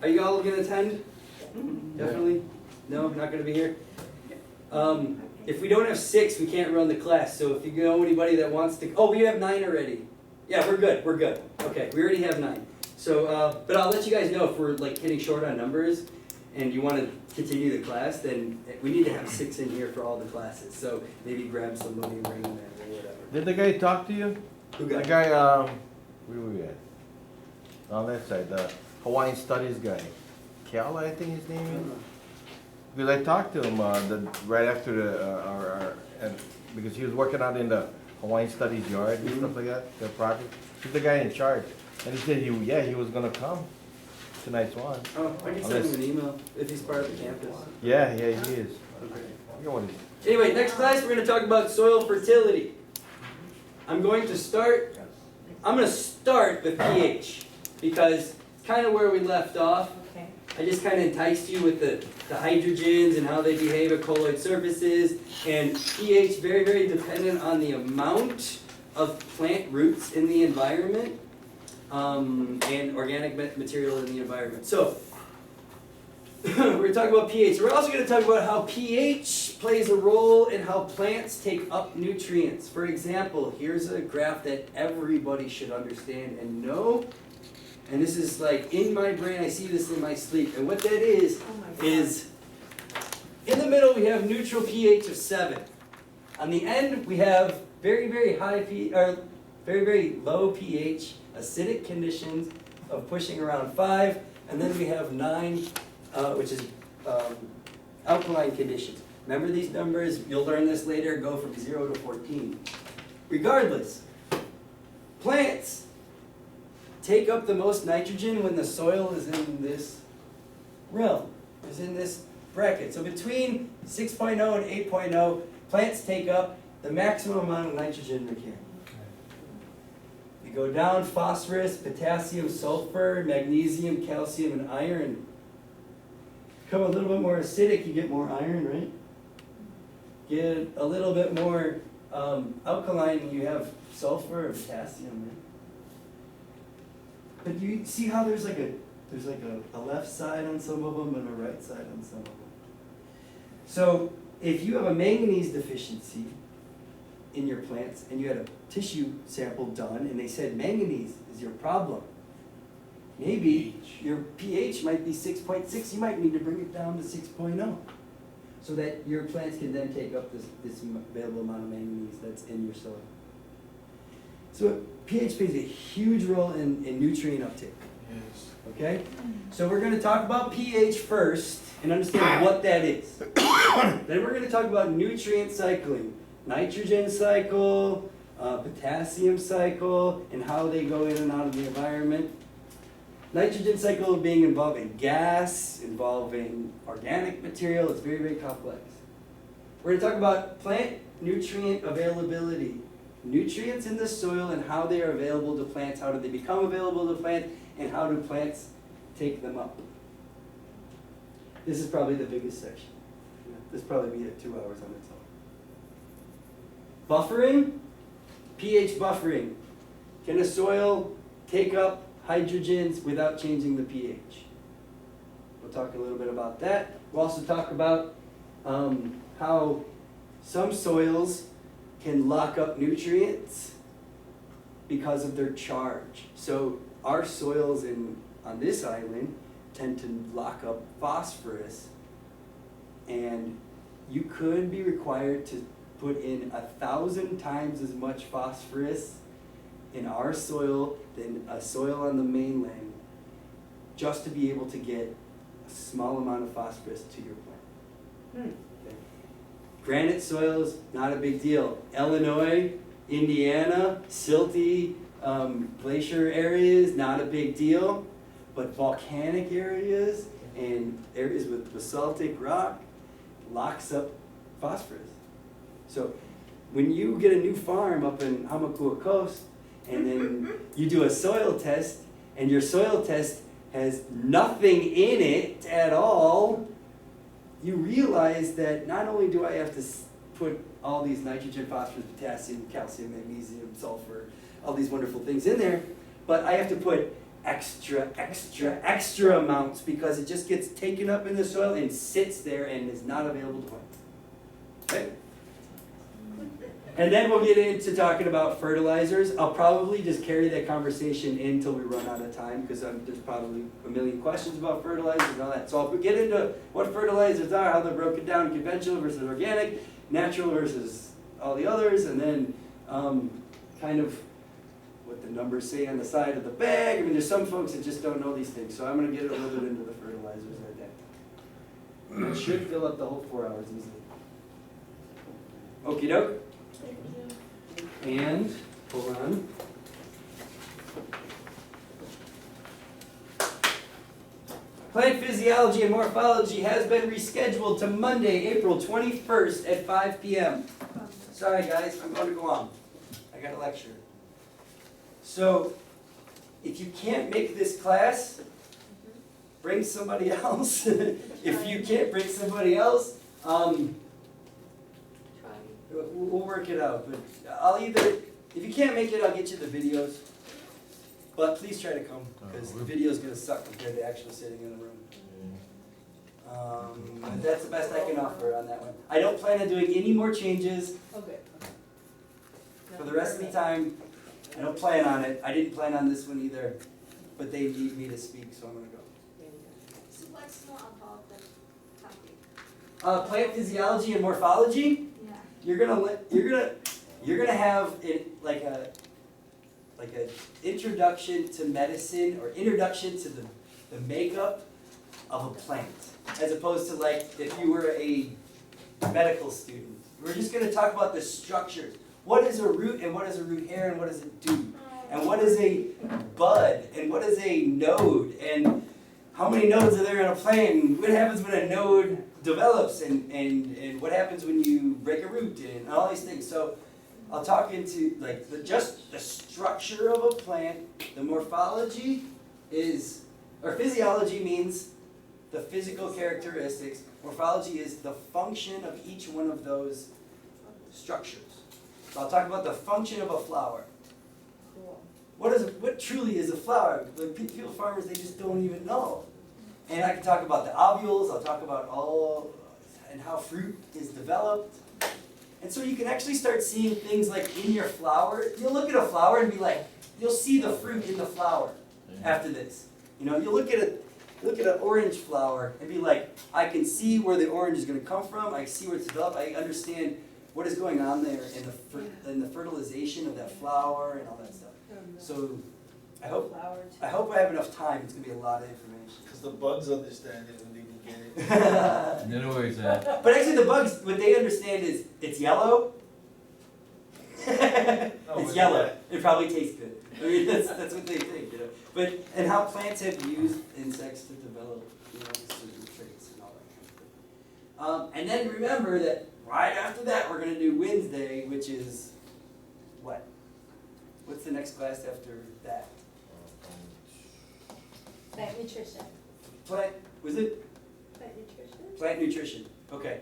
Are you all going to attend? Definitely? No, not going to be here? If we don't have 6, we can't run the class. So if you know anybody that wants to, oh, we have 9 already. Yeah, we're good. We're good. Okay, we already have 9. So, but I'll let you guys know if we're like hitting short on numbers, and you want to continue the class, then we need to have 6 in here for all the classes. So maybe grab somebody and bring them in or whatever. Did the guy talk to you? Who The got guy, where were we at? On that side, the Hawaiian Studies guy. Cal, I think his name is. Because I talked to him right after because he was working out in the Hawaiian Studies yard and stuff like that, the project. He's the guy in charge. And he said he was gonna come tonight's one. Oh, I can send him an email if he's part of the campus. Yeah, he is. Okay. I forget what he- Anyway, next class we're going to talk about soil fertility. I'm going to start with pH because it's kind of where we left off. Okay. I just kind of enticed you with the hydrogens and how they behave at colloid surfaces, and pH very, very dependent on the amount of plant roots in the environment and organic material in the environment. So we're going to talk about pH. We're also going to talk about how pH plays a role in how plants take up nutrients. For example, here's a graph that everybody should understand and know. And this is like in my brain, I see this in my sleep. And what that is Oh my God. in the middle we have neutral pH of 7. On the end we have very, very high very, very low pH, acidic conditions of pushing around 5. And then we have 9, which is alkaline conditions. Remember these numbers, you'll learn this later, go from 0 to 14. Regardless, plants take up the most nitrogen when the soil is in this realm, is in this bracket. So between 6.0 and 8.0, plants take up the maximum amount of nitrogen they can. You go down, phosphorus, potassium, sulfur, magnesium, calcium, and iron. Become a little bit more acidic, you get more iron, right? Get a little bit more alkaline, you have sulfur and potassium, right? But you see how there's like a left side on some of them and a right side on some of them. So if you have a manganese deficiency in your plants and you had a tissue sample done and they said manganese is your problem, maybe your pH might be 6.6, you might need to bring it down to 6.0 so that your plants can then take up this available amount of manganese that's in your soil. So pH plays a huge role in nutrient uptake. Yes. Okay? So we're going to talk about pH first and understand what that is. Then we're going to talk about nutrient cycling, nitrogen cycle, potassium cycle, and how they go in and out of the environment. Nitrogen cycle being involving gas, involving organic material. It's very, very complex. We're going to talk about plant nutrient availability. Nutrients in the soil and how they are available to plants, how do they become available to plants, and how do plants take them up. This is probably the biggest section. This probably be at 2 hours on its own. Buffering, pH buffering. Can a soil take up hydrogens without changing the pH? We'll talk a little bit about that. We'll also talk about how some soils can lock up nutrients because of their charge. So our soils on this island tend to lock up phosphorus, and you could be required to put in 1,000 times as much phosphorus in our soil than a soil on the mainland just to be able to get a small amount of phosphorus to your plant. Okay. Granite soils, not a big deal. Illinois, Indiana, silty, glacier areas, not a big deal. But volcanic areas and areas with basaltic rock locks up phosphorus. So when you get a new farm up in Hamakua Coast and then you do a soil test and your soil test has nothing in it at all, you realize that not only do I have to put all these nitrogen, phosphorus, potassium, calcium, magnesium, sulfur, all these wonderful things in there, but I have to put extra amounts because it just gets taken up in the soil and sits there and is not available to plants. Okay? And then we'll get into talking about fertilizers. I'll probably just carry that conversation in until we run out of time because there's probably a million questions about fertilizers and all that. So I'll get into what fertilizers are, how they're broken down, conventional versus organic, natural versus all the others, and then kind of what the numbers say on the side of the bag. I mean, there's some folks that just don't know these things, so I'm going to get a little bit into the fertilizers right there. It should fill up the whole 4 hours easily. Okie doke. And, hold on. Plant physiology and morphology has been rescheduled to Monday, April 21st at 5 p.m. Sorry guys, I'm going to go on. I got a lecture. So, if you can't make this class, bring somebody else. If you can't bring somebody else, we'll work it out. But I'll either, if you can't make it, I'll get you the videos. But please try to come, because the video's going to suck compared to actually sitting in the room. That's the best I can offer on that one. I don't plan on doing any more changes Okay. for the rest of the time. I don't plan on it. I didn't plan on this one either, but they need me to speak, so I'm going to go. So what's more about the topic? Plant physiology and morphology. Yeah. You're gonna have it like a introduction to medicine or introduction to the makeup of a plant, as opposed to like if you were a medical student. We're just gonna talk about the structures. What is a root and what is a root hair and what does it do? And what is a bud and what is a node and how many nodes are there in a plant and what happens when a node develops and what happens when you break a root and all these things. So I'll talk into like just the structure of a plant. The morphology is, or physiology means the physical characteristics. Morphology is the function of each one of those structures. So I'll talk about the function of a flower. Cool. What truly is a flower? Like field farmers, they just don't even know. And I can talk about the ovules, I'll talk about all, and how fruit is developed. And so you can actually start seeing things like in your flower. You'll look at a flower and be like, you'll see the fruit in the flower after this. You know, you look at an orange flower and be like, I can see where the orange is going to come from. I see where it's developed. I understand what is going on there in the fertilization of that flower and all that stuff. So I hope I have enough time. It's going to be a lot of information. Because the bugs understand it when they can get it. You know where he's at. But actually the bugs, what they understand is it's yellow. It's yellow. It probably tastes good. I mean, that's what they think, you know. But and how plants have used insects to develop, you know, certain traits and all that kind of thing. And then remember that right after that we're gonna do Wednesday, which is what? What's the next class after that? Plant nutrition. Was it Plant nutrition? plant nutrition? Okay.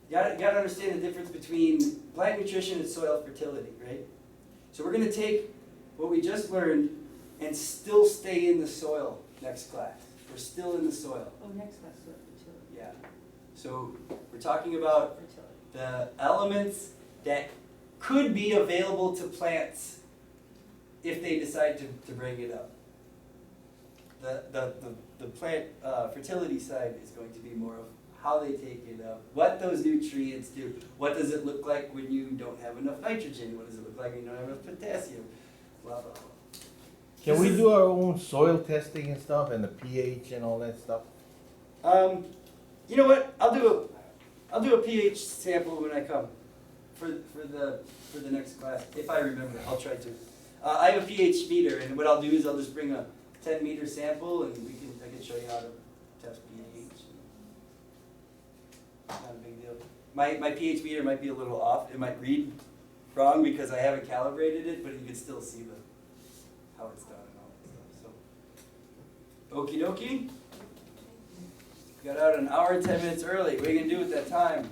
You gotta understand the difference between plant nutrition and soil fertility, right? So we're gonna take what we just learned and still stay in the soil next class. We're still in the soil. Oh, next class, fertility. Yeah. So we're talking about the elements that could be available to plants if they decide to bring it up. The plant fertility side is going to be more of how they take it up, what those nutrients do, what does it look like when you don't have enough nitrogen, what does it look like when you don't have enough potassium, blah, blah, blah. Can we do our own soil testing and stuff and the pH and all that stuff? You know what? I'll do a pH sample when I come for the next class. If I remember, I'll try to. I have a pH meter, and what I'll do is I'll just bring a 10-meter sample, and I can show you how to test pH. Not a big deal. My pH meter might be a little off. It might read wrong because I haven't calibrated it, but you can still see how it's done and all that stuff. So, okie dokie. Got out an hour and 10 minutes early. What are you gonna do with that time?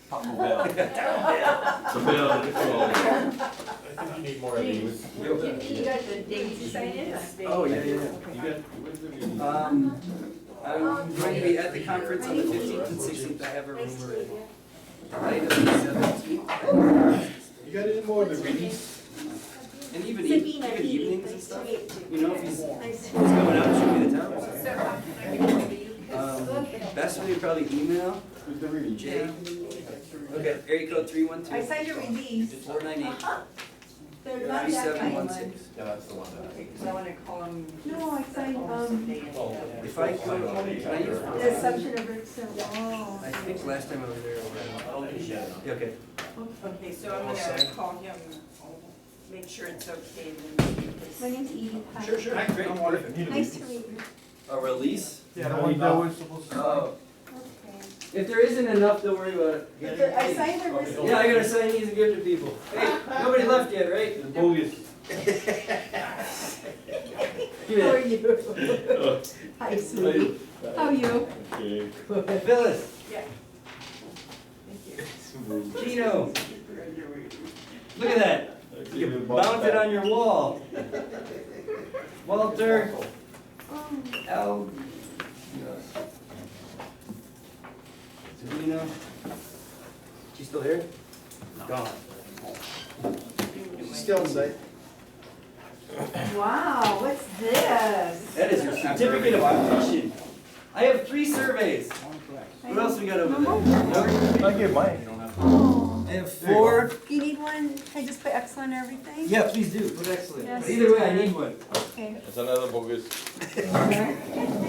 Pop the bell. The bell, I think you need more of these. You got the dates you sign in? Oh, yeah. You got, I'm going to be at the conference on the 15th and 16th. I have a room already. Night of the 17th. You got any more of the readings? And even Sabina, evenings and nice stuff. to meet you. You know, if he's Nice to going out, shoot me the time. So how can I get to you? 'Cause Best way to probably email Jay. Okay, area code 312. I signed your release. 498. They're not that kind. 3716. yeah, that's the one that. Because I want to call them. No, I signed, If I go, can I use? the assumption of it's so long. I think last time I was there. Yeah, okay. Okay, so I'm gonna call him, make sure it's okay. Then My name's Edie. Hi. Sure, great. Perfect. Nice to meet you. A release? Yeah, the one that we're supposed to. Oh. Okay. If there isn't enough, don't worry about it. I signed the receipt. Yeah, I gotta sign these and give to people. Hey, nobody left yet, right? The bogus. Give How are it. you? Hi, sweetie. How are you? Phyllis, Yeah. Thank you. Gino, look at that. You can mount it on your wall. Walter, Al. Sabina. She still here? Gone. Still on site. Wow, what's this? That is your certificate of completion. I have 3 surveys. What else we got over there? I get mine. Oh. I have 4. Do you need one? Can I just put X on everything? Yeah, please do. Put excellent. Yes. But either way, I need one. Okay. That's another bogus.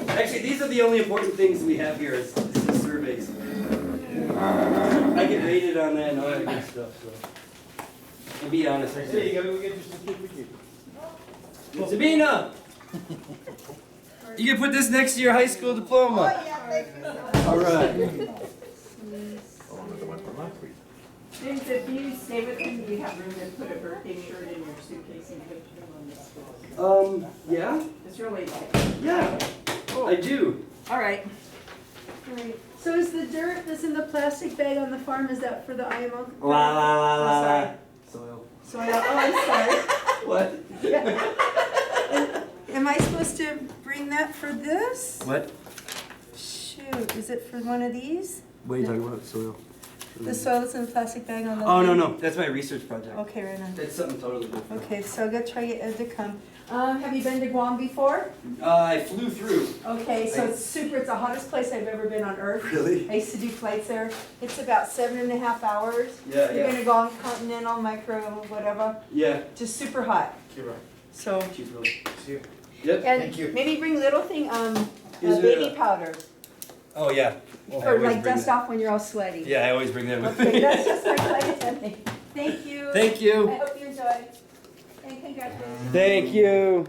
Actually, these are the only important things we have here is the surveys. I get rated on that and all that good stuff, so. And be honest, I Hey, say, you gotta go get your certificate. Sabina! You can put this next to your high school diploma. All right. James, if you stay with him, you have room to put a birthday shirt in your suitcase and put him on the school. Yeah? It's really light. Yeah, I do. All right. Right. So is the dirt that's in the plastic bag on the farm, is that for the IMO? La la la la I'm sorry. la. Soil. So I'm sorry. What? Am I supposed to bring that for this? What? Shoot, is it for one of these? What are you talking about, soil? The soil that's in the plastic bag on the. Oh, no, that's my research project. Okay, right on. That's something totally different. Okay, so I'm gonna try to get Ed to come. Have you been to Guam before? I flew through. Okay, so it's super, it's the hottest place I've ever been on earth. Really? I used to do flights there. It's about 7.5 hours. Yeah, You're yeah. gonna go on continental, micro, whatever, Yeah. just super hot. Kira, So, Cheers, brother. see you. Yep. and Thank you. maybe bring little thing, Is it baby a- powder, Oh, yeah. I or always like bring dust that. off when you're all sweaty. Yeah, I always bring that with Okay, me. that's just my flight attendant. Thank you. Thank you. I hope you enjoy. And congratulations. Thank you.